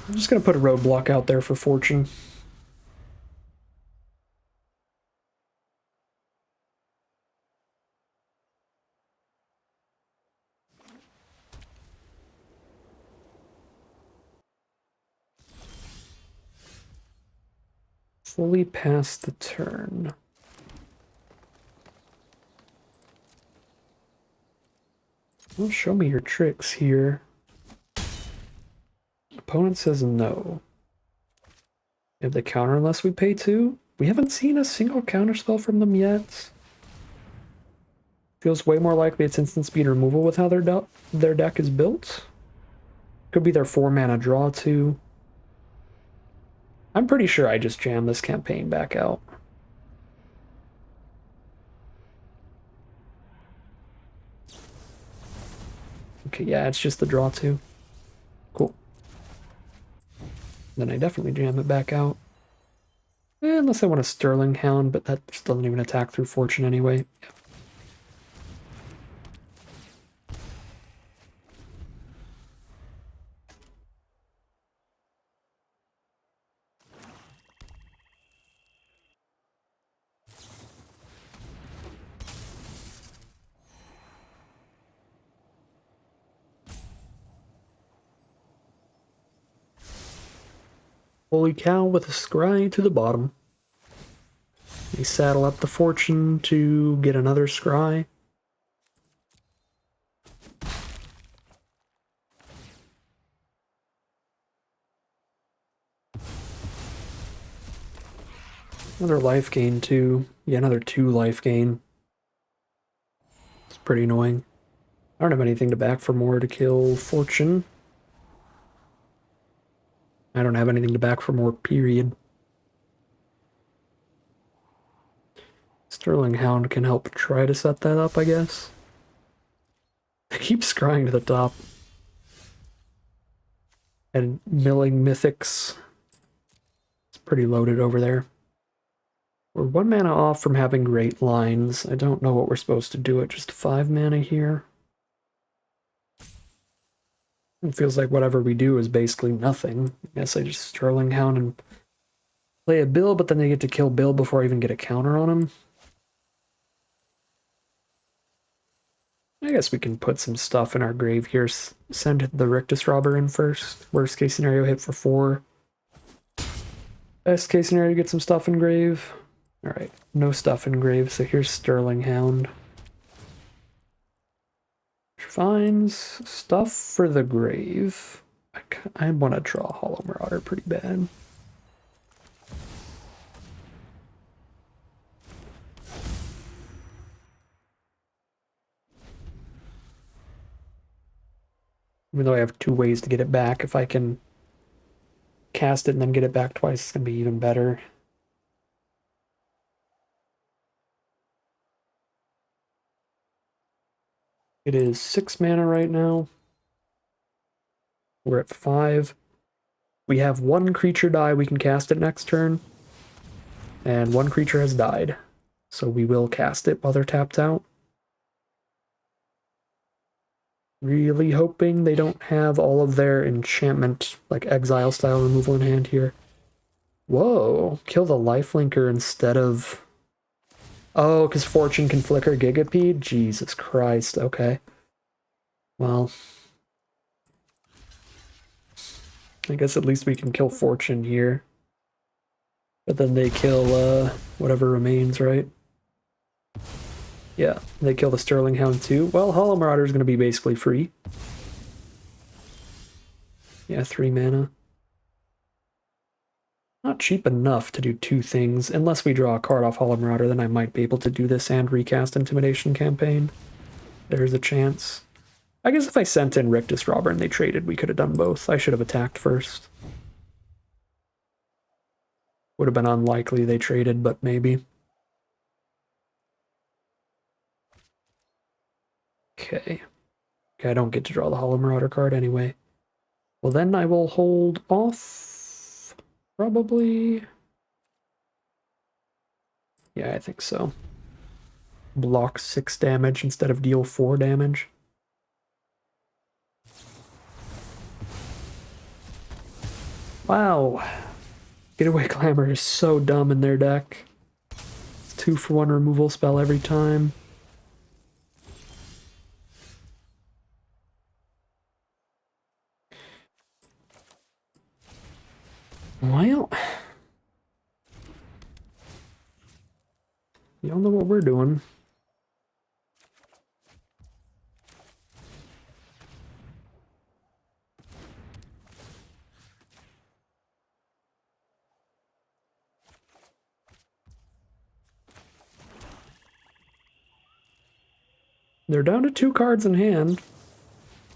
Speaker 1: I'm just going to put a roadblock out there for Fortune. Fully past the turn. Well, show me your tricks here. Opponent says no. You have the counter unless we pay 2. We haven't seen a single counterspell from them yet. Feels way more likely it's instant speed removal with how their deck is built. Could be their 4 mana draw too. I'm pretty sure I just jammed this campaign back out. Okay, yeah, it's just the draw 2. Cool. Then I definitely jam it back out. Unless I want a Sterling Hound, but that just doesn't even attack through Fortune anyway. Holy cow, with a scry to the bottom. We saddle up the Fortune to get another scry. Another life gain too. Yeah, another 2 life gain. It's pretty annoying. I don't have anything to back for more to kill Fortune. I don't have anything to back for more, period. Sterling Hound can help try to set that up, I guess. They keep scrying to the top. And milling mythics. It's pretty loaded over there. We're 1 mana off from having great lines. I don't know what we're supposed to do at just 5 mana here. It feels like whatever we do is basically nothing. I guess I just Sterling Hound and play a Bill, but then they get to kill Bill before I even get a counter on him. I guess we can put some stuff in our grave here. Send the Rictus Robber in first. Worst case scenario, hit for 4. Best case scenario, get some stuff in grave. Alright, no stuff in grave, so here's Sterling Hound. Finds stuff for the grave. I want to draw Hollow Marauder pretty bad. Even though I have 2 ways to get it back, if I can cast it and then get it back twice, it's going to be even better. It is 6 mana right now. We're at 5. We have 1 creature die, we can cast it next turn. And 1 creature has died. So we will cast it while they're tapped out. Really hoping they don't have all of their enchantment, like exile style removal in hand here. Whoa, kill the lifelinker instead of... Oh, because Fortune can flicker Gigapede? Jesus Christ, okay. Well, I guess at least we can kill Fortune here. But then they kill whatever remains, right? Yeah, they kill the Sterling Hound too. Well, Hollow Marauder is going to be basically free. Yeah, 3 mana. Not cheap enough to do 2 things. Unless we draw a card off Hollow Marauder, then I might be able to do this and recast Intimidation Campaign. There's a chance. I guess if I sent in Rictus Robber and they traded, we could have done both. I should have attacked first. Would have been unlikely they traded, but maybe. Okay. Okay, I don't get to draw the Hollow Marauder card anyway. Well, then I will hold off. Probably. Yeah, I think so. Block 6 damage instead of deal 4 damage. Wow. Getaway Clamor is so dumb in their deck. It's 2-for-1 removal spell every time. Well, y'all know what we're doing. They're down to 2 cards in hand.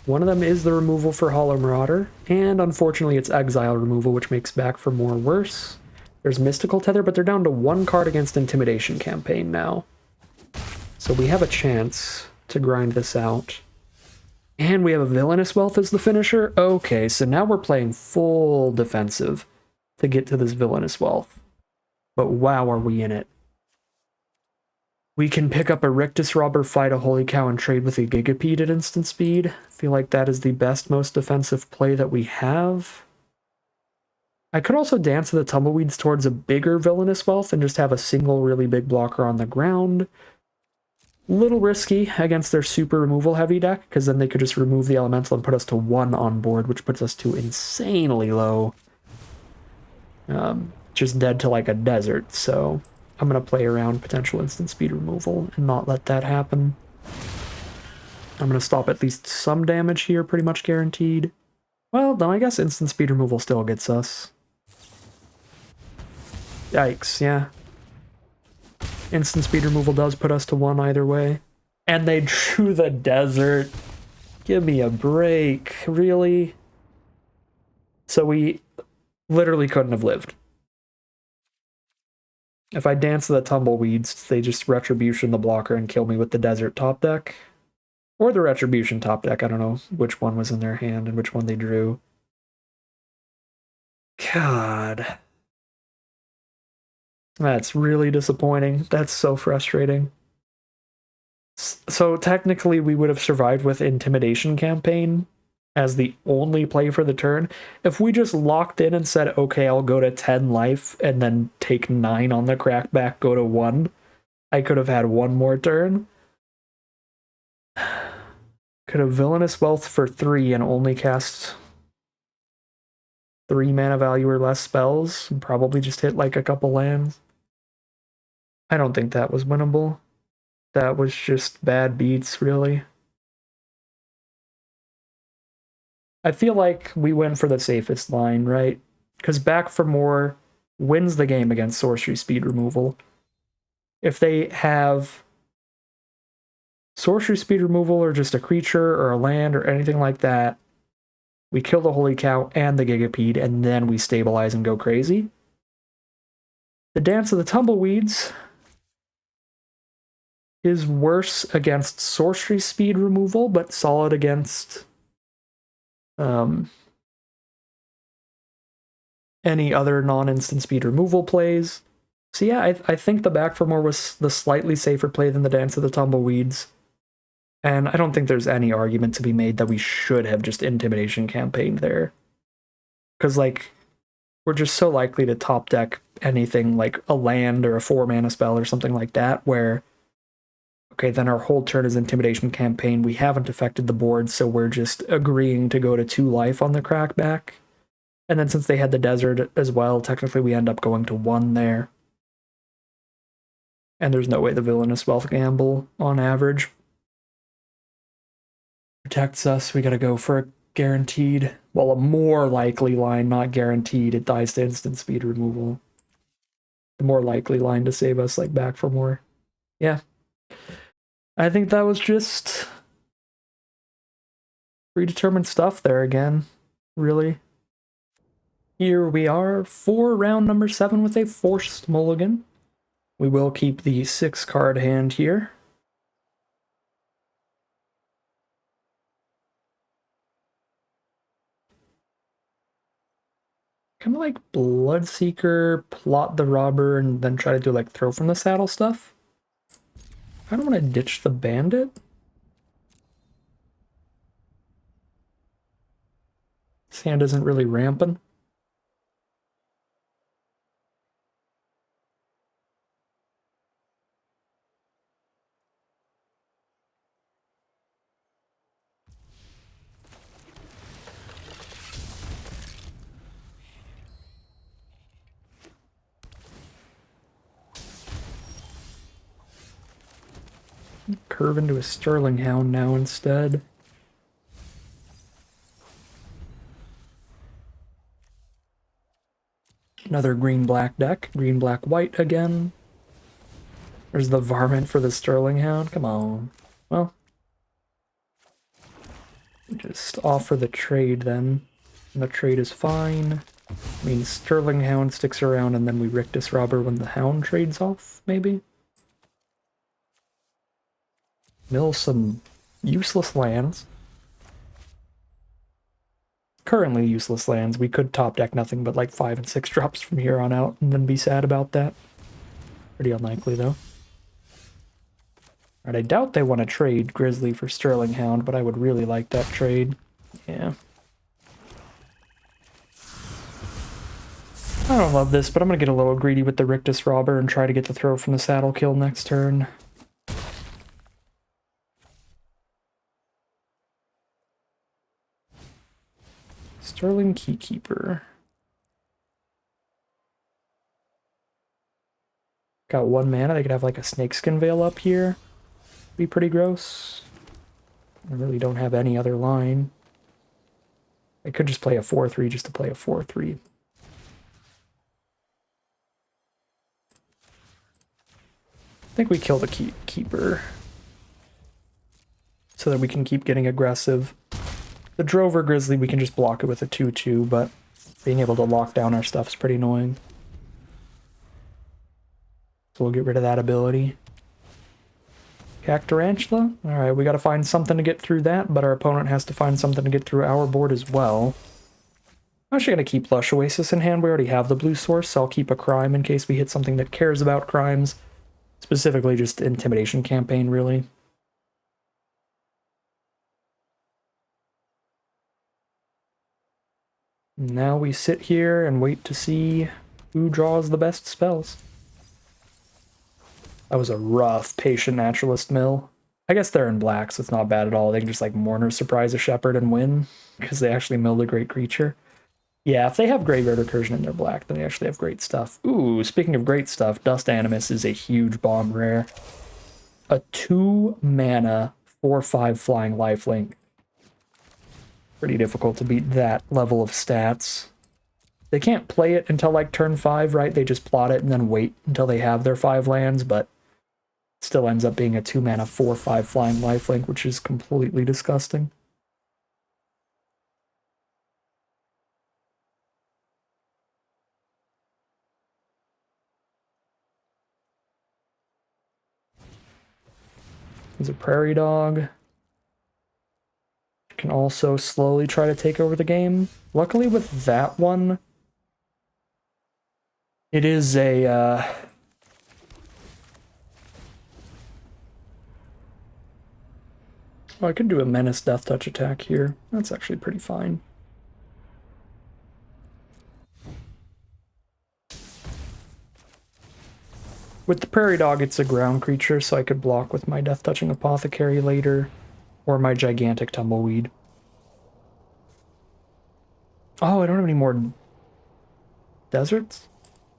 Speaker 1: One of them is the removal for Hollow Marauder, and unfortunately it's exile removal, which makes back for more worse. There's Mystical Tether, but they're down to 1 card against Intimidation Campaign now. So we have a chance to grind this out. And we have a Villainous Wealth as the finisher? Okay, so now we're playing full defensive to get to this Villainous Wealth. But wow, are we in it. We can pick up a Rictus Robber, fight a Holy Cow, and trade with a Gigapede at instant speed. I feel like that is the best, most defensive play that we have. I could also dance the Tumbleweeds towards a bigger Villainous Wealth and just have a single really big blocker on the ground. Little risky against their super removal heavy deck, because then they could just remove the Elemental and put us to 1 on board, which puts us to insanely low. Just dead to like a desert, so I'm going to play around potential instant speed removal and not let that happen. I'm going to stop at least some damage here, pretty much guaranteed. Well, no, I guess instant speed removal still gets us. Yikes, yeah. Instant speed removal does put us to 1 either way. And they drew the desert. Give me a break, really? So we Literally couldn't have lived. If I dance the tumbleweeds, they just retribution the blocker and kill me with the desert top deck. Or the retribution top deck. I don't know which one was in their hand and which one they drew. God. That's really disappointing. That's so frustrating. So technically we would have survived with Intimidation Campaign as the only play for the turn. If we just locked in and said, okay, I'll go to 10 life and then take 9 on the crackback, go to 1, I could have had one more turn. Could have Villainous Wealth for 3 and only cast 3 mana value or less spells, and probably just hit like a couple lands. I don't think that was winnable. That was just bad beats, really. I feel like we went for the safest line, right? Because Back for More wins the game against sorcery speed removal. If they have sorcery speed removal or just a creature or a land or anything like that, we kill the Holy Cow and the Gigapede, and then we stabilize and go crazy. The Dance of the Tumbleweeds is worse against sorcery speed removal, but solid against any other non-instant speed removal plays. So yeah, I think the Back for More was the slightly safer play than the Dance of the Tumbleweeds. And I don't think there's any argument to be made that we should have just Intimidation Campaigned there. Because, like, we're just so likely to top deck anything like a land or a 4-mana spell or something like that, where, okay, then our whole turn is Intimidation Campaign. We haven't affected the board, so we're just agreeing to go to 2 life on the crackback. And then since they had the desert as well, technically we end up going to 1 there. And there's no way the Villainous Wealth gamble, on average, protects us. We gotta go for a guaranteed, well, a more likely line, not guaranteed. It dies to instant speed removal. The more likely line to save us, like Back for More. Yeah. I think that was just predetermined stuff there again, really. Here we are for round number 7 with a forced mulligan. We will keep the 6-card hand here. Kind of like Bloodseeker, Plot the Robber, and then try to do like Throw from the Saddle stuff. I don't want to ditch the Bandit. This hand isn't really ramping. Curve into a Sterling Hound now instead. Another green-black deck. Green-black-white again. There's the Varmint for the Sterling Hound. Come on. Well, just offer the trade then. And the trade is fine. I mean, Sterling Hound sticks around and then we Rictus Robber when the Hound trades off, maybe? Mill some useless lands. Currently useless lands. We could top deck nothing but like 5 and 6 drops from here on out and then be sad about that. Pretty unlikely though. Alright, I doubt they want to trade Grizzly for Sterling Hound, but I would really like that trade. Yeah. I don't love this, but I'm going to get a little greedy with the Rictus Robber and try to get the Throw from the Saddle kill next turn. Sterling Keykeeper. Got 1 mana. They could have like a Snakeskin Veil up here. Be pretty gross. I really don't have any other line. I could just play a 4-3 just to play a 4-3. I think we kill the Keeper. So that we can keep getting aggressive. The Drover Grizzly, we can just block it with a 2-2, but Being able to lock down our stuff is pretty annoying. So we'll get rid of that ability. Cactarantula? Alright, we gotta find something to get through that, but our opponent has to find something to get through our board as well. I'm actually gonna keep Lush Oasis in hand. We already have the blue source, so I'll keep a crime in case we hit something that cares about crimes. Specifically just Intimidation campaign, really. Now we sit here and wait to see who draws the best spells. That was a rough Patient Naturalist mill. I guess they're in black, so it's not bad at all. They can just like Mourner surprise a Shepherd and win, because they actually milled a great creature. Yeah, if they have Graveyard Recursion in their black, then they actually have great stuff. Ooh, speaking of great stuff, Dust Animus is a huge bomb rare. A 2-mana 4/5 flying lifelink. Pretty difficult to beat that level of stats. They can't play it until like turn 5, right? They just plot it and then wait until they have their 5 lands, but it still ends up being a 2-mana 4/5 flying lifelink, which is completely disgusting. He's a Prairie Dog. Can also slowly try to take over the game. Luckily with that one, it is a oh, I could do a Menace Death Touch attack here. That's actually pretty fine. With the Prairie Dog, it's a ground creature, so I could block with my Death Touching Apothecary later, or my Gigantic Tumbleweed. Oh, I don't have any more deserts?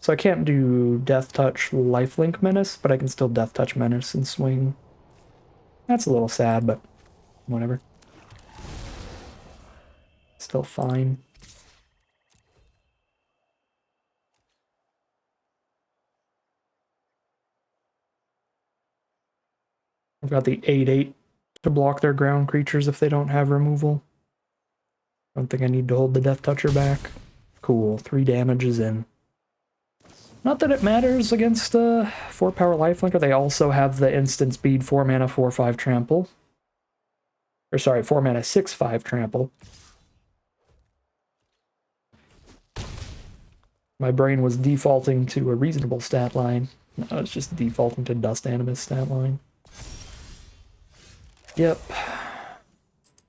Speaker 1: So I can't do Death Touch Lifelink Menace, but I can still Death Touch Menace and swing. That's a little sad, but whatever. Still fine. I've got the 8/8 to block their ground creatures if they don't have removal. I don't think I need to hold the Death Toucher back. Cool, 3 damage is in. Not that it matters against 4-power lifelinker. They also have the instant speed 4-mana 4/5 trample. Or sorry, 4-mana 6/5 trample. My brain was defaulting to a reasonable stat line. No, it's just defaulting to Dust Animus stat line. Yep.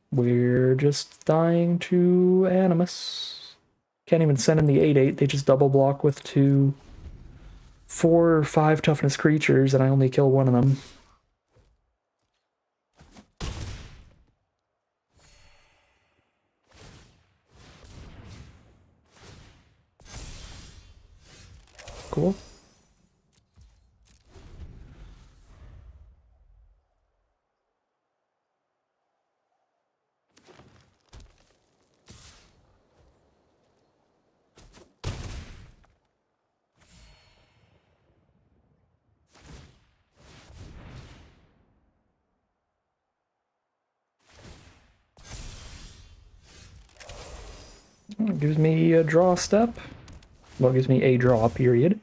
Speaker 1: We're just dying to Animus. Can't even send in the 8/8. They just double block with 2 4 or 5 toughness creatures, and I only kill one of them. Cool. It gives me a draw step. Well, it gives me a draw, period.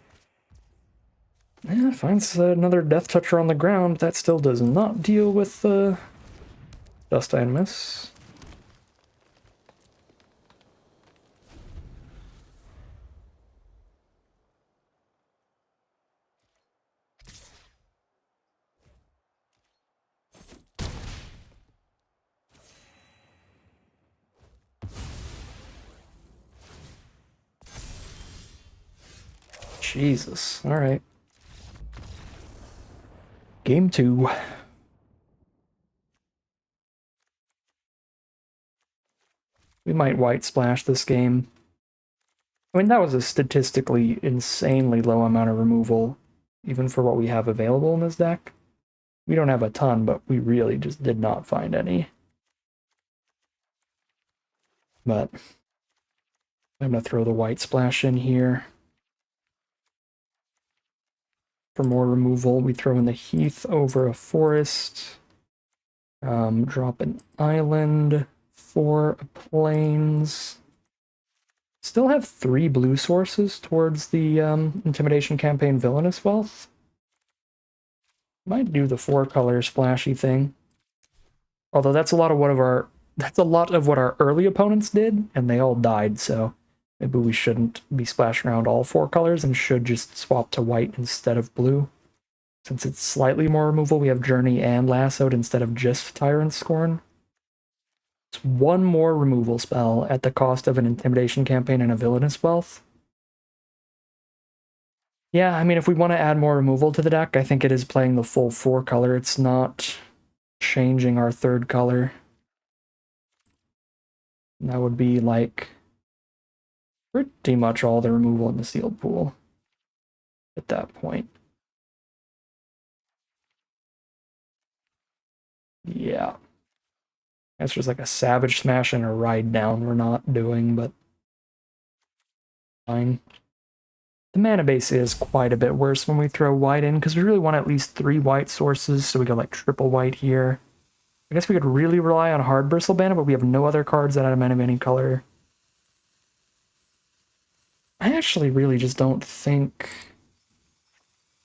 Speaker 1: Yeah, finds another Death Toucher on the ground. That still does not deal with Dust Animus. Jesus. Alright. Game 2. We might white splash this game. I mean, that was a statistically insanely low amount of removal, even for what we have available in this deck. We don't have a ton, but we really just did not find any. But I'm going to throw the white splash in here. For more removal, we throw in the Heath over a forest. Drop an island for a plains. Still have 3 blue sources towards the Intimidation Campaign Villainous Wealth. Might do the 4-color splashy thing. Although that's a lot of what our early opponents did, and they all died, so maybe we shouldn't be splashing around all 4 colors and should just swap to white instead of blue. Since it's slightly more removal, we have Journey and Lassoed instead of just Tyrant Scorn. It's 1 more removal spell at the cost of an Intimidation Campaign and a Villainous Wealth. Yeah, I mean, if we want to add more removal to the deck, I think it is playing the full 4-color. It's not changing our 3rd color. That would be, like, pretty much all the removal in the sealed pool at that point. Yeah. That's just like a Savage Smash and a Ride Down we're not doing, but fine. The mana base is quite a bit worse when we throw white in, because we really want at least 3 white sources, so we go like triple white here. I guess we could really rely on Hard Bristle Banner, but we have no other cards that add a mana of any color. I actually really just don't think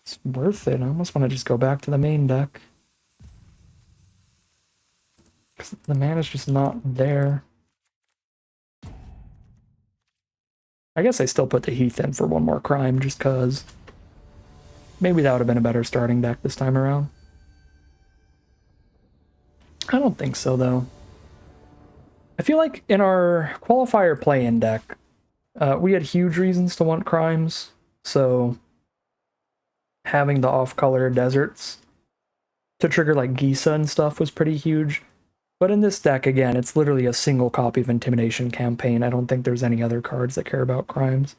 Speaker 1: it's worth it. I almost want to just go back to the main deck. Because the mana's just not there. I guess I still put the Heath in for 1 more crime, just because maybe that would have been a better starting deck this time around. I don't think so, though. I feel like in our Qualifier play-in deck, we had huge reasons to want crimes, so having the off-color deserts to trigger like Gisa and stuff was pretty huge. But in this deck, again, it's literally a single copy of Intimidation Campaign. I don't think there's any other cards that care about crimes.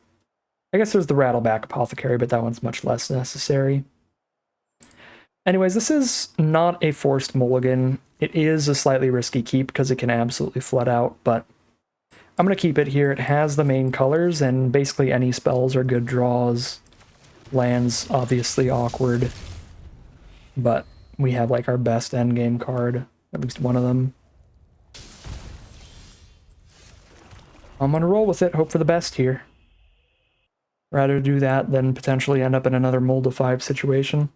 Speaker 1: I guess there's the Rattleback Apothecary, but that one's much less necessary. Anyways, this is not a forced mulligan. It is a slightly risky keep because it can absolutely flood out, but I'm going to keep it here. It has the main colors, and basically any spells are good draws. Lands, obviously awkward, but we have like our best endgame card. At least one of them. I'm gonna roll with it, hope for the best here. Rather do that than potentially end up in another Mold of 5 situation.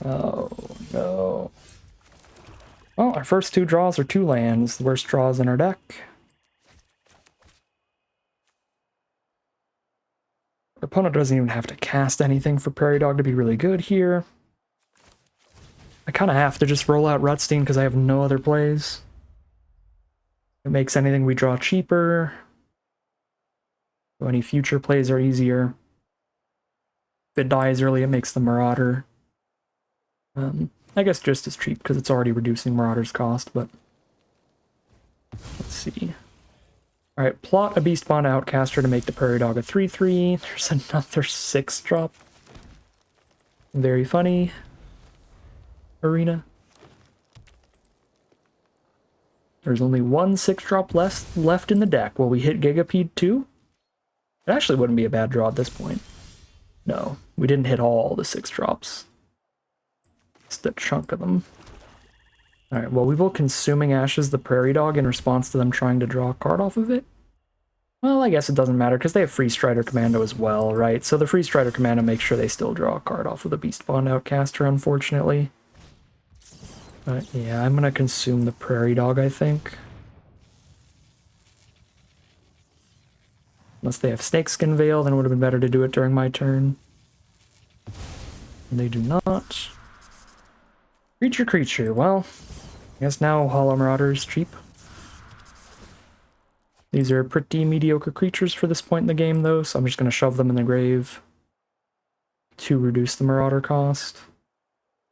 Speaker 1: Oh, no. Well, our first 2 draws are 2 lands, the worst draws in our deck. Our opponent doesn't even have to cast anything for Prairie Dog to be really good here. I kind of have to just roll out Rutstein because I have no other plays. It makes anything we draw cheaper. So any future plays are easier. If it dies early, it makes the Marauder. I guess just as cheap because it's already reducing Marauder's cost, but let's see. Alright, plot a Beastbond Outcaster to make the Prairie Dog a 3/3. There's another 6-drop. Very funny. Arena. There's only 1 6-drop left in the deck. Will we hit Gigapede 2? It actually wouldn't be a bad draw at this point. No, we didn't hit all the 6-drops. Just a chunk of them. Alright, well, we will Consuming Ashes the Prairie Dog in response to them trying to draw a card off of it. Well, I guess it doesn't matter, because they have Free Strider Commando as well, right? So the Free Strider Commando makes sure they still draw a card off of the Beastbond Outcaster, unfortunately. But yeah, I'm gonna consume the Prairie Dog, I think. Unless they have Snakeskin Veil, then it would have been better to do it during my turn. And they do not. Creature. Well, I guess now Hollow Marauder is cheap. These are pretty mediocre creatures for this point in the game, though, so I'm just going to shove them in the grave to reduce the Marauder cost.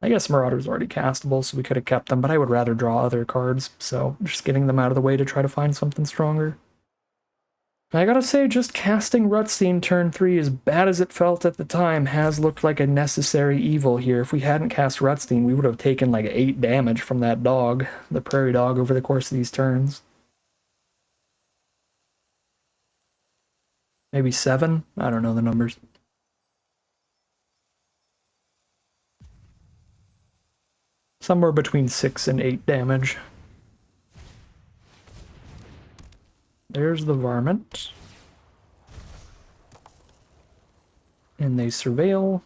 Speaker 1: I guess Marauder's already castable, so we could have kept them, but I would rather draw other cards, so just getting them out of the way to try to find something stronger. I gotta say, just casting Rutstein turn 3, as bad as it felt at the time, has looked like a necessary evil here. If we hadn't cast Rutstein, we would have taken like 8 damage from that dog, the Prairie Dog, over the course of these turns. Maybe 7? I don't know the numbers. Somewhere between 6 and 8 damage. There's the varmint. And they surveil.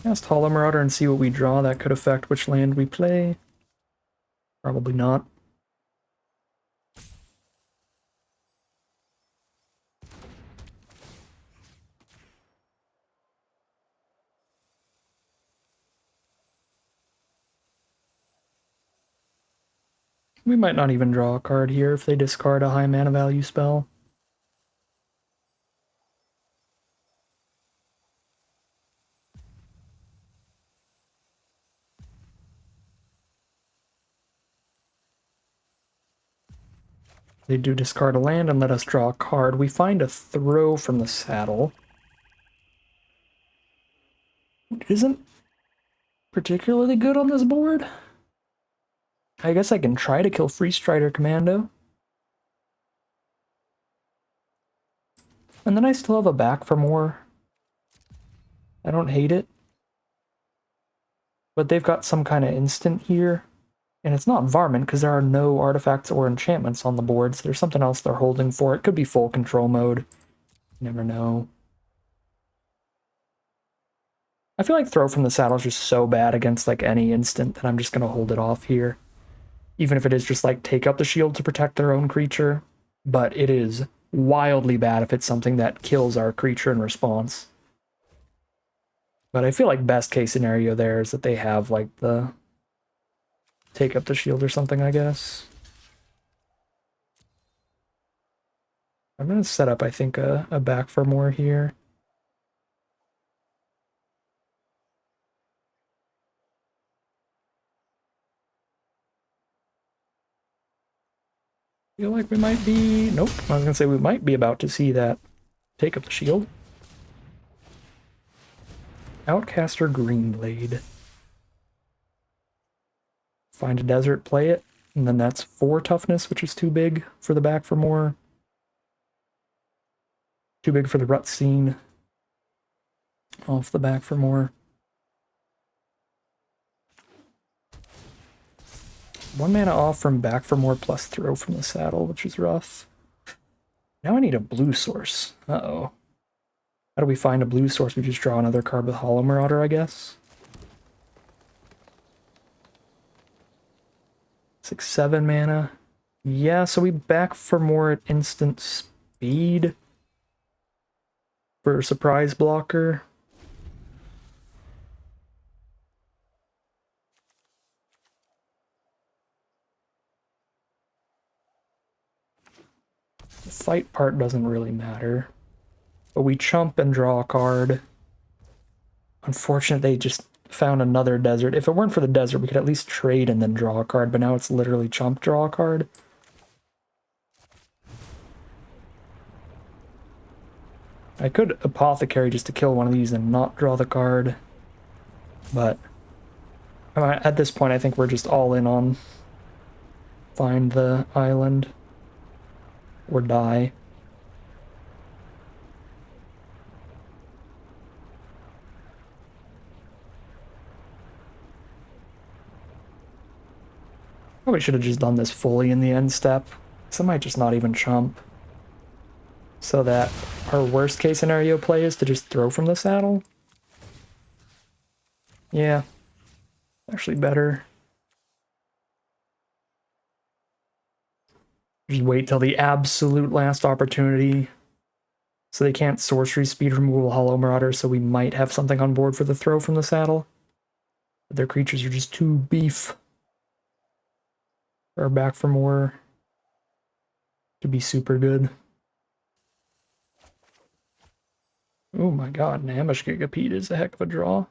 Speaker 1: Cast Hollow Marauder and see what we draw. That could affect which land we play. Probably not. We might not even draw a card here if they discard a high mana value spell. They do discard a land and let us draw a card. We find a throw from the saddle. Which isn't particularly good on this board. I guess I can try to kill Free Strider Commando. And then I still have a back for more. I don't hate it. But they've got some kind of instant here. And it's not Varmint, because there are no artifacts or enchantments on the board, so there's something else they're holding for. It could be full control mode. You never know. I feel like Throw from the Saddle is just so bad against like any instant that I'm just going to hold it off here. Even if it is just like take up the shield to protect their own creature. But it is wildly bad if it's something that kills our creature in response. But I feel like best case scenario there is that they have like the take up the shield or something, I guess. I'm going to set up, I think, a back for more here. Feel like we might be... Nope, I was going to say we might be about to see that take up the shield. Outcaster Greenblade. Find a desert, play it, and then that's 4 toughness, which is too big for the back for more. Too big for the rut scene. Off the back for more. 1 mana off from back for more plus throw from the saddle, which is rough. Now I need a blue source. Uh-oh. How do we find a blue source? We just draw another card with Hollow Marauder, I guess. 6/7 mana. Yeah, so we back for more at instant speed for surprise blocker. The fight part doesn't really matter. But we chump and draw a card. Unfortunate they just found another desert. If it weren't for the desert, we could at least trade and then draw a card, but now it's literally chump, draw a card. I could Apothecary just to kill one of these and not draw the card, but at this point I think we're just all in on find the island or die. Probably should have just done this fully in the end step. So I might just not even chump. So that our worst case scenario play is to just throw from the saddle. Yeah. Actually better. Just wait till the absolute last opportunity. So they can't sorcery speed removal Hollow Marauder, so we might have something on board for the throw from the saddle. But their creatures are just too beef. Or back for more to be super good. Oh my god, an Ambush Gigapede is a heck of a draw.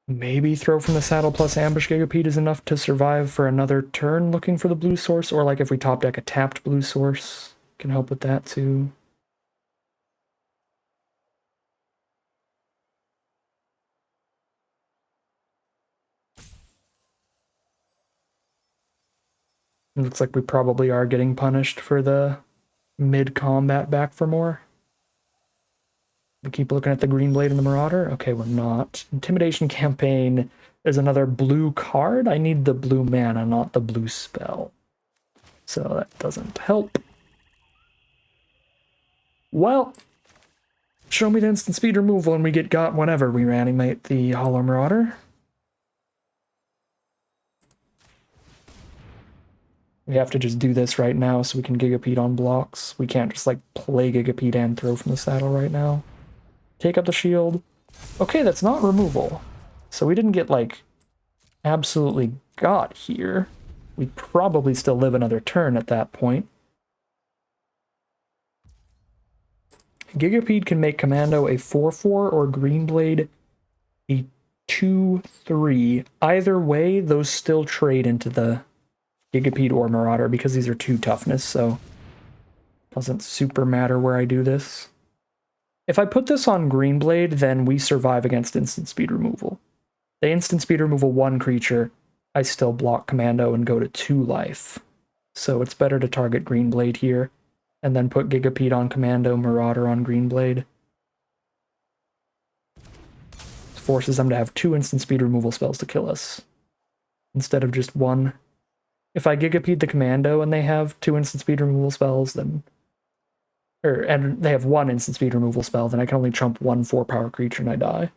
Speaker 1: Maybe throw from the saddle plus Ambush Gigapede is enough to survive for another turn looking for the blue source, or like if we top deck a tapped blue source, can help with that too. It looks like we probably are getting punished for the mid-combat back for more. We keep looking at the Green Blade and the Marauder. Okay, we're not. Intimidation Campaign is another blue card. I need the blue mana, not the blue spell. So that doesn't help. Well, show me the instant speed removal and we get got whenever we reanimate the Hollow Marauder. We have to just do this right now so we can Gigapede on blocks. We can't just like play Gigapede and throw from the saddle right now. Take up the shield. Okay, that's not removal. So we didn't get like absolutely got here. We probably still live another turn at that point. Gigapede can make Commando a 4/4 or Green Blade a 2/3. Either way, those still trade into the Gigapede or Marauder because these are 2 toughness, so it doesn't super matter where I do this. If I put this on Green Blade, then we survive against instant speed removal. They instant speed removal 1 creature, I still block Commando and go to 2 life. So it's better to target Green Blade here, and then put Gigapede on Commando, Marauder on Green Blade. It forces them to have 2 instant speed removal spells to kill us, instead of just 1. If I Gigapede the Commando and they have 2 instant speed removal spells, then... and they have 1 instant speed removal spell, then I can only chump 1 4-power creature and I die.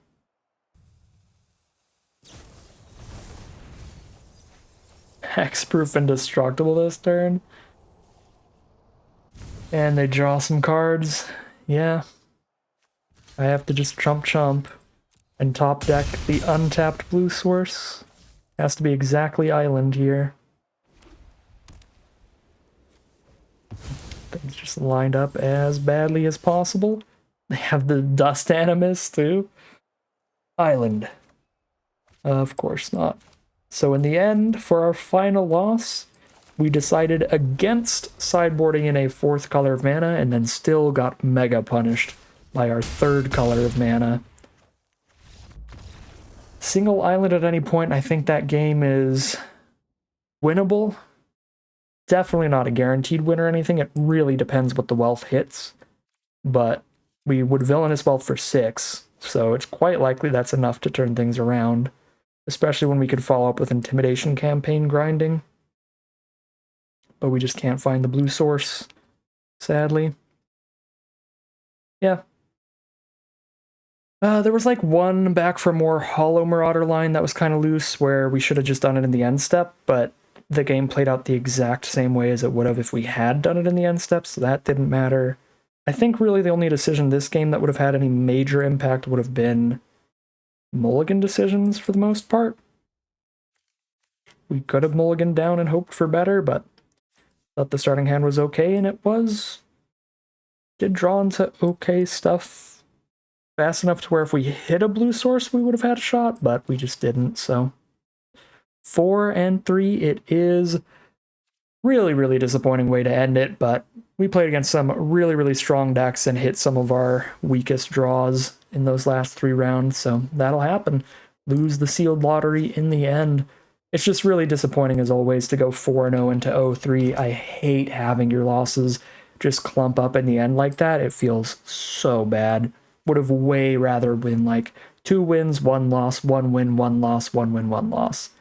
Speaker 1: Hexproof Indestructible this turn. And they draw some cards. Yeah. I have to just chump and top deck the untapped blue source. Has to be exactly island here. Things just lined up as badly as possible. They have the Dust Animus too. Island. Of course not. So in the end, for our final loss, we decided against sideboarding in a 4th color of mana and then still got mega punished by our 3rd color of mana. Single island at any point, I think that game is winnable. Definitely not a guaranteed win or anything. It really depends what the wealth hits. But we would Villainous Wealth for 6, so it's quite likely that's enough to turn things around. Especially when we could follow up with Intimidation Campaign grinding. But we just can't find the blue source, sadly. Yeah. There was like 1 back for more Hollow Marauder line that was kind of loose, where we should have just done it in the end step, but the game played out the exact same way as it would have if we had done it in the end step, so that didn't matter. I think really the only decision this game that would have had any major impact would have been mulligan decisions for the most part. We could have mulliganed down and hoped for better, but thought the starting hand was okay, and it was. Did draw into okay stuff fast enough to where if we hit a blue source, we would have had a shot, but we just didn't, so 4 and 3, it is really, really disappointing way to end it, but we played against some really, really strong decks and hit some of our weakest draws in those last 3 rounds, so that'll happen. Lose the sealed lottery in the end. It's just really disappointing, as always, to go 4-0 into 0-3. I hate having your losses just clump up in the end like that. It feels so bad. Would have way rather been like 2 wins, 1 loss, 1 win, 1 loss, 1 win, 1 loss.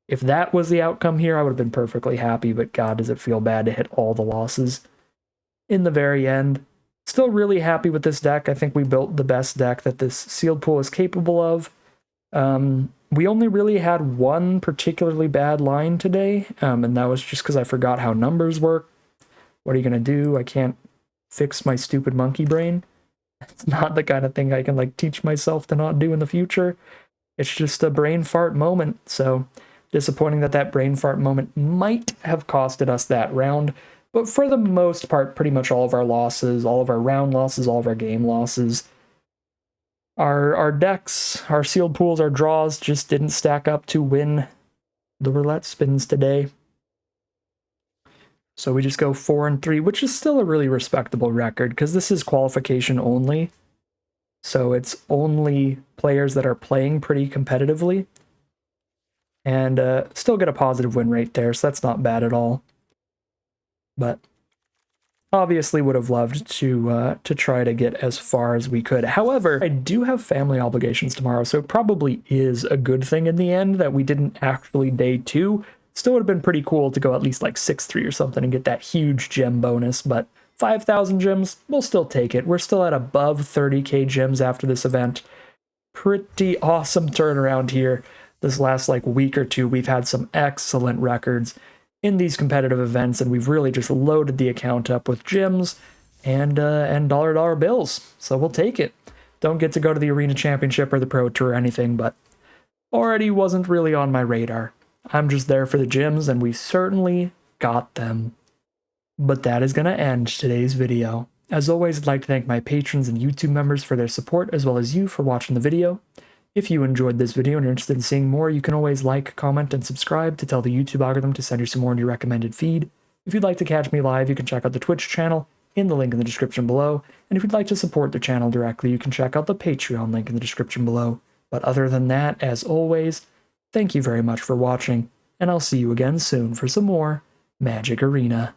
Speaker 1: If that was the outcome here, I would have been perfectly happy, but God, does it feel bad to hit all the losses in the very end. Still really happy with this deck. I think we built the best deck that this sealed pool is capable of. We only really had 1 particularly bad line today, and that was just because I forgot how numbers work. What are you going to do? I can't fix my stupid monkey brain. It's not the kind of thing I can like teach myself to not do in the future. It's just a brain fart moment, so disappointing that that brain fart moment might have costed us that round, but for the most part, pretty much all of our losses, all of our round losses, all of our game losses, our decks, our sealed pools, our draws just didn't stack up to win the roulette spins today. So we just go 4 and 3, which is still a really respectable record, because this is qualification only. So it's only players that are playing pretty competitively. And still get a positive win rate there, so that's not bad at all. But Obviously would have loved to try to get as far as we could. However, I do have family obligations tomorrow, so it probably is a good thing in the end that we didn't actually day 2. Still would have been pretty cool to go at least like 6-3 or something and get that huge gem bonus, but 5,000 gems, we'll still take it. We're still at above 30k gems after this event. Pretty awesome turnaround here. This last like week or two, we've had some excellent records in these competitive events, and we've really just loaded the account up with gems and dollar bills. So we'll take it. Don't get to go to the Arena Championship or the Pro Tour or anything, but already wasn't really on my radar. I'm just there for the gems, and we certainly got them. But that is going to end today's video. As always, I'd like to thank my patrons and YouTube members for their support, as well as you for watching the video. If you enjoyed this video and are interested in seeing more, you can always like, comment, and subscribe to tell the YouTube algorithm to send you some more in your recommended feed. If you'd like to catch me live, you can check out the Twitch channel in the link in the description below. And if you'd like to support the channel directly, you can check out the Patreon link in the description below. But other than that, as always, thank you very much for watching, and I'll see you again soon for some more Magic Arena.